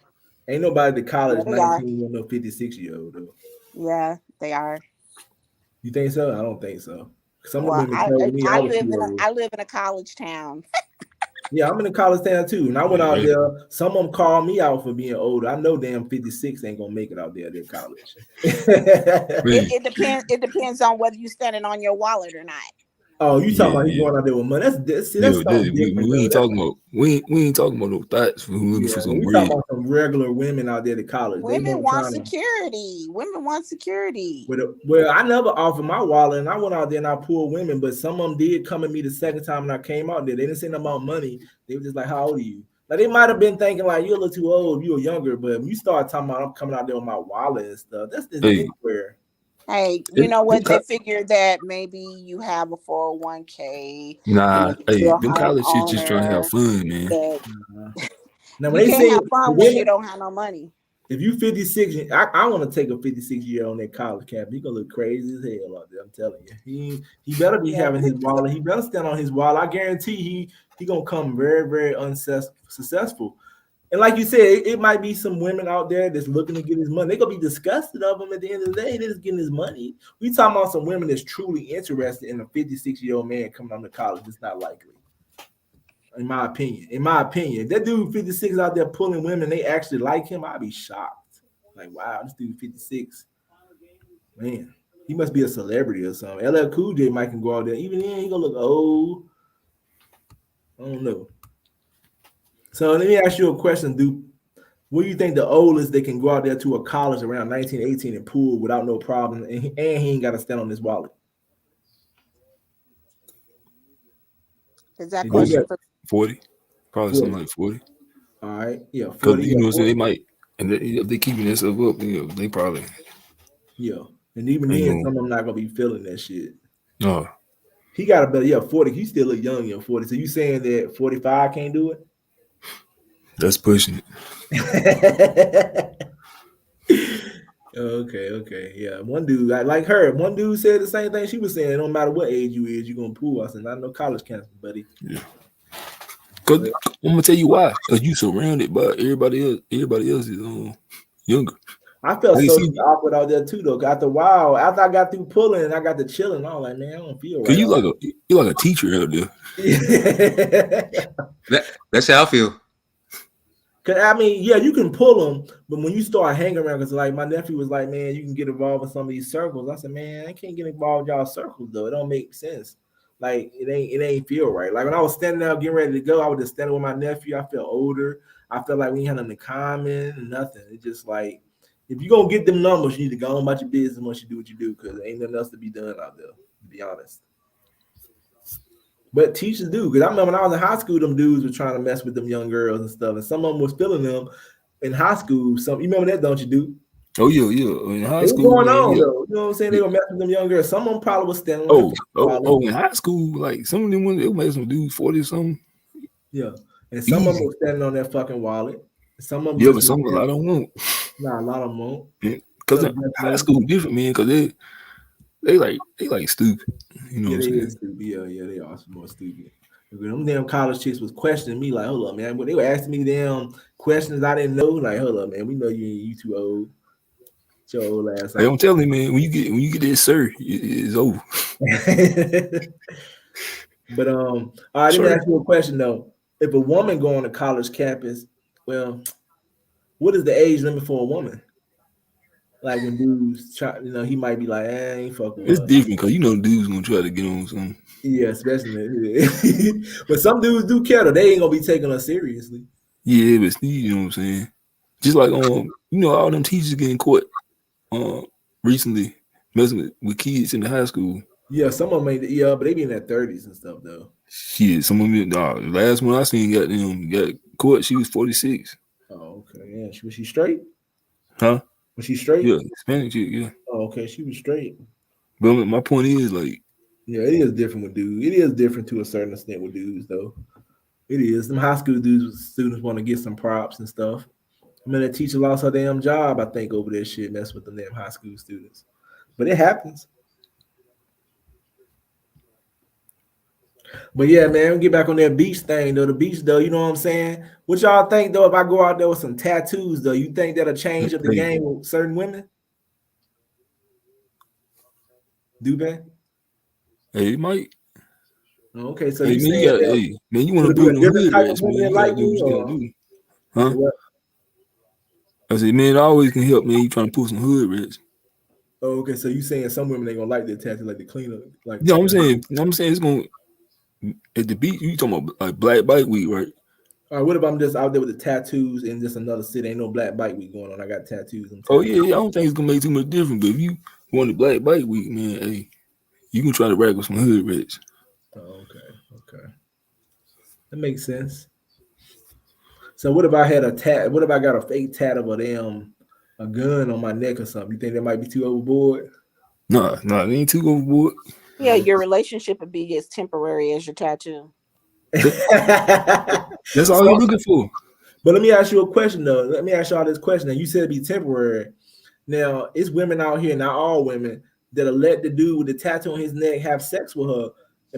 Ain't nobody to college 19 with no 56-year-old though. Yeah, they are. You think so? I don't think so. Some of the Well, women told me I was too old. I live in a college town. Yeah, I'm in a college town too. And I went out there. Some of them called me out for being older. I know damn 56 ain't gonna make it out there at college. It depends. It depends on whether you standing on your wallet or not. Oh, you talking about he's going out there with money? That's something different. We ain't talking about we ain't talking about no thoughts for looking for some we bread. talking about some regular women out there to college. Women want security. Women want security. Well, I never offered my wallet, and I went out there and I pulled women, but some of them did come at me the second time when I came out there. They didn't say nothing about money. They were just like, "How old are you?" Like they might have been thinking like you're a little too old, you were younger, but when you start talking about I'm coming out there with my wallet and stuff, that's just anywhere. Hey, you know what? They figure that maybe you have a 401k. Nah, them college shit just trying to have fun, man. Now, when you can't have fun when you don't have no money. If you 56, I want to take a 56-year-old on that college campus. He gonna look crazy as hell out there. I'm telling you, he better be having his wallet. He better stand on his wallet. I guarantee he gonna come very, very successful. And like you said, it might be some women out there that's looking to get his money. They're gonna be disgusted of him at the end of the day. They're just getting his money. We talking about some women that's truly interested in a 56-year-old man coming on to college. It's not likely, in my opinion. If that dude 56 out there pulling women, they actually like him, I'd be shocked. Like, wow, this dude 56. Man, he must be a celebrity or something. LL Cool J might can go out there. Even then, he gonna look old. I don't know. So let me ask you a question, dude. What do you think the oldest they can go out there to a college around 19, 18 and pull without no problem, and he ain't got to stand on his wallet? Is that question for 40? Probably something like 40. All right, yeah, 40. Because you know what I'm saying, they might, and if they keeping themselves up, they probably. Yeah, and even then, some of them not gonna be feeling that shit. No, he got a better 40. He still look young, 40. So you saying that 45 can't do it? That's pushing it. Okay, yeah. One dude, I like her. One dude said the same thing she was saying. No matter what age you is, you're gonna pull. I said, not no college campus, buddy. Yeah. Cause I'm gonna tell you why. Cause you surrounded by everybody else. Everybody else is younger. I felt so awkward out there too, though. After a while, after I got through pulling and I got to chilling, I was like, man, I don't feel right. Cause you like a teacher out there. That's how I feel. Cause I mean, yeah, you can pull them, but when you start hanging around, because like my nephew was like, man, you can get involved in some of these circles. I said, man, I can't get involved in y'all circles though. It don't make sense. Like it ain't feel right. Like when I was standing there getting ready to go, I was just standing with my nephew. I felt older. I felt like we had nothing in common, nothing. It's just like if you're gonna get them numbers, you need to go on about your business once you do what you do, because there ain't nothing else to be done out there, to be honest. But teachers do, because I remember when I was in high school, them dudes were trying to mess with them young girls and stuff, and some of them was feeling them in high school. You remember that, don't you, dude? Oh yeah. In high school, going on though. You know what I'm saying? They were messing with them young girls. Some of them probably was standing. In high school, like some of them ones, they were making some dudes 40 or something. Yeah, and some of them were standing on their fucking wallet. Some of them, yeah, but some of them I don't want. Nah, a lot of them won't. Because high school different, man. Because they like stupid. You know what I'm saying? Stupid. Yeah, they are more stupid. Them damn college chicks was questioning me like, hold up, man. But they were asking me damn questions I didn't know. Like, hold up, man. We know you too old. Your old ass. Hey, I'm telling you, man. When you get this, sir, it's over. But all right, let me ask you a question though. If a woman go on a college campus, well, what is the age limit for a woman? Like when dudes try, he might be like, I ain't fucking. It's different because dudes gonna try to get on something. Yeah, especially. But some dudes do care though. They ain't gonna be taking us seriously. Yeah, but you know what I'm saying. Just like all them teachers getting caught recently messing with kids in the high school. Yeah, some of them but they be in their 30s and stuff though. Shit, some of them. The last one I seen got caught. She was 46. Oh, okay. Yeah, was she straight? Huh? Was she straight? Yeah, Hispanic chick, yeah. Oh, okay, she was straight. But my point is, like, yeah, it is different with dudes. It is different to a certain extent with dudes, though. It is. Them high school students want to get some props and stuff. I mean, that teacher lost her damn job, I think, over that shit, mess with them damn high school students. But it happens. But yeah, man, we get back on that beach thing, though. The beach, though, you know what I'm saying? What y'all think, though, if I go out there with some tattoos, though, you think that'll change up the game with certain women? Do that? Hey, it might. Okay, so Hey, you man, saying that hey, man, you want would to it be put a them different hood type of rats, man. woman that You gotta like do what me, you gotta or do. Huh? what? I said, man, it always can help, man. You trying to pull some hood rats. Oh, okay, so you saying some women ain't gonna like their tattoo, like the cleaner, like. You know what I'm saying it's gonna at the beach. You talking about like Black Bike Week, right? All right, what if I'm just out there with the tattoos in just another city? Ain't no Black Bike Week going on. I got tattoos. Oh yeah, I don't think it's gonna make too much difference. But if you want the Black Bike Week, man, hey, you can try to rack with some hood rats. Oh, okay. That makes sense. So what if I had a tat? What if I got a fake tat of a gun on my neck or something? You think that might be too overboard? Nah, it ain't too overboard. Yeah, your relationship would be as temporary as your tattoo. That's all you're looking for. But let me ask you a question though. Let me ask y'all this question. Now you said it'd be temporary. Now it's women out here, not all women, that'll let the dude with the tattoo on his neck have sex with her.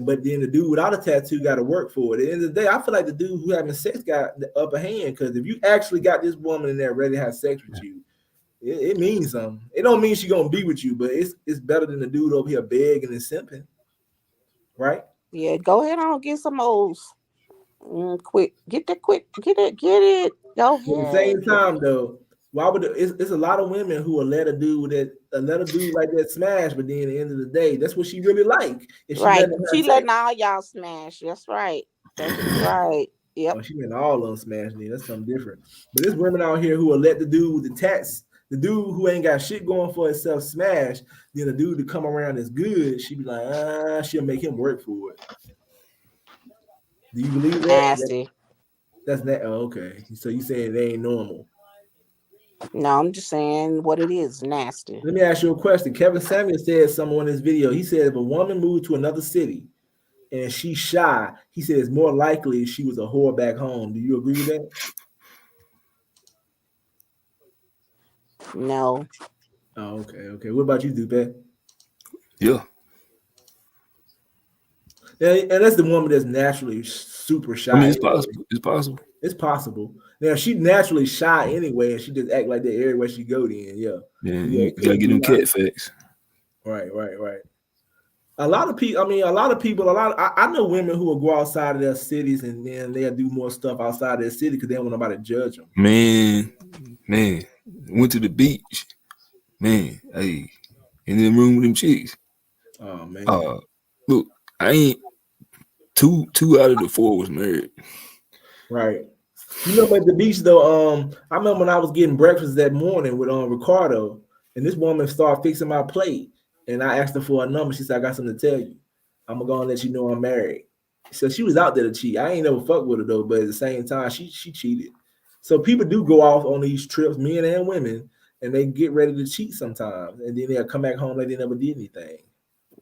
But then the dude without a tattoo got to work for it. At the end of the day, I feel like the dude who having sex got the upper hand, because if you actually got this woman in there ready to have sex with you, it means something. It don't mean she gonna be with you, but it's better than the dude over here begging and simping, right? Yeah, go ahead on, get some O's. Quick, get it. Go But at the ahead. same time, though, why would it's a lot of women who will let a dude like that smash, but then at the end of the day, that's what she really like. If she Right, letting her she sex, letting all y'all smash. That's right. That's right. Yep. oh, she letting all of them smash. Then that's something different. But there's women out here who will let the dude with the tats, the dude who ain't got shit going for himself, smash. Then the dude to come around is good. She be like, she'll make him work for it. Do you believe that? Nasty. That's that. Oh, okay. So you saying they ain't normal? No, I'm just saying what it is. Nasty. Let me ask you a question. Kevin Samuel said something on this video. He said if a woman moved to another city and she's shy, he said it's more likely she was a whore back home. Do you agree with that? No. Oh, okay. What about you, Dupe? Yeah. And that's the woman that's naturally super shy. I mean, it's anyway. possible. It's possible. It's possible. Now she naturally shy anyway, and she just act like that everywhere she go. Then, yeah, You gotta get them cat facts. Right. A lot of people. I know women who will go outside of their cities and then they'll do more stuff outside their city because they don't want nobody to judge them. Man, went to the beach. Man, hey, in the room with them chicks. Oh man. Look, I ain't two out of the 4 was married. Right. You know, at the beach though, I remember when I was getting breakfast that morning with Ricardo, and this woman started fixing my plate, and I asked her for a number. She said, "I got something to tell you. I'm gonna let you know I'm married." So she was out there to cheat. I ain't never fucked with her though, but at the same time, she cheated. So people do go off on these trips, men and women, and they get ready to cheat sometimes, and then they'll come back home like they never did anything.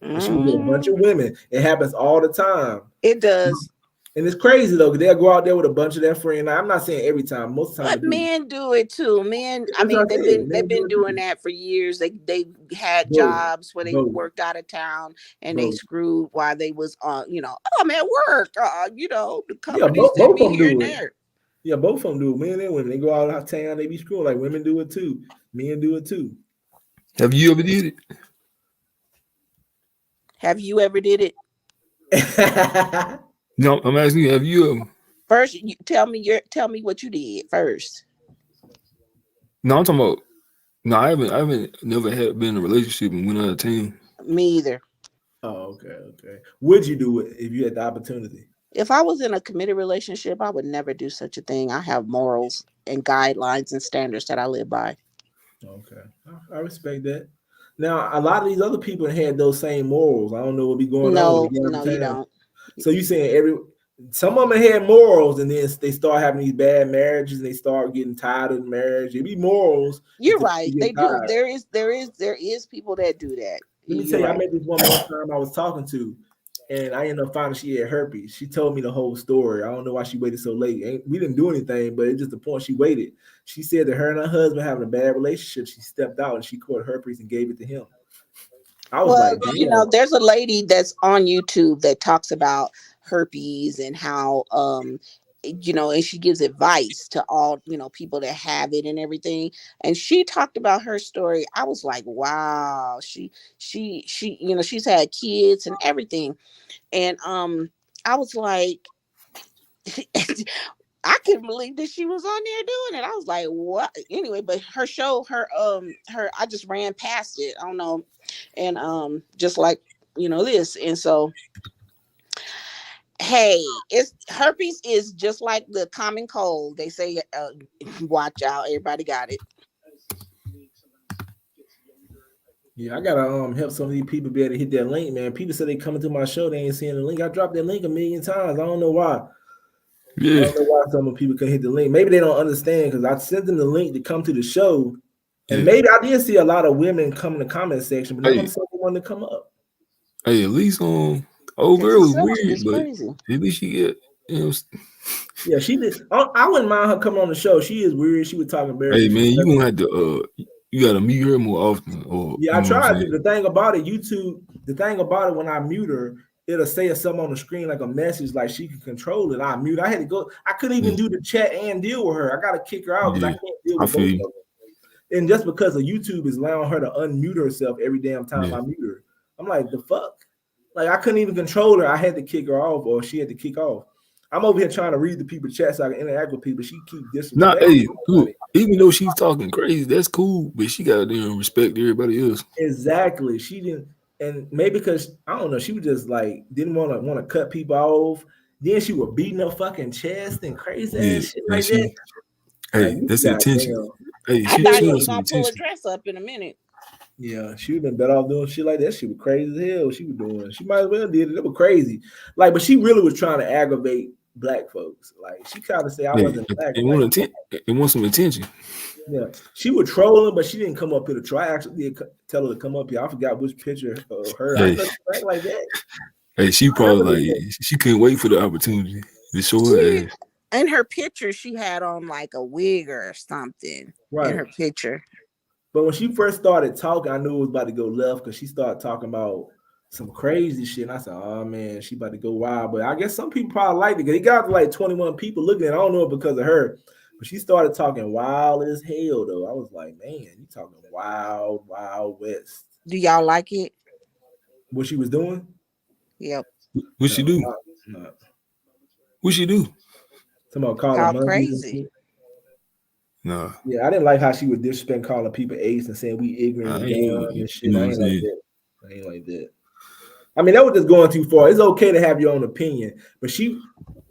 And she was with a bunch of women. It happens all the time. It does. And it's crazy though, because they'll go out there with a bunch of their friends. Now, I'm not saying every time, most of the time. But men do it too. Men, I mean, they've been doing that for years. They had jobs where they worked out of town and they screwed while they was I'm at work. The company sent me here and there. Yeah, both of them do it. Men and women. They go out of town, they be screwing. Like women do it too. Men do it too. Have you ever did it? Have you ever did it? No, I'm asking you, have you ever? First, tell me what you did first. No, I'm talking about. No, I haven't never been in a relationship and went out of town. Me either. Oh, okay. Would you do it if you had the opportunity? If I was in a committed relationship, I would never do such a thing. I have morals and guidelines and standards that I live by. Okay, I respect that. Now, a lot of these other people had those same morals. I don't know what be going on. No, you don't. So you saying some of them had morals, and then they start having these bad marriages, and they start getting tired of the marriage. It be morals. You're right. They do. There is people that do that. Let me tell you, I met this woman one time I was talking to, and I ended up finding she had herpes. She told me the whole story. I don't know why she waited so late. We didn't do anything, but it's just the point she waited. She said that her and her husband having a bad relationship. She stepped out and she caught herpes and gave it to him. I was like, damn. There's a lady that's on YouTube that talks about herpes and how you know, and she gives advice to all, you know, people that have it and everything. And she talked about her story. I was like, wow, she, you know, she's had kids and everything. And I was like, I couldn't believe that she was on there doing it. I was like, what? Anyway, but her show, her, I just ran past it. I don't know. And just like, you know, this. And so, hey, it's herpes is just like the common cold. They say, watch out, everybody got it. Yeah, I gotta help some of these people be able to hit that link, man. People say they coming to my show, they ain't seeing the link. I dropped that link a million times. I don't know why. Yeah. I don't know why some people can hit the link. Maybe they don't understand because I sent them the link to come to the show. And maybe I did see a lot of women come in the comment section, but none of them said they wanted to come up. Hey, at least old girl was weird, but at least she get, you know. Yeah, she did. I wouldn't mind her coming on the show. She is weird. She was talking very. Hey man, you gonna have to you gotta mute her more often. Or yeah, I tried. The thing about it, YouTube. The thing about it, when I mute her, it'll say something on the screen like a message, like she can control it. I mute. I had to go. I couldn't even do the chat and deal with her. I gotta kick her out because I can't deal with both of them. And just because of YouTube is allowing her to unmute herself every damn time I mute her, I'm like, the fuck? Like I couldn't even control her. I had to kick her off, or she had to kick off. I'm over here trying to read the people's chat so I can interact with people. She keep disrespecting. Nah, hey, look, even though she's talking crazy, that's cool, but she gotta respect everybody else. Exactly. She didn't, and maybe because I don't know, she was just like didn't want to cut people off. Then she was beating her fucking chest and crazy ass shit like that. Hey, like, that's the attention. Hey, I thought he was gonna pull a dress up in a minute. Yeah, she would have been better off doing shit like that. She was crazy as hell. She was doing. She might as well did it. It was crazy. Like, but she really was trying to aggravate black folks. Like, she tried to say I wasn't black. It wants some attention. Yeah, she was trolling, but she didn't come up here to try. I actually did tell her to come up here. I forgot which picture of her. Hey. I thought she act like that. Hey, she probably like she couldn't wait for the opportunity to show her ass. In her picture, she had on like a wig or something. Right. In her picture. But when she first started talking, I knew it was about to go left because she started talking about some crazy shit. And I said, oh man, she about to go wild. But I guess some people probably liked it because it got like 21 people looking at it. I don't know it because of her. But she started talking wild as hell, though. I was like, man, you talking wild, wild west. Do y'all like it? What she was doing? Yep. What she do? No. What she do? Talking about calling crazy. No. Yeah, I didn't like how she would disrespect calling people apes and saying we ignorant and dumb and shit. I ain't like that. I ain't like that. I mean, that was just going too far. It's okay to have your own opinion, but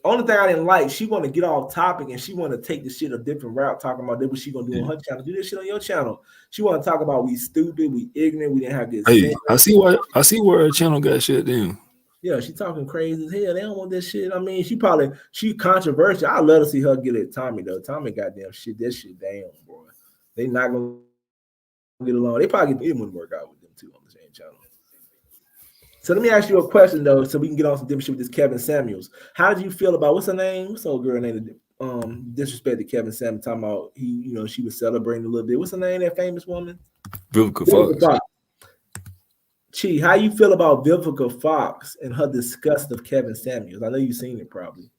only thing I didn't like, she want to get off topic and she want to take the shit a different route, talking about what she gonna do on her channel. Do this shit on your channel. She want to talk about we stupid, we ignorant, we didn't have good sense. I see where her channel got shut down. Yeah, she talking crazy as hell. They don't want that shit. I mean, she controversial. I love to see her get at Tommy though. Tommy goddamn shit. That shit damn, boy. They not gonna get along. They probably wouldn't work out with them too on the same channel. So let me ask you a question though, so we can get on some different shit with this Kevin Samuels. How did you feel about what's her name? What's the old girl named disrespected Kevin Samuels, talking about she was celebrating a little bit. What's her name? That famous woman? Vivica Fox. Chi, how you feel about Vivica Fox and her disgust of Kevin Samuels? I know you've seen it probably.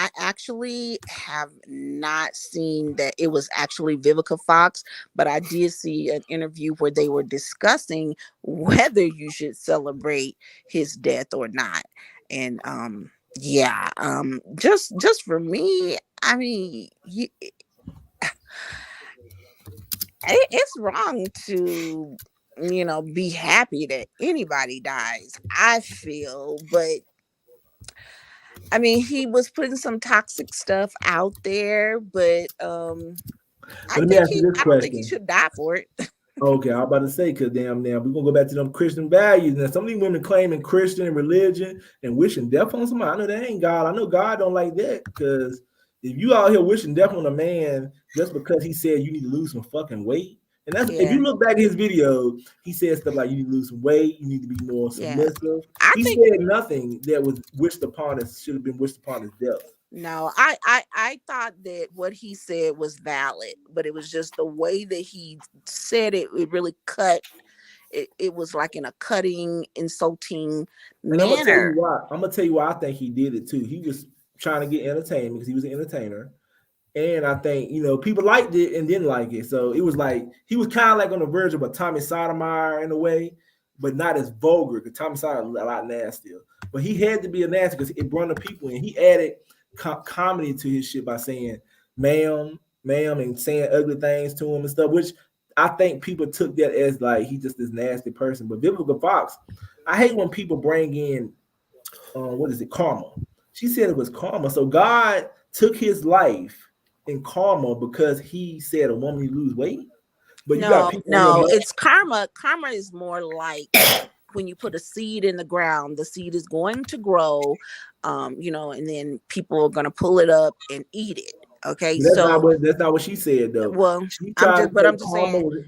I actually have not seen that it was actually Vivica Fox, but I did see an interview where they were discussing whether you should celebrate his death or not. And just for me, I mean, it's wrong to be happy that anybody dies, I feel, but I mean, he was putting some toxic stuff out there, but I don't think he should die for it. Okay, I was about to say, because damn, we're gonna go back to them Christian values. Now, some of these women claiming Christian religion and wishing death on somebody. I know that ain't God. I know God don't like that, because if you out here wishing death on a man just because he said you need to lose some fucking weight. And that's if you look back at his video, he said stuff like you need to lose some weight, you need to be more submissive. He said nothing that was should have been wished upon his death. No, I thought that what he said was valid, but it was just the way that he said it. It really cut. It was like in a cutting, insulting manner. I'm gonna tell you why I think he did it too. trying to get entertainment because he was an entertainer. And I think, people liked it and didn't like it. So it was like, he was kind of like on the verge of a Tommy Sotomayor in a way, but not as vulgar because Tommy Sotomayor was a lot nastier. But he had to be a nasty because it brought the people in. He added comedy to his shit by saying, ma'am, and saying ugly things to him and stuff, which I think people took that as like, he just this nasty person. But Vivica Fox, I hate when people bring in, karma. She said it was karma. So God took his life in karma because he said a woman need to lose weight. But no, it's karma. Karma is more like when you put a seed in the ground, the seed is going to grow, and then people are going to pull it up and eat it. Okay, that's not what she said though. Well, I'm just saying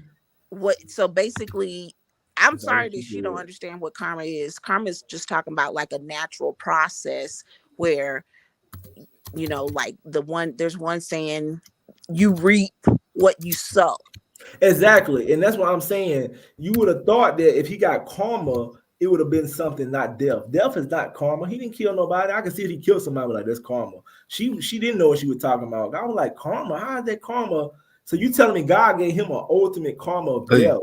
what. So basically, I'm sorry that you don't understand what karma is. Karma is just talking about like a natural process where, like there's one saying, you reap what you sow. Exactly. And that's what I'm saying. You would have thought that if he got karma, it would have been something, not death. Death is not karma. He didn't kill nobody. I can see if he killed somebody, like, that's karma. She didn't know what she was talking about. I was like, karma? How is that karma? So you telling me God gave him an ultimate karma of death?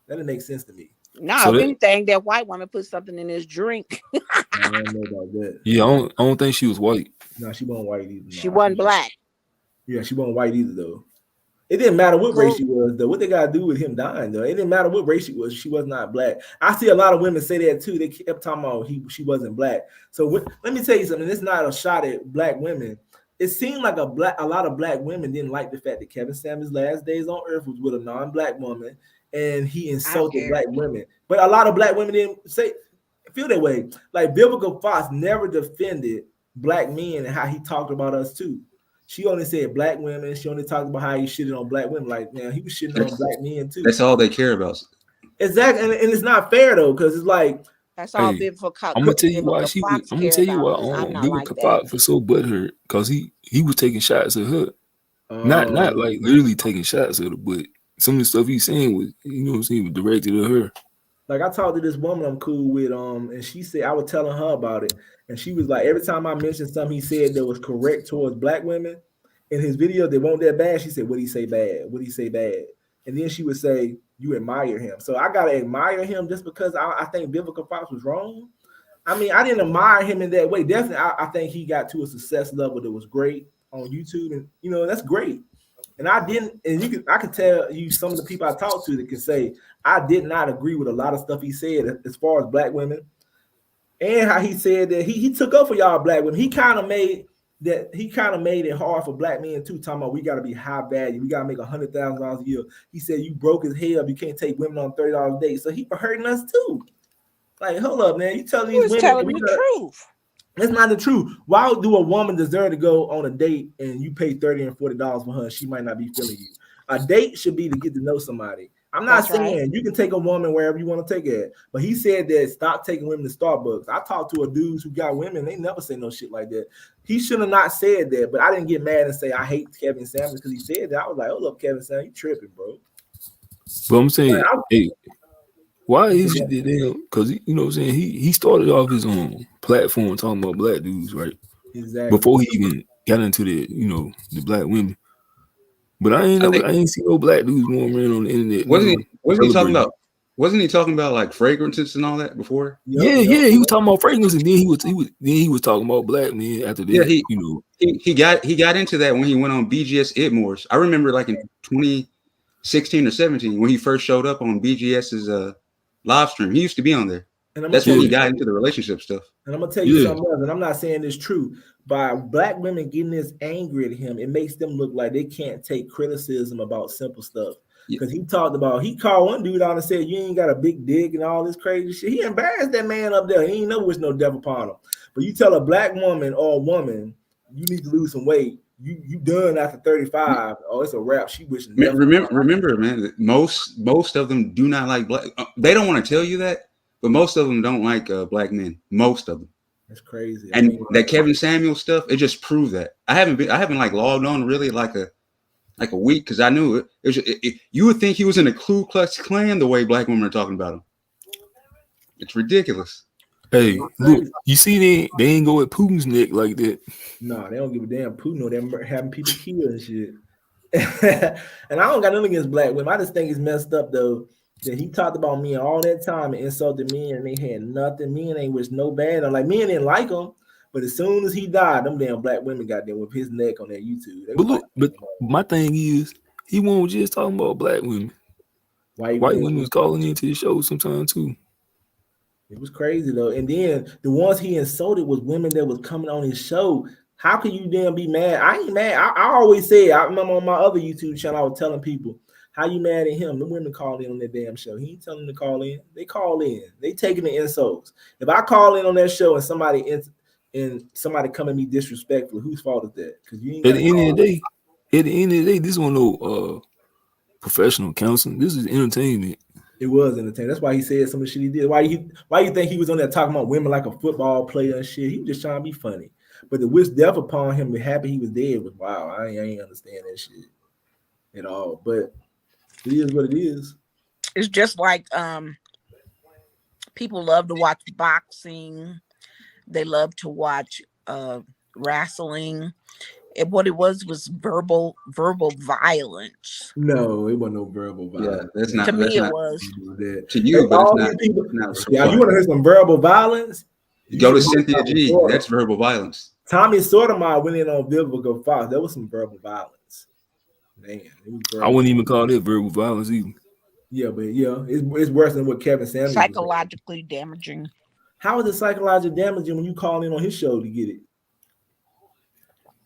That didn't make sense to me. No, if anything, that white woman put something in his drink. I don't know about that. Yeah, I don't think she was white. No, she wasn't white either. She wasn't black. Yeah, she wasn't white either, though. It didn't matter what race she was, though. What they got to do with him dying, though? It didn't matter what race she was. She was not black. I see a lot of women say that, too. They kept talking about she wasn't black. So let me tell you something. It's not a shot at black women. It seemed like a lot of black women didn't like the fact that Kevin Samuels' last days on earth was with a non-black woman, and he insulted black women. But a lot of black women didn't feel that way. Like Vivica Fox never defended black men and how he talked about us, too. She only said black women. She only talked about how he shitted on black women. Like, man, he was shitting on black men too. That's all they care about. Exactly, and it's not fair though, because it's like that's all Vivica Fox. I'm gonna tell you why Vivica Fox was so butthurt because he was taking shots at her, not like literally taking shots at her, but some of the stuff he's saying was, was directed at her. Like I talked to this woman I'm cool with, and she said I was telling her about it, and she was like, every time I mentioned something he said that was correct towards black women in his video, they weren't that bad. She said, "What he say bad? What he say bad?" And then she would say, "You admire him." So I gotta admire him just because I think Vivica Fox was wrong. I mean, I didn't admire him in that way. Definitely, I think he got to a success level that was great on YouTube, and that's great. And I can tell you some of the people I talked to that can say I did not agree with a lot of stuff he said as far as black women, and how he said that he took up for y'all black women. He kind of made it hard for black men too, talking about we got to be high value, we got to make $100,000 a year. He said you broke as hell, you can't take women on $30 a day. So he hurting us too. Like, hold up, man, you telling these women telling the truth. That's not the truth. Why do a woman deserve to go on a date and you pay $30 and $40 for her? She might not be feeling you. A date should be to get to know somebody. I'm not saying you can take a woman wherever you want to take her, but he said that stop taking women to Starbucks. I talked to a dudes who got women, they never say no shit like that. He should have not said that, but I didn't get mad and say I hate Kevin Samuels because he said that. I was like, hold up, Kevin Samuels, you tripping, bro. But I'm saying, hey, why is it that because you know what I'm saying, he started off his own platform talking about black dudes, right? Exactly. Before he even got into the the black women. But I ain't see no black dudes going around on the internet. Wasn't he talking about? Wasn't he talking about like fragrances and all that before? Yeah, he was talking about fragrances, and then he was talking about black men after that. Yeah, he got into that when he went on BGS Itmores. I remember like in 2016 or 17 when he first showed up on BGS's live stream. He used to be on there. And that's when he got into the relationship stuff. And I'm gonna tell you something else, and I'm not saying it's true. By black women getting this angry at him, it makes them look like they can't take criticism about simple stuff. Because he called one dude out and said, "You ain't got a big dick" and all this crazy shit. He embarrassed that man up there. He ain't know there's no death upon him. But you tell a black woman or a woman, you need to lose some weight. You done after 35. Oh, it's a wrap. She wishing. Remember, man. Most of them do not like black. They don't want to tell you that. But most of them don't like black men. Most of them. That's crazy. And that Kevin Samuels stuff, it just proved that. I haven't like logged on really like a week because I knew it. You would think he was in a Ku Klux Klan the way black women are talking about him. It's ridiculous. Hey, look, you see they ain't go at Putin's neck like that. No, they don't give a damn. Putin or them having people killed and shit. And I don't got nothing against black women. I just think it's messed up though that he talked about men all that time and insulted men, and they had nothing. Men ain't wish no bad. I'm like, men didn't like him, but as soon as he died, them damn black women got there with his neck on their YouTube. But look, but my thing is, he won't just talking about black women. White women was calling into the show sometimes too. It was crazy though. And then the ones he insulted was women that was coming on his show. How can you damn be mad? I ain't mad. I always say, I remember on my other YouTube channel, I was telling people, how you mad at him? The women called in on that damn show. He ain't telling them to call in. They call in. They taking the insults. If I call in on that show and somebody come at me disrespectful, whose fault is that? Because you ain't at the end of the day, this one no professional counseling. This is entertainment. It was entertaining. That's why he said some of the shit he did. Why you think he was on there talking about women like a football player and shit? He was just trying to be funny. But the wish death upon him and happy he was dead was wow. I ain't understand that shit at all. But it is what it is. It's just like people love to watch boxing. They love to watch wrestling. What it was verbal violence. No, it wasn't no verbal violence. Yeah, that's not. To me, it not, was. To you, but all it's people, not so yeah, you want to hear some verbal violence? Go to Cynthia G. That's verbal violence. Tommy Sotomayor went in on Vivica Fox. That was some verbal violence. Man, it was verbal. I wouldn't even call that verbal violence either. Yeah, but yeah, it's worse than what Kevin Samuels. Psychologically damaging. How is it psychologically damaging when you call in on his show to get it?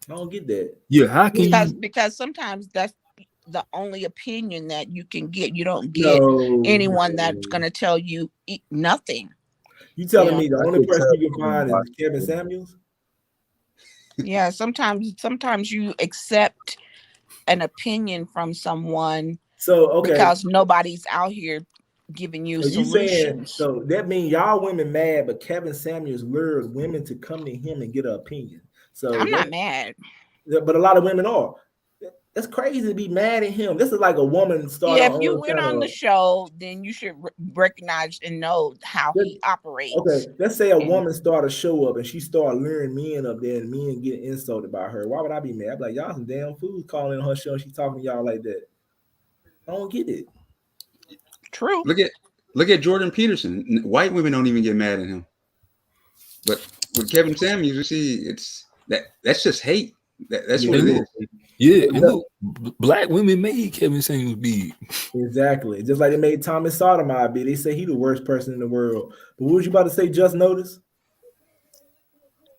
I don't get that. Yeah, how can because sometimes that's the only opinion that you can get. You don't get anyone that's gonna tell you nothing. You telling me the only person you can find is Kevin Samuels? Yeah, sometimes you accept an opinion from someone. So because nobody's out here giving you solutions. So that means y'all women mad, but Kevin Samuels lured women to come to him and get an opinion. So I'm not mad. But a lot of women are. That's crazy to be mad at him. This is like a woman starting. Yeah, if you went on the show, then you should recognize and know how he operates. Okay, let's say a woman start a show up and she start luring men up there and men get insulted by her. Why would I be mad? I'd be like, y'all some damn fools calling on her show and she talking to y'all like that. I don't get it. True. Look at Jordan Peterson. White women don't even get mad at him. But with Kevin Samuels, you see, that's just hate. That's what it is. Yeah, and look, black women made Kevin Samuels big. Exactly. Just like they made Thomas Sotomayor big. They say he the worst person in the world. But what was you about to say? Just notice.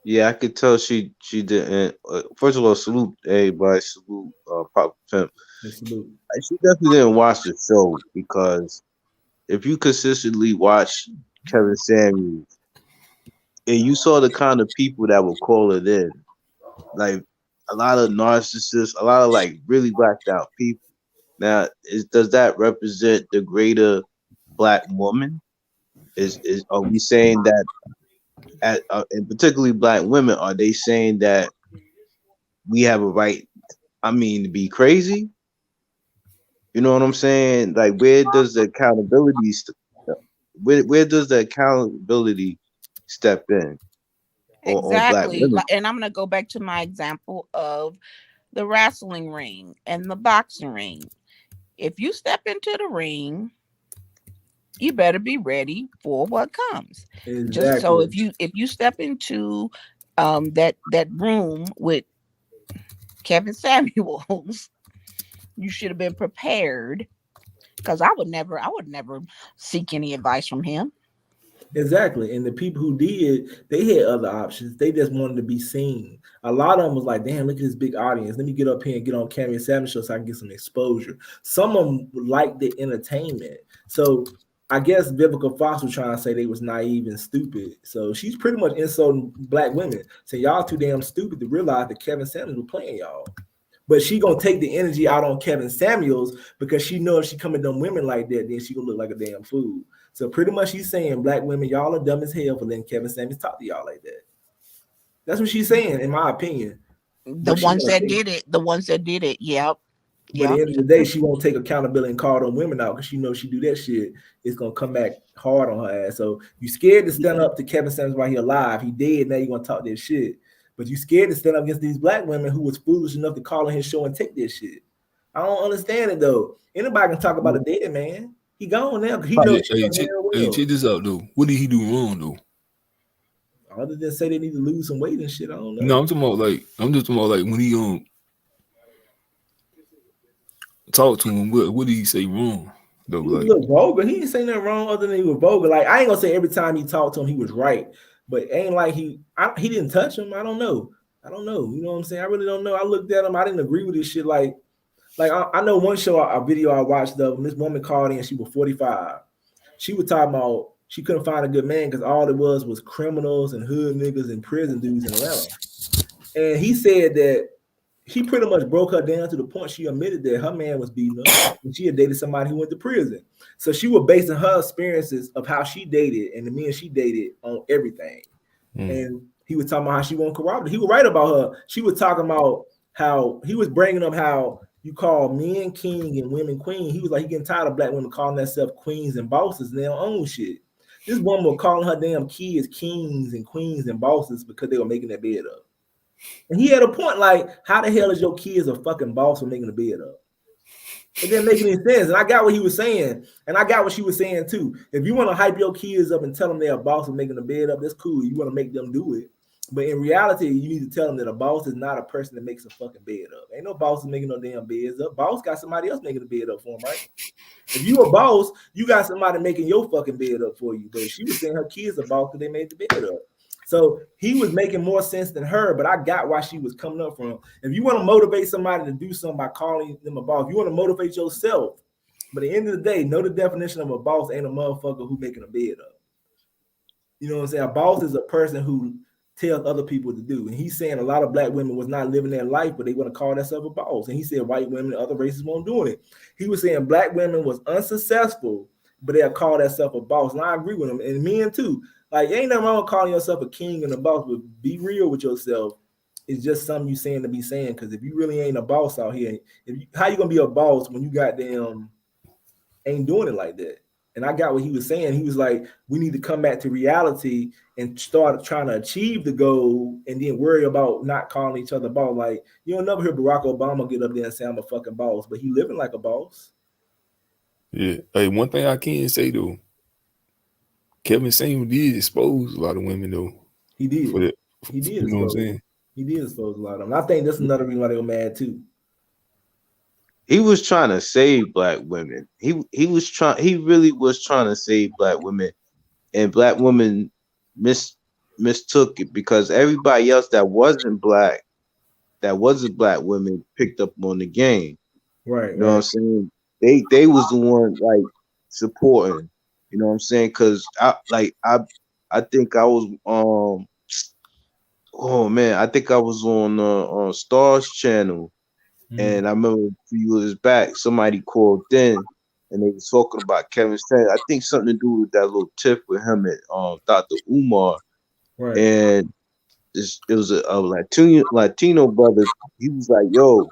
Yeah, I could tell she didn't. First of all, salute everybody. Salute Pop Pimp. Salute. She definitely didn't watch the show, because if you consistently watch Kevin Samuels and you saw the kind of people that would call it in, like a lot of narcissists, a lot of like really blacked out people. Now, does that represent the greater black woman? Are we saying that, and particularly black women, are they saying that we have a right, to be crazy? You know what I'm saying? Like, where does the accountability step in? Exactly. And I'm going to go back to my example of the wrestling ring and the boxing ring. If you step into the ring, you better be ready for what comes. Exactly. Just so if you step into that room with Kevin Samuels, you should have been prepared, because I would never seek any advice from him. Exactly. And the people who did, they had other options. They just wanted to be seen. A lot of them was like, damn, look at this big audience. Let me get up here and get on Kevin Samuels show so I can get some exposure. Some of them liked the entertainment. So I guess Vivica Fox was trying to say they was naive and stupid. So she's pretty much insulting black women, saying y'all too damn stupid to realize that Kevin Samuels was playing y'all. But she gonna take the energy out on Kevin Samuels, because she knows if she come at them women like that, then she gonna look like a damn fool. So pretty much she's saying, black women, y'all are dumb as hell for letting Kevin Samuels talk to y'all like that. That's what she's saying, in my opinion. The ones that did it, yep. But at the end of the day, she won't take accountability and call them women out because she knows she do that shit, it's gonna come back hard on her ass. So you scared to stand up to Kevin Samuels while he alive. He dead, now you gonna talk that shit. But you scared to stand up against these black women who was foolish enough to call on his show and take this shit. I don't understand it though. Anybody can talk about a dead man. He gone now because he knows Hey, check this out though. What did he do wrong though? Other than say they need to lose some weight and shit, I don't know. No, I'm just talking about like when he talk to him, what did he say wrong? Though, he was vulgar. He didn't say nothing wrong other than he was vulgar. Like I ain't gonna say every time he talked to him he was right, but ain't like he didn't touch him. I don't know. You know what I'm saying? I really don't know. I looked at him. I didn't agree with this shit. Like I know one show, a video I watched of this woman called in. She was 45. She was talking about she couldn't find a good man because all it was criminals and hood niggas and prison dudes in Atlanta. And he said that he pretty much broke her down to the point she admitted that her man was beating her and she had dated somebody who went to prison. So she was basing her experiences of how she dated and the men she dated on everything. And he was talking about how she won't corroborate. He was right about her. She was talking about how he was bringing up how you call men king and women queen. He was like, he getting tired of black women calling themselves queens and bosses and they don't own shit. This woman was calling her damn kids kings and queens and bosses because they were making their bed up. And he had a point, like, how the hell is your kids a fucking boss for making the bed up? It didn't make any sense. And I got what he was saying. And I got what she was saying too. If you want to hype your kids up and tell them they're a boss for making the bed up, that's cool. You want to make them do it. But in reality, you need to tell them that a boss is not a person that makes a fucking bed up. Ain't no boss making no damn beds up. Boss got somebody else making the bed up for him, right? If you a boss, you got somebody making your fucking bed up for you. But she was saying her kids are boss because they made the bed up. So he was making more sense than her, but I got why she was coming up from. If you want to motivate somebody to do something by calling them a boss, you want to motivate yourself. But at the end of the day, know the definition of a boss ain't a motherfucker who making a bed up. You know what I'm saying? A boss is a person who tells other people what to do. And he's saying a lot of black women was not living their life, but they want to call themselves a boss. And he said white women and other races weren't doing it. He was saying black women was unsuccessful, but they'll call themselves a boss. And I agree with him. And men too. Like, ain't nothing wrong with calling yourself a king and a boss, but be real with yourself. It's just something you saying to be saying. Because if you really ain't a boss out here, how you gonna be a boss when you goddamn ain't doing it like that? And I got what he was saying. He was like, we need to come back to reality and start trying to achieve the goal and then worry about not calling each other boss. Like, you don't never hear Barack Obama get up there and say, I'm a fucking boss, but he living like a boss. Yeah. Hey, one thing I can say though, Kevin Samuels did expose a lot of women though. He did. He did. You know what I'm saying? He did expose a lot of them. I think that's another reason why they were mad too. He was trying to save black women. He really was trying to save black women, and black women mistook it because everybody else that wasn't black women picked up on the game. Right. You know what I'm saying? They was the one like supporting. You know what I'm saying? Because I think I was I think I was on Star's channel. And I remember a few years back, somebody called in and they was talking about Kevin Samuels. I think something to do with that little tip with him and Dr. Umar. Right. And it was a Latino brother. He was like, yo,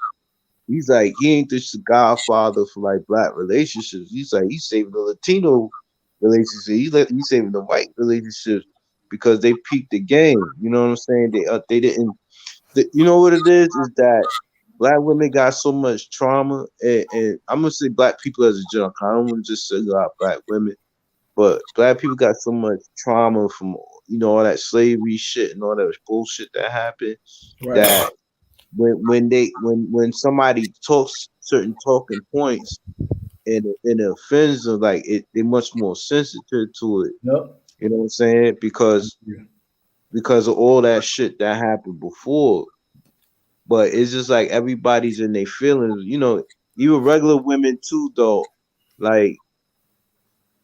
he's like, he ain't just the godfather for like black relationships. He's like, he's saving the Latino relationship. He's saving the white relationships because they peaked the game. You know what I'm saying? They didn't. You know what it is that black women got so much trauma, and I'm gonna say black people as a general. I don't want to just say about black women, but black people got so much trauma from all that slavery shit and all that bullshit that happened. Right. That when somebody talks certain talking points and it offends them, like they're much more sensitive to it. Yep. You know what I'm saying? Because of all that shit that happened before. But it's just like everybody's in their feelings, even regular women too, though. Like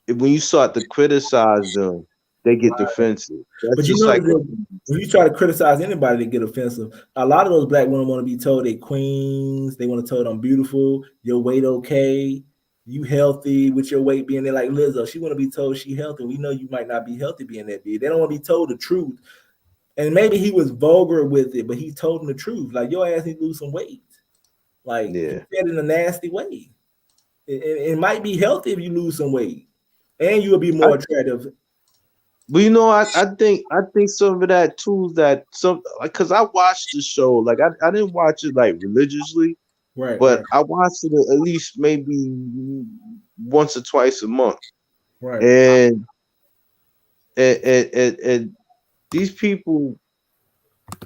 when you start to criticize them, they get defensive. That's but just like when you try to criticize anybody, they get offensive. A lot of those black women want to be told they queens. They want to told I'm beautiful. Your weight okay. You healthy with your weight being there. Like Lizzo, she want to be told she healthy. We know you might not be healthy being that big. They don't want to be told the truth. And maybe he was vulgar with it, but he told him the truth. Like, your ass need to lose some weight. Like he Yeah. said in a nasty way. It might be healthy if you lose some weight, and you'll be more attractive. But you know, I think some of that too is that some like because I watched the show, like I didn't watch it like religiously, Right, but right, I watched it at least maybe once or twice a month. right, And and these people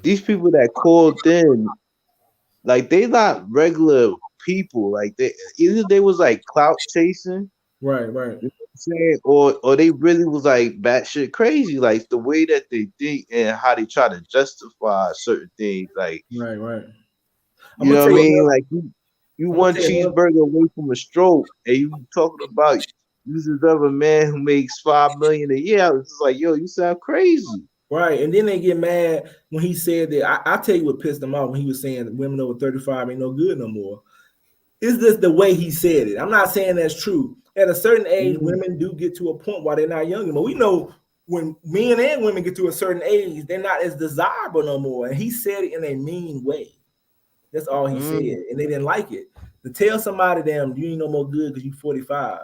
that called in, like they not regular people. Like they either they was like clout chasing, right, right, you know what I'm saying, or they really was like batshit crazy. Like the way that they think and how they try to justify certain things. Like right, right. I'm you gonna know tell what I you mean? another. Like you I'm gonna one tell you another. cheeseburger away from a stroke, and you talking about you this other man who makes $5 million a year. It's just like, yo, you sound crazy. Right, and then they get mad when he said that. I tell you what pissed them off when he was saying that women over 35 ain't no good no more. It's just the way he said it. I'm not saying that's true. At a certain age, Mm. women do get to a point while they're not young anymore. We know when men and women get to a certain age, they're not as desirable no more. And he said it in a mean way. That's all he said, Mm. and they didn't like it. To tell somebody, "Damn, you ain't no more good because you 45."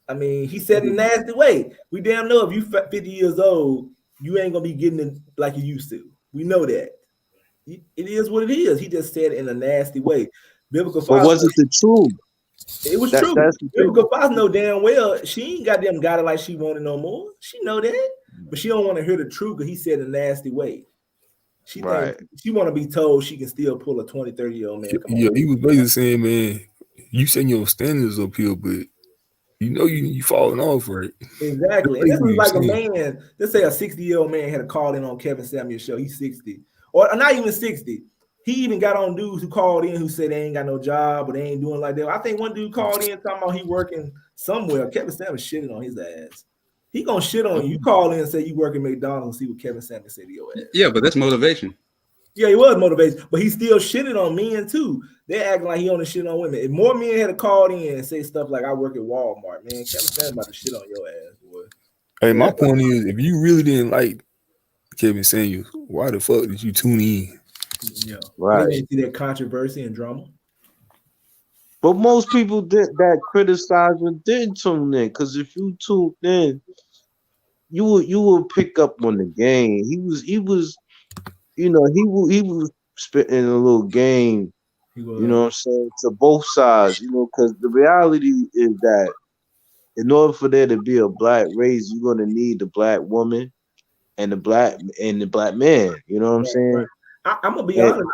I mean, he said in a nasty way. We damn know if you 50 years old, you ain't gonna be getting it like you used to. We know that. It is what it is. He just said it in a nasty way. Biblical But Fox, was it the truth? it was That's true. the thing. Biblical Fox know damn well she ain't got it like she wanted no more. She know that, but she don't want to hear the truth because he said in a nasty way. She think Right. she want to be told she can still pull a 20, 30-year-old man. Come Yeah, on. he was basically saying, man, you setting your standards up here, but you know you falling off, right? Exactly. And this is like a man, let's say a 60-year-old man had a call in on Kevin Samuel's show. He's 60. Or not even 60. He even got on dudes who called in who said they ain't got no job or they ain't doing like that. I think one dude called in talking about he working somewhere. Kevin Samuel shitting on his ass. He gonna shit on you. You call in and say you work at McDonald's and see what Kevin Samuel said to your ass. Yeah, but that's motivation. Yeah, he was motivated, but he still shitted on men too. They acting like he only shit on women. If more men had called in and say stuff like I work at Walmart, man, Kevin Samuel about to shit on your ass, boy. Hey, my point is, if you really didn't like Kevin Samuels, why the fuck did you tune in? Yeah, Right. they didn't see that controversy and drama. But most people that criticize him didn't tune in, because if you tuned in, you would pick up on the game. He was he was spitting a little game. You know what I'm saying, to both sides. You know, because the reality is that in order for there to be a black race, you're gonna need the black woman and the black man. You know what I'm saying? Right. I'm gonna be honest.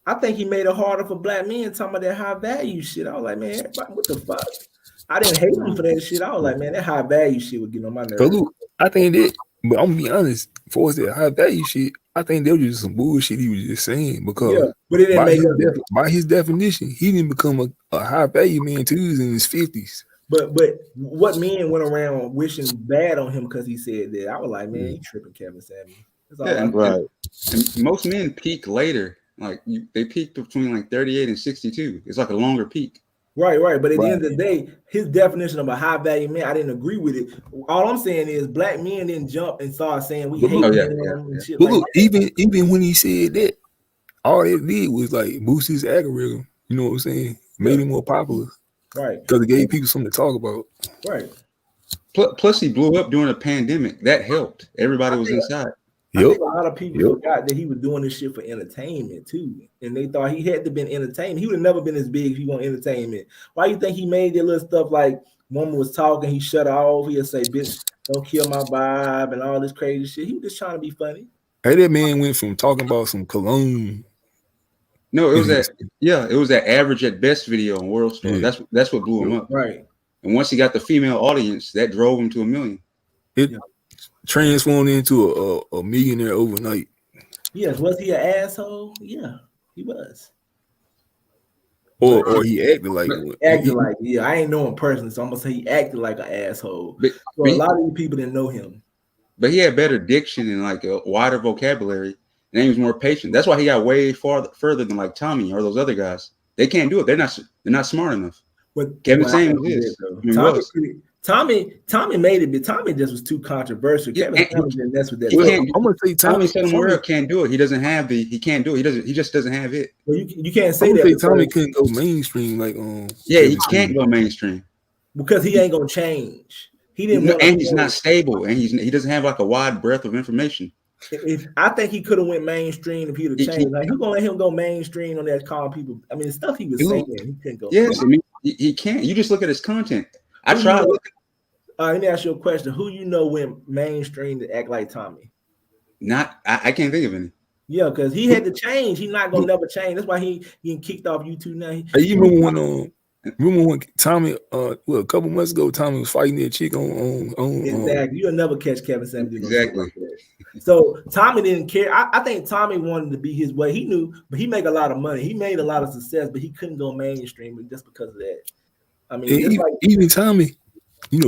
I think he made it harder for black men talking about that high value shit. I was like, man, what the fuck? I didn't hate him for that shit. I was like, man, that high value shit would get on my nerves. Cause look, I think that, but I'm gonna be honest, for us that high value shit, I think that was just some bullshit he was just saying, because but it didn't make by his definition, he didn't become a high value man till he was in his 50s. But what men went around wishing bad on him because he said that? I was like, man, you tripping, Kevin Samuel. And most men peak later. Like they peaked between like 38 and 62. It's like a longer peak. Right. But at the end of the day, his definition of a high value man, I didn't agree with it. All I'm saying is black men didn't jump and start saying we hate him and shit But like look, that. even when he said that, all it did was like boost his algorithm. You know what I'm saying? Made him more popular. Right. Because it gave people something to talk about. Right. Plus, he blew up during a pandemic. That helped. Everybody was inside. I think a lot of people forgot that he was doing this shit for entertainment too, and they thought he had to been entertained. He would have never been as big if he wanted entertainment. Why you think he made that little stuff like woman was talking, he shut her off, he'll say, "Bitch, don't kill my vibe," and all this crazy shit. He was just trying to be funny. Hey, that man went from talking about some cologne. No, it was that average at best video on World Star. Yeah. That's what blew him up. Right. And once he got the female audience, that drove him to 1 million. It transformed into a millionaire overnight. Yes, was he an asshole? Yeah, he was. Or he acted like one. I ain't know him personally, so I'm gonna say he acted like an asshole. But a lot of these people didn't know him. But he had better diction and like a wider vocabulary, and he was more patient. That's why he got way further than like Tommy or those other guys. They can't do it. They're not smart enough. Kevin Samuels is. Tommy made it, but Tommy just was too controversial. Yeah, Kevin Samuels didn't mess with that. I'm gonna say Tommy Sotomayor can't do it. He doesn't have the. He can't do it. He just doesn't have it. Well, you can't say I'm that. gonna say Tommy couldn't go mainstream like Yeah, he can't go mainstream because he ain't gonna change. He didn't want, and he's not stable, and he doesn't have like a wide breadth of information. If I think he could have went mainstream if he'd have changed. Like, who's gonna let him go mainstream on that calling people? I mean, the stuff he was saying, he couldn't go. Yes, I mean, he can't. You just look at his content. I tried. Let me ask you a question. Who you know went mainstream to act like Tommy? I can't think of any. Yeah, because he had to change. He's not gonna never change. That's why he kicked off YouTube now. You remember when Tommy a couple months ago Tommy was fighting that chick on exactly. You'll never catch Kevin Samuels. Exactly. So Tommy didn't care. I think Tommy wanted to be his way. He knew, but he made a lot of money. He made a lot of success, but he couldn't go mainstream just because of that. I mean, even Tommy,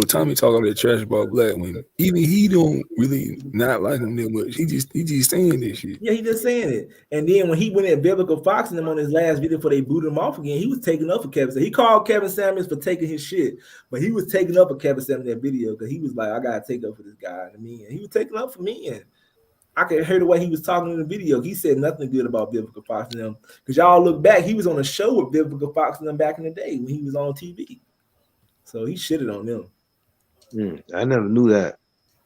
Tommy talk all that trash about black women. Even he don't really not like them that much. He just saying this shit. Yeah, he just saying it. And then when he went at Biblical Fox and them on his last video before they booted him off again, he was taking up for Kevin Samuels. He called Kevin Samuels for taking his shit, but he was taking up for Kevin Samuels in that video because he was like, I gotta take up for this guy and me. And he was taking up for me. And I could hear the way he was talking in the video. He said nothing good about Biblical Fox and them. Because y'all look back, he was on a show with Biblical Fox and them back in the day when he was on TV. So he shitted on them. I never knew that.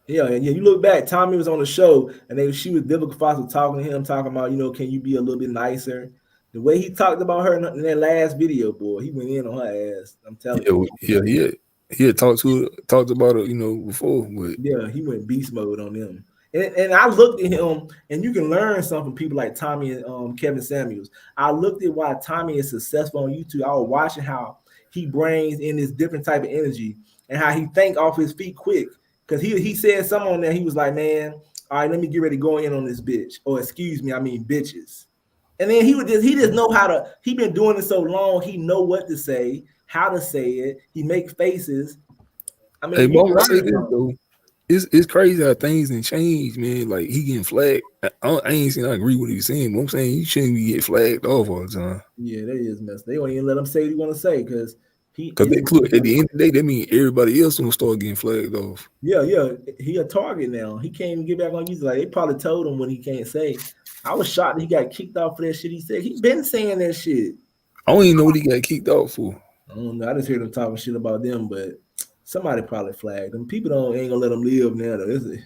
Yeah. You look back, Tommy was on the show, and she was Biblical Fox was talking to him, talking about, can you be a little bit nicer? The way he talked about her in that last video, boy, he went in on her ass. I'm telling you. Yeah. He had talked about it, before. But yeah, he went beast mode on them. And I looked at him, and you can learn something from people like Tommy and Kevin Samuels. I looked at why Tommy is successful on YouTube. I was watching how he brings in this different type of energy and how he think off his feet quick. Because he said something on there, he was like, man, all right, let me get ready to go in on this bitch. Or excuse me, I mean bitches. And then he just know how to, he been doing it so long, he know what to say, how to say it. He make faces. I mean, hey, say this, though. It's crazy how things didn't change, man. Like he getting flagged. I ain't saying I agree with what he's saying, but I'm saying he shouldn't be get flagged off all the time. Yeah, that is messed. They won't even let him say what he want to say because look, at the end of the day, that means everybody else gonna start getting flagged off. Yeah, he a target now. He can't even get back on YouTube. Like they probably told him what he can't say. I was shocked that he got kicked off for that shit. He said he been saying that shit. I don't even know what he got kicked off for. I don't know. I just heard him talking shit about them, but somebody probably flagged them. People ain't gonna let them live now, though, is it?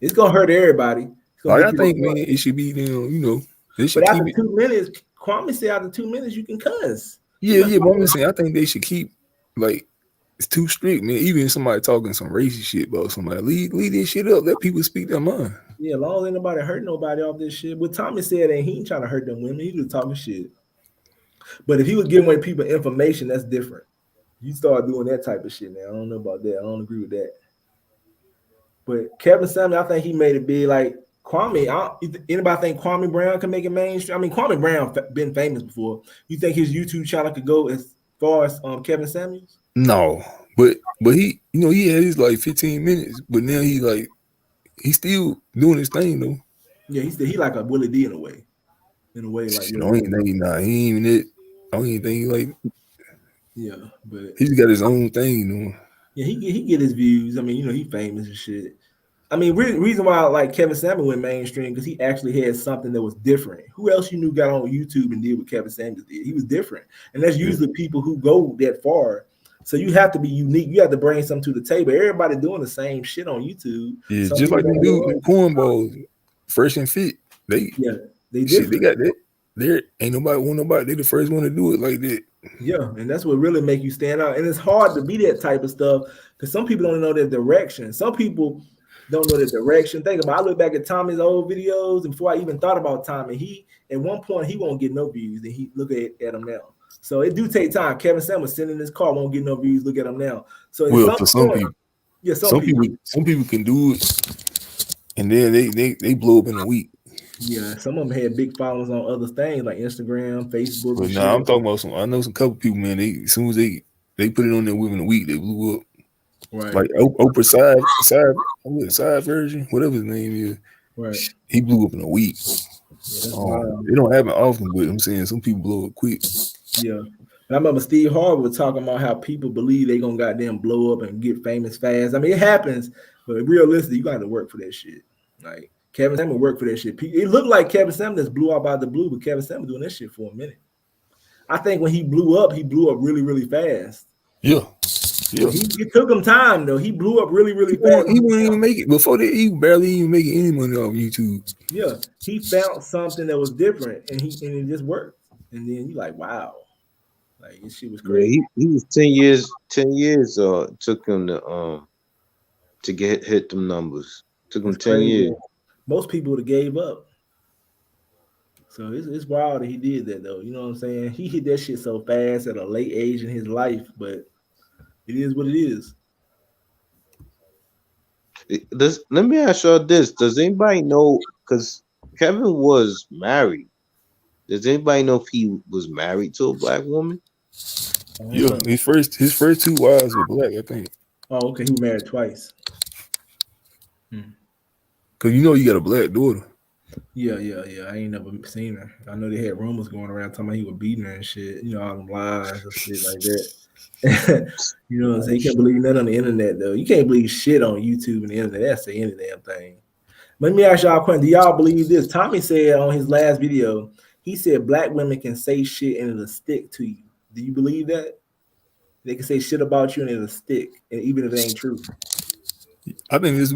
It's gonna hurt everybody. I think, man, it should be them, But after 2 minutes, Kwame said after 2 minutes you can cuss. Yeah, but I'm just saying I think they should keep it's too strict, man. Even if somebody talking some racist shit about somebody, leave this shit up. Let people speak their mind. Yeah, as long as ain't nobody hurt nobody off this shit. What Tommy said, and he ain't trying to hurt them women. He was talking shit. But if he was giving away people information, that's different. You start doing that type of shit now. I don't know about that. I don't agree with that. But Kevin Samuels, I think he made it big. Like Kwame, anybody think Kwame Brown can make it mainstream? I mean, Kwame Brown been famous before. You think his YouTube channel could go as far as Kevin Samuels? No, but he, he had his 15 minutes, but now he's still doing his thing though. Yeah, he like a Willie D in a way. Like I don't even think he ain't even it. I don't even think yeah, but he's got his own thing, Yeah, he get his views. I mean, he famous and shit. I mean, reason why Kevin Samuels went mainstream because he actually had something that was different. Who else you knew got on YouTube and did what Kevin Samuels did? He was different, and that's usually people who go that far. So you have to be unique. You have to bring something to the table. Everybody doing the same shit on YouTube. Yeah, just like them dude, cornballs, Fresh and Fit. They got that. There ain't nobody. They the first one to do it like that. Yeah, and that's what really make you stand out. And it's hard to be that type of stuff because some people don't know their direction. Some people don't know the direction. Think about, I look back at Tommy's old videos, and before I even thought about Tommy, he at one point he won't get no views. And he look at him now. So it do take time. Kevin Samuels sitting in his car won't get no views. Look at him now. So for some people, yeah, some people can do it, and then they blow up in a week. Yeah, some of them had big followers on other things like Instagram, Facebook. But nah, I'm talking about I know some couple people, man. As soon as they put it on there within a week, they blew up. Right. Like Oprah side version, whatever his name is. Right. He blew up in a week. Yeah, it don't happen often, but I'm saying some people blow up quick. Yeah. And I remember Steve Harvey was talking about how people believe they gonna goddamn blow up and get famous fast. I mean, it happens, but realistically, you got to work for that shit. Like Kevin Samuel worked for that shit. It looked like Kevin Samuel just blew out by the blue, but Kevin Samuel doing that shit for a minute. I think when he blew up really, really fast. Yeah. It took him time though. He blew up really, really fast. He wouldn't even make it before that. He barely even making any money off YouTube. Yeah, he found something that was different, and it just worked. And then you like, wow, like this shit was crazy. Yeah, he was 10 years. 10 years. Took him to hit them numbers. Took him That's 10 crazy. years. Most people would have gave up. So it's wild that he did that though. You know what I'm saying? He hit that shit so fast at a late age in his life, but it is what it is. Let me ask y'all this: does anybody know? Because Kevin was married. Does anybody know if he was married to a black woman? Yeah, his first 2 wives were black, I think. Oh, okay. He was married twice. Cause you got a black daughter. Yeah. I ain't never seen her. I know they had rumors going around talking about he was beating her and shit. You know, all them lies and shit like that. You know what I'm saying? You can't believe nothing on the internet though. You can't believe shit on YouTube and the internet. That's the any damn thing. Let me ask y'all a question. Do y'all believe this? Tommy said on his last video, he said black women can say shit and it'll stick to you. Do you believe that? They can say shit about you and it'll stick, and even if it ain't true. I think this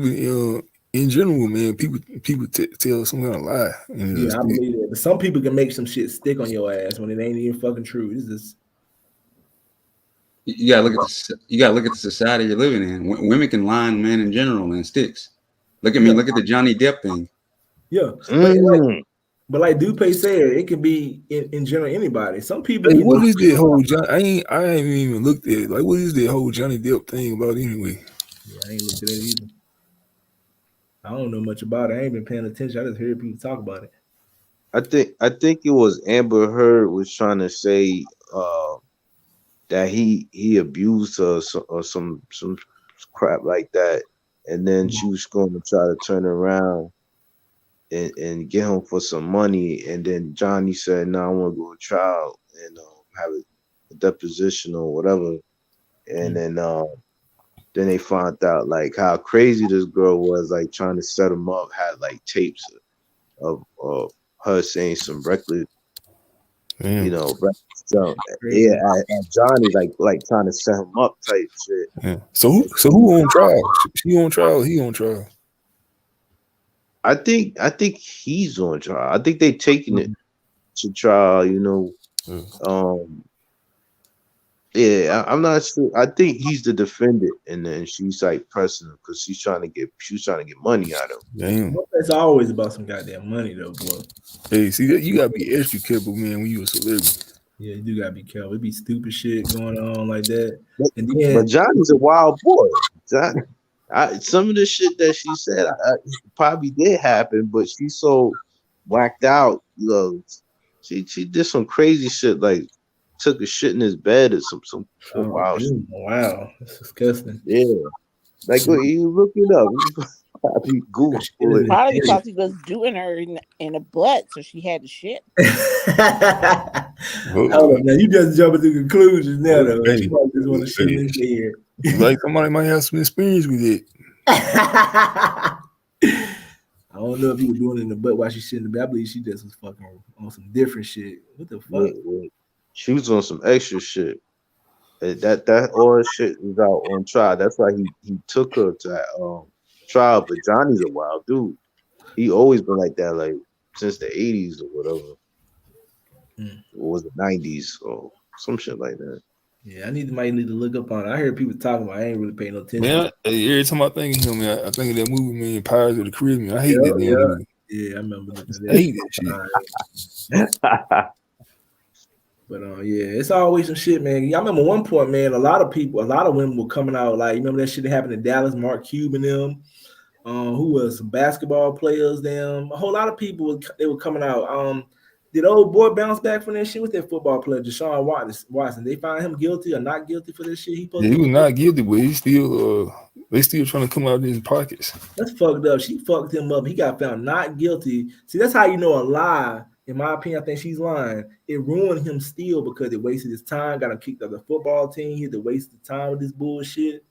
in general, man. People tell some kind of lie. Yeah, I believe that. But some people can make some shit stick on your ass when it ain't even fucking true. It's just you gotta look at the society you're living in. Women can lie on men in general and sticks. Look at the Johnny Depp thing. Yeah, but like Dupe said, it could be in general anybody. Some people. Hey, what is that whole Johnny? I ain't even looked at it. Like, what is that whole Johnny Depp thing about anyway? Yeah, I ain't looked at it either. I don't know much about it. I ain't been paying attention. I just heard people talk about it. I think it was Amber Heard was trying to say that he abused her or some crap like that, and then she was going to try to turn around and get him for some money, and then Johnny said, "No, I want to go to trial and have a deposition or whatever," and then they found out like how crazy this girl was, like trying to set him up, had like tapes of her saying some reckless, reckless stuff. Yeah, and Johnny like trying to set him up type shit. Yeah. So who on trial? She on trial? He on trial? I think he's on trial. I think they taking it to trial. Yeah, I'm not sure. I think he's the defendant, and then she's like pressing him because she's trying to get money out of him. Damn, it's always about some goddamn money though, boy. Hey, see that you gotta be extra careful, man, when you a celebrity. Yeah, you do gotta be careful. It be stupid shit going on like that. But Johnny's a wild boy. Some of the shit that she said probably did happen, but she's so whacked out. She did some crazy shit, like took a shit in his bed or some wild shit. Wow, that's disgusting. Yeah, like you look it up. You probably Google it. Probably because he was doing her in the butt, so she had to shit. Now you just jumping to conclusions now, though. You probably just want to shit in his head. Like somebody might have some experience with it. I don't know if he was doing it in the butt while she shit in the bed. I believe she just was fucking on some different shit. What the fuck? Wait. She was on some extra shit. That all shit was out on trial. That's why he took her to trial. But Johnny's a wild dude. He always been like that, like since the 80s or whatever. Or was it 90s or some shit like that? Yeah, might need to look up on it. I heard people talking about it. I ain't really paying no attention. Man, every time I think of him, man, I think of that movie, man, Pirates of the Caribbean. I hate that movie. Yeah, I remember looking at that. I hate that shit. But yeah, it's always some shit, man. I remember one point, man, a lot of women were coming out. Like, you remember that shit that happened in Dallas, Mark Cuban them, who was some basketball players, them. A whole lot of people they were coming out. Did old boy bounce back from that shit with that football player, Deshaun Watson? They found him guilty or not guilty for this shit? He was not guilty, but he still they still trying to come out of his pockets. That's fucked up. She fucked him up. He got found not guilty. See, that's how you know a lie in my opinion, I think she's lying. It ruined him still because it wasted his time, got him kicked out of the football team. He had to waste the time with this bullshit.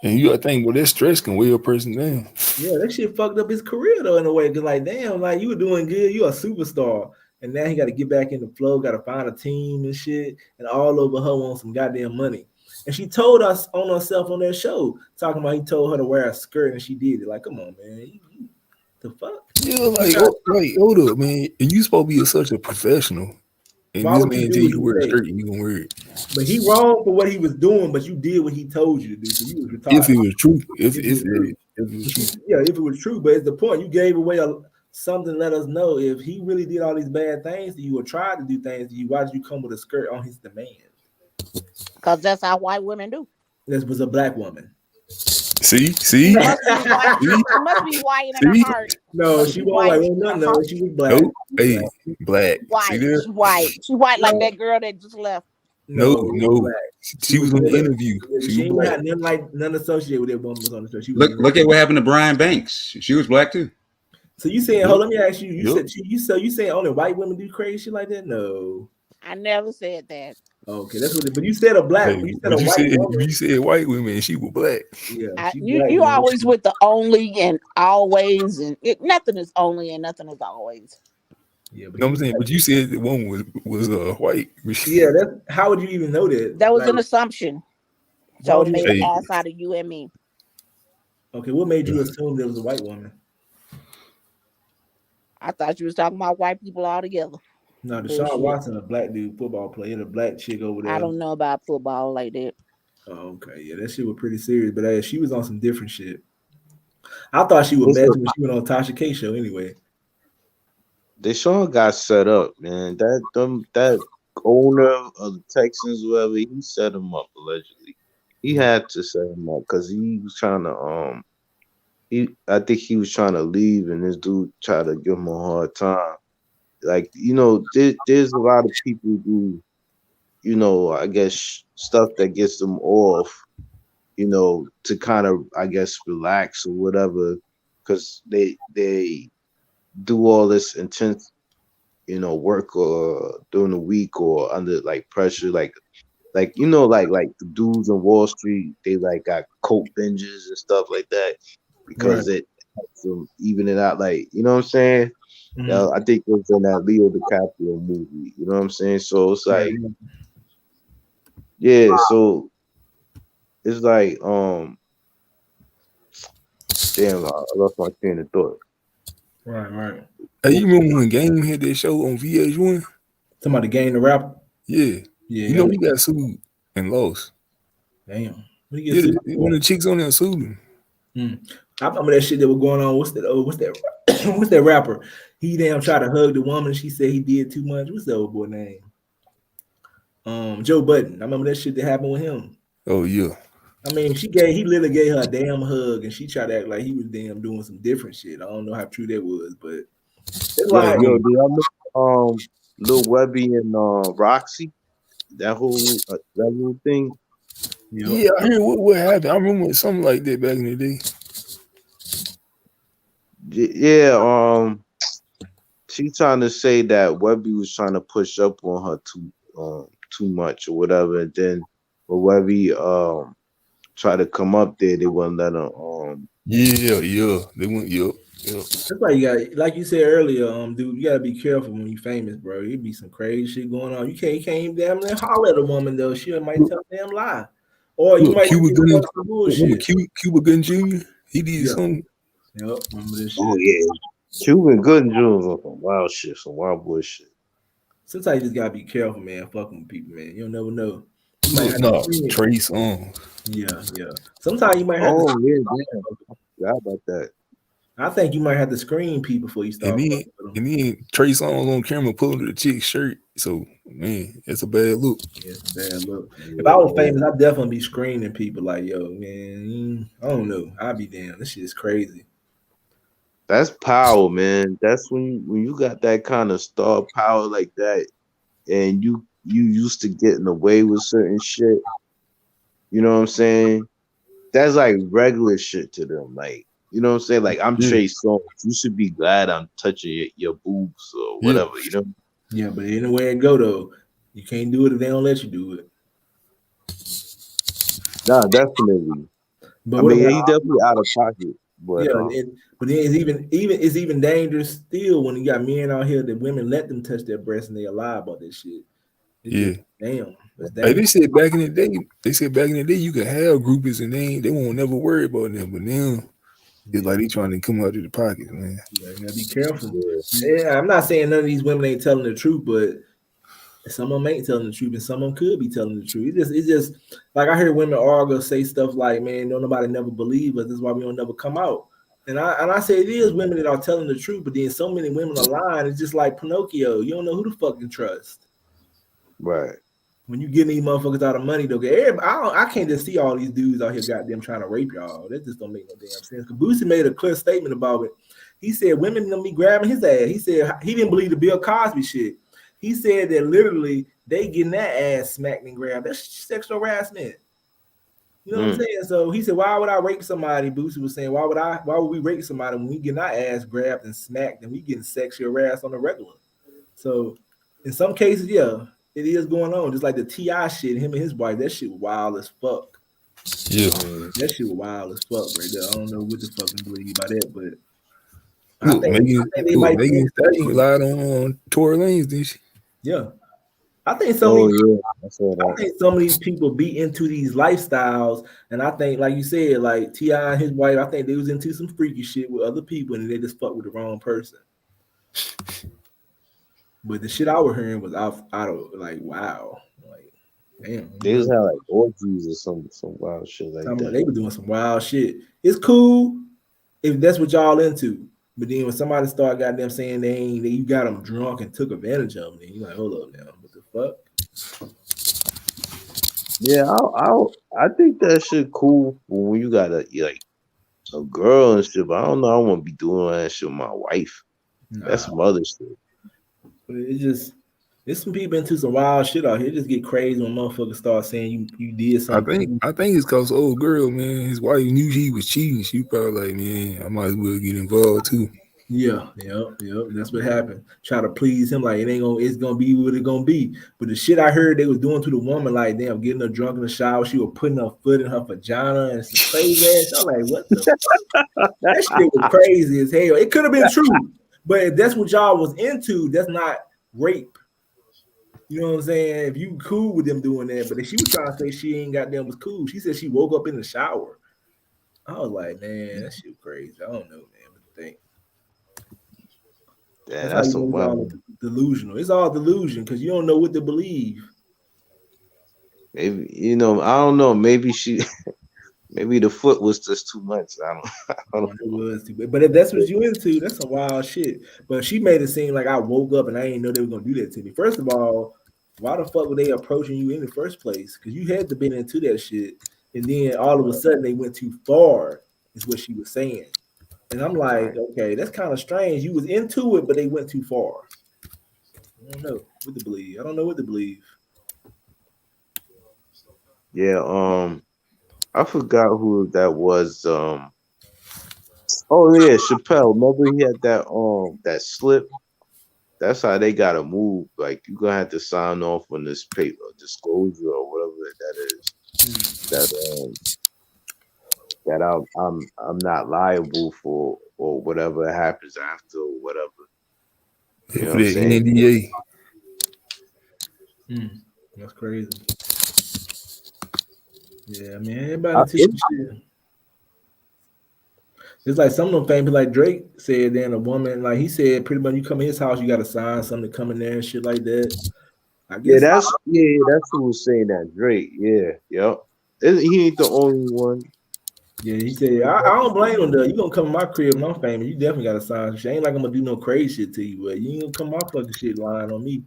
And you gotta think, well, that stress can weigh a person down. Yeah, that shit fucked up his career though in a way. Cause like, damn, like you were doing good, you a superstar, and now he got to get back in the flow, got to find a team and shit, and all over her want some goddamn money. And she told us on herself on that show, talking about he told her to wear a skirt and she did it. Like, come on, man, the fuck? Yeah, like, hold up, man. And you supposed to be such a professional. And Why this would you man do tell what you to he wear a said? skirt and you gonna wear it. But he wrong for what he was doing, but you did what he told you to do. So you was retarded. If it was true, if If it it was true. was true. Yeah, if it was true, but it's the point. You gave away something to let us know if he really did all these bad things to you or tried to do things to you, why did you come with a skirt on his demand? Because that's how white women do. This was a black woman. See? She must be white in her heart. No, she wasn't white. No, she was black. Nope. Hey, black. White. See there? She white. She white like that girl that just left. No. She was on the interview. She ain't had none associated with that woman was on the show. She was Look at what happened to Brian Banks. She was black too. So you saying, hold on, let me ask you. You saying only white women do crazy shit like that? No. I never said that. Okay, that's what. But you said a black. Hey, you said a white woman. You said white women and she was black. Yeah. You always with the only and always and nothing is only and nothing is always. Yeah, but you know what I'm saying, but you said the woman was white. Yeah, that's how would you even know that? That was an assumption. So it made an ass out of you and me. Okay, what made you assume there was a white woman? I thought you was talking about white people altogether. No, Deshaun Watson, a black dude, football player, a black chick over there. I don't know about football like that. Oh, okay, yeah, that shit was pretty serious, but she was on some different shit. I thought she was messing when she went on Tasha K show anyway. Deshaun got set up, man. That owner of the Texans, whoever, he set him up allegedly. He had to set him up because he was trying to I think he was trying to leave, and this dude tried to give him a hard time. Like, there's a lot of people who, I guess stuff that gets them off, to kind of, I guess, relax or whatever, because they do all this intense, work or during the week or under like pressure, like the dudes in Wall Street, they like got coke binges and stuff like that because it helps them even it out, like, you know what I'm saying? Mm-hmm. I think it was in that Leo DiCaprio movie, you know what I'm saying? So it's like, so it's like, damn, I lost my train of thought. Right. Hey, you remember when Game had that show on VH1? Somebody Game the rapper? Yeah. You know, he got sued and lost. Damn. One of the chicks on there sued him. I remember that shit that was going on. What's that rapper? He damn tried to hug the woman. She said he did too much. What's that old boy name? Joe Budden. I remember that shit that happened with him. Oh yeah. I mean, he literally gave her a damn hug, and she tried to act like he was damn doing some different shit. I don't know how true that was, but it's like, do you remember Lil Webby and Roxy? That whole thing. Yeah, I heard what happened. I remember something like that back in the day. Yeah, she trying to say that Webby was trying to push up on her too much or whatever, and then when Webby tried to come up there, they wouldn't let her. They went. That's why you got, like you said earlier, dude, you gotta be careful when you famous, bro. It'd be some crazy shit going on. You can't even damn near holler at a woman though. She might tell a damn lie, or you might Cuba Gooding Jr. He did something. Yep, remember this shit. Oh yeah, Cuban Gooding Jr. on some wild shit, some wild boy shit. Sometimes you just gotta be careful, man. Fucking with people, man. You'll never know. Trey Songz. Yeah. Sometimes you might have. Forgot about that. I think you might have to screen people before you start. And then Trey Songz on camera pulling the chick's shirt. So man, it's a bad look. Yeah, it's a bad look. If I was famous, I'd definitely be screening people like, yo, man, I don't know. I'd be damn. This shit is crazy. That's power, man. That's when you got that kind of star power like that, and you used to getting away with certain shit. You know what I'm saying? That's like regular shit to them. Like, You know what I'm saying? Like I'm Trey Songz. You should be glad I'm touching your boobs or whatever. You know? Yeah, but anywhere it go though, you can't do it if they don't let you do it. Nah, definitely. But I what mean, about he's definitely out of pocket. But but then it's even dangerous still when you got men out here that women let them touch their breasts and they lie about that shit. It's just, damn, it's Hey, dangerous. they said back in the day you could have groupies and they won't never worry about them. But now it's like they trying to come out of the pocket, man. Yeah, you gotta be careful. Yeah, I'm not saying none of these women ain't telling the truth, but some of them ain't telling the truth, and some of them could be telling the truth. It's just like I hear women argue, say stuff like, "Man, don't nobody never believe us. This is why we don't never come out." And I say it is women that are telling the truth, but then so many women are lying. It's just like Pinocchio. You don't know who to fucking trust. Right. When you give these motherfuckers out of money, though, I can't just see all these dudes out here goddamn trying to rape y'all. That just don't make no damn sense. Because Boosie made a clear statement about it. He said women gonna be grabbing his ass. He said he didn't believe the Bill Cosby shit. He said that literally they getting that ass smacked and grabbed. That's sexual harassment. You know what I'm saying? So he said, why would I rape somebody? Boosie was saying, why would we rape somebody when we getting our ass grabbed and smacked and we getting sexual harassed on the regular? So in some cases, yeah, it is going on. Just like the T.I. shit, him and his wife, that shit was wild as fuck. Yeah. That shit was wild as fuck right there. I don't know what the fucking believe about that, but Look, I think they might Megan Thee Stallion lied on Tory Lanez, didn't she? Yeah. I think some of these people be into these lifestyles, and I think, like you said, like T.I. and his wife, I think they was into some freaky shit with other people, and they just fucked with the wrong person. But the shit I was hearing was out of like, wow, like damn. They just had like orgies or some wild shit like that. They were doing some wild shit. It's cool if that's what y'all into, but then when somebody start goddamn saying you got them drunk and took advantage of them, then you like, hold up now, what the fuck? Yeah, I think that shit cool when you got a girl and shit, but I don't know. I want to be doing that shit with my wife. That's some other shit. But there's some people into some wild shit out here. It just get crazy when motherfuckers start saying you did something. I think it's cause old girl, man. His wife knew he was cheating. She probably like, man, I might as well get involved too. Yeah. That's what happened. Try to please him, like it's gonna be what it's gonna be. But the shit I heard they was doing to the woman, like damn, getting her drunk in the shower, she was putting her foot in her vagina and some crazy ass. I'm like, what the fuck? That shit was crazy as hell. It could have been true, but if that's what y'all was into, that's not rape. You know what I'm saying? If you cool with them doing that, but if she was trying to say she ain't got them was cool, she said she woke up in the shower. I was like, man, that shit crazy. I don't know, man. What to think? Yeah, that's some wild. Delusional. It's all delusion because you don't know what to believe. Maybe I don't know. Maybe maybe the foot was just too much. I don't know. But if that's what you into, that's some wild shit. But she made it seem like I woke up and I didn't know they were gonna do that to me. First of all, why the fuck were they approaching you in the first place? Because you had to been into that shit, and then all of a sudden they went too far. Is what she was saying. And I'm like, okay, that's kind of strange. You was into it, but they went too far. I don't know what to believe. I don't know what to believe. Yeah, I forgot who that was. Oh yeah, Chappelle. Remember he had that slip. That's how they gotta move. Like you gonna have to sign off on this paper disclosure or whatever that is. That I'm not liable for or whatever happens after or whatever. You know what I'm saying? NDA. That's crazy. Yeah, man. Everybody teach shit. It's like some of them famous, like Drake said, then a woman, like he said, pretty much you come in his house, you got to sign something to come in there and shit like that. I guess. Yeah, that's who was saying that. Drake. Yeah, yep. He ain't the only one. Yeah, he said, I don't blame him though. You gonna come to my crib and I'm famous, you definitely gotta sign some shit. Ain't like I'm gonna do no crazy shit to you, but you ain't gonna come my fucking shit lying on me.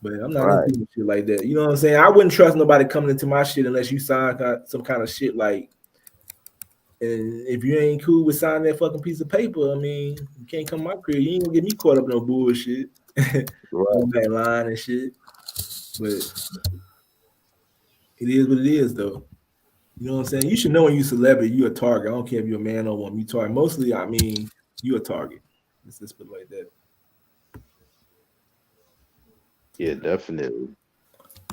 But I'm not into shit like that. You know what I'm saying? I wouldn't trust nobody coming into my shit unless you sign some kind of shit like. And if you ain't cool with signing that fucking piece of paper, I mean, you can't come to my crib. You ain't gonna get me caught up in no bullshit. On that line and shit. But it is what it is, though. You know what I'm saying? You should know when you celebrity, you a target. I don't care if you're a man or woman, you target. Mostly, I mean, you a target. Let's just put it like that. Yeah, definitely.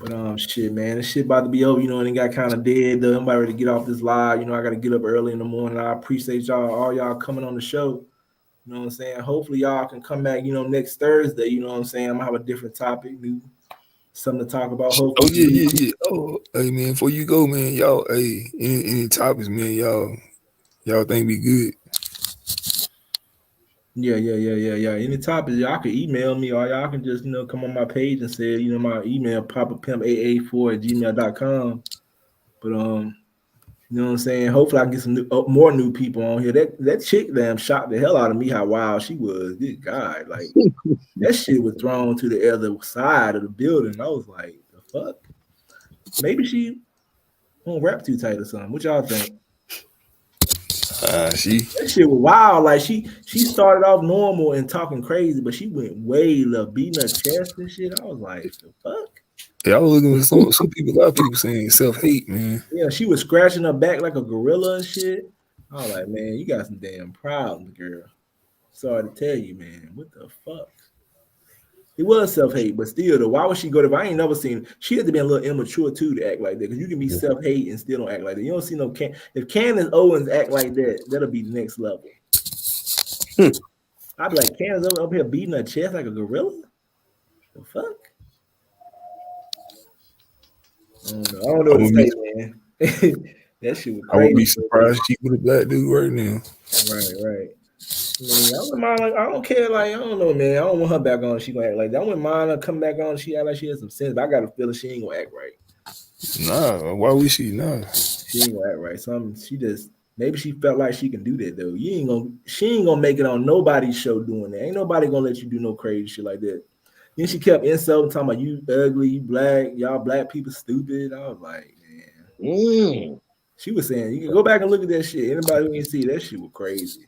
But shit, man, this shit about to be over. You know, and it got kind of dead. Though. I'm about ready to get off this live. You know, I got to get up early in the morning. I appreciate y'all, all y'all coming on the show. You know what I'm saying? Hopefully y'all can come back, you know, next Thursday. You know what I'm saying? I'm gonna have a different topic, new something to talk about. Hopefully. Oh yeah. Oh, hey man, before you go, man, y'all, hey, any topics, man, y'all think be good? Yeah. Any topics, y'all can email me or y'all can just, you know, come on my page and say, you know, my email, papapimp884@gmail.com. But you know what I'm saying? Hopefully I can get some more new people on here. That chick damn shocked the hell out of me how wild she was. Good God, like that shit was thrown to the other side of the building. I was like, the fuck? Maybe she won't rap too tight or something. What y'all think? That shit was wild. Like she started off normal and talking crazy, but she went way left, beating her chest and shit. I was like, the fuck? Yeah, I was looking at some people, a lot of people saying self-hate, man. Yeah, she was scratching her back like a gorilla and shit. I was like, man, you got some damn problems, girl. Sorry to tell you, man. What the fuck? It was self-hate, but still, though, why would she go to? I ain't never seen. She had to be a little immature too to act like that. Because you can be self-hate and still don't act like that. You don't see no if Candace Owens act like that, that'll be the next level. I'd be like, Candace up here beating her chest like a gorilla. The fuck? I don't know what to say, man. That shit was crazy. I would be surprised she with a black dude right now. Right. I mean, I wouldn't mind, like, I don't care, like, I don't know, man. I don't want her back on. She gonna act like that. I wouldn't mind her come back on. She act like she has some sense, but I got a feeling she ain't gonna act right. Nah, why would she? Nah, she ain't gonna act right. She just maybe she felt like she can do that though. She ain't gonna make it on nobody's show doing that. Ain't nobody gonna let you do no crazy shit like that. Then she kept insulting, talking about you ugly, you black, y'all black people stupid. I was like, man. She was saying, you can go back and look at that shit. Anybody who ain't see that shit was crazy.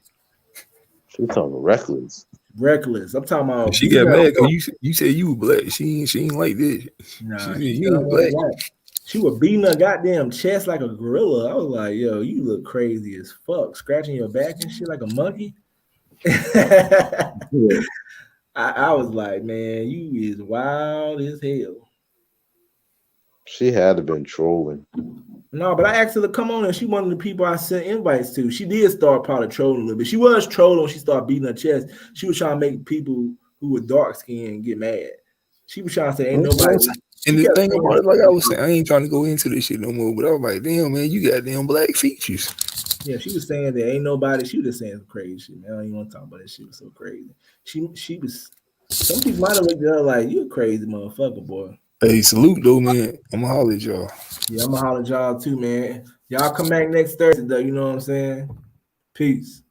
She talking reckless. Reckless. I'm talking about. She got mad because you said you were black. She ain't like this. Nah, she said you ain't black. She was beating her goddamn chest like a gorilla. I was like, yo, you look crazy as fuck, scratching your back and shit like a monkey. I was like, man, you is wild as hell. She had to been trolling. No, but I asked her to come on, and she one of the people I sent invites to. She did start probably trolling a little bit. She was trolling when she started beating her chest. She was trying to make people who were dark skinned get mad. She was trying to say, ain't nobody. And the thing about it, like I was saying, I ain't trying to go into this shit no more, but I was like, damn, man, you got damn black features. Yeah, she was saying that ain't nobody. She was just saying some crazy shit, man. I don't even want to talk about that shit. It was so crazy. She was. Some people might have looked at her like, you a crazy motherfucker, boy. Hey, salute though, man. I'm gonna holler at y'all. Yeah, I'm gonna holler at y'all too, man. Y'all come back next Thursday, though. You know what I'm saying? Peace.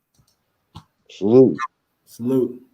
Salute. Salute.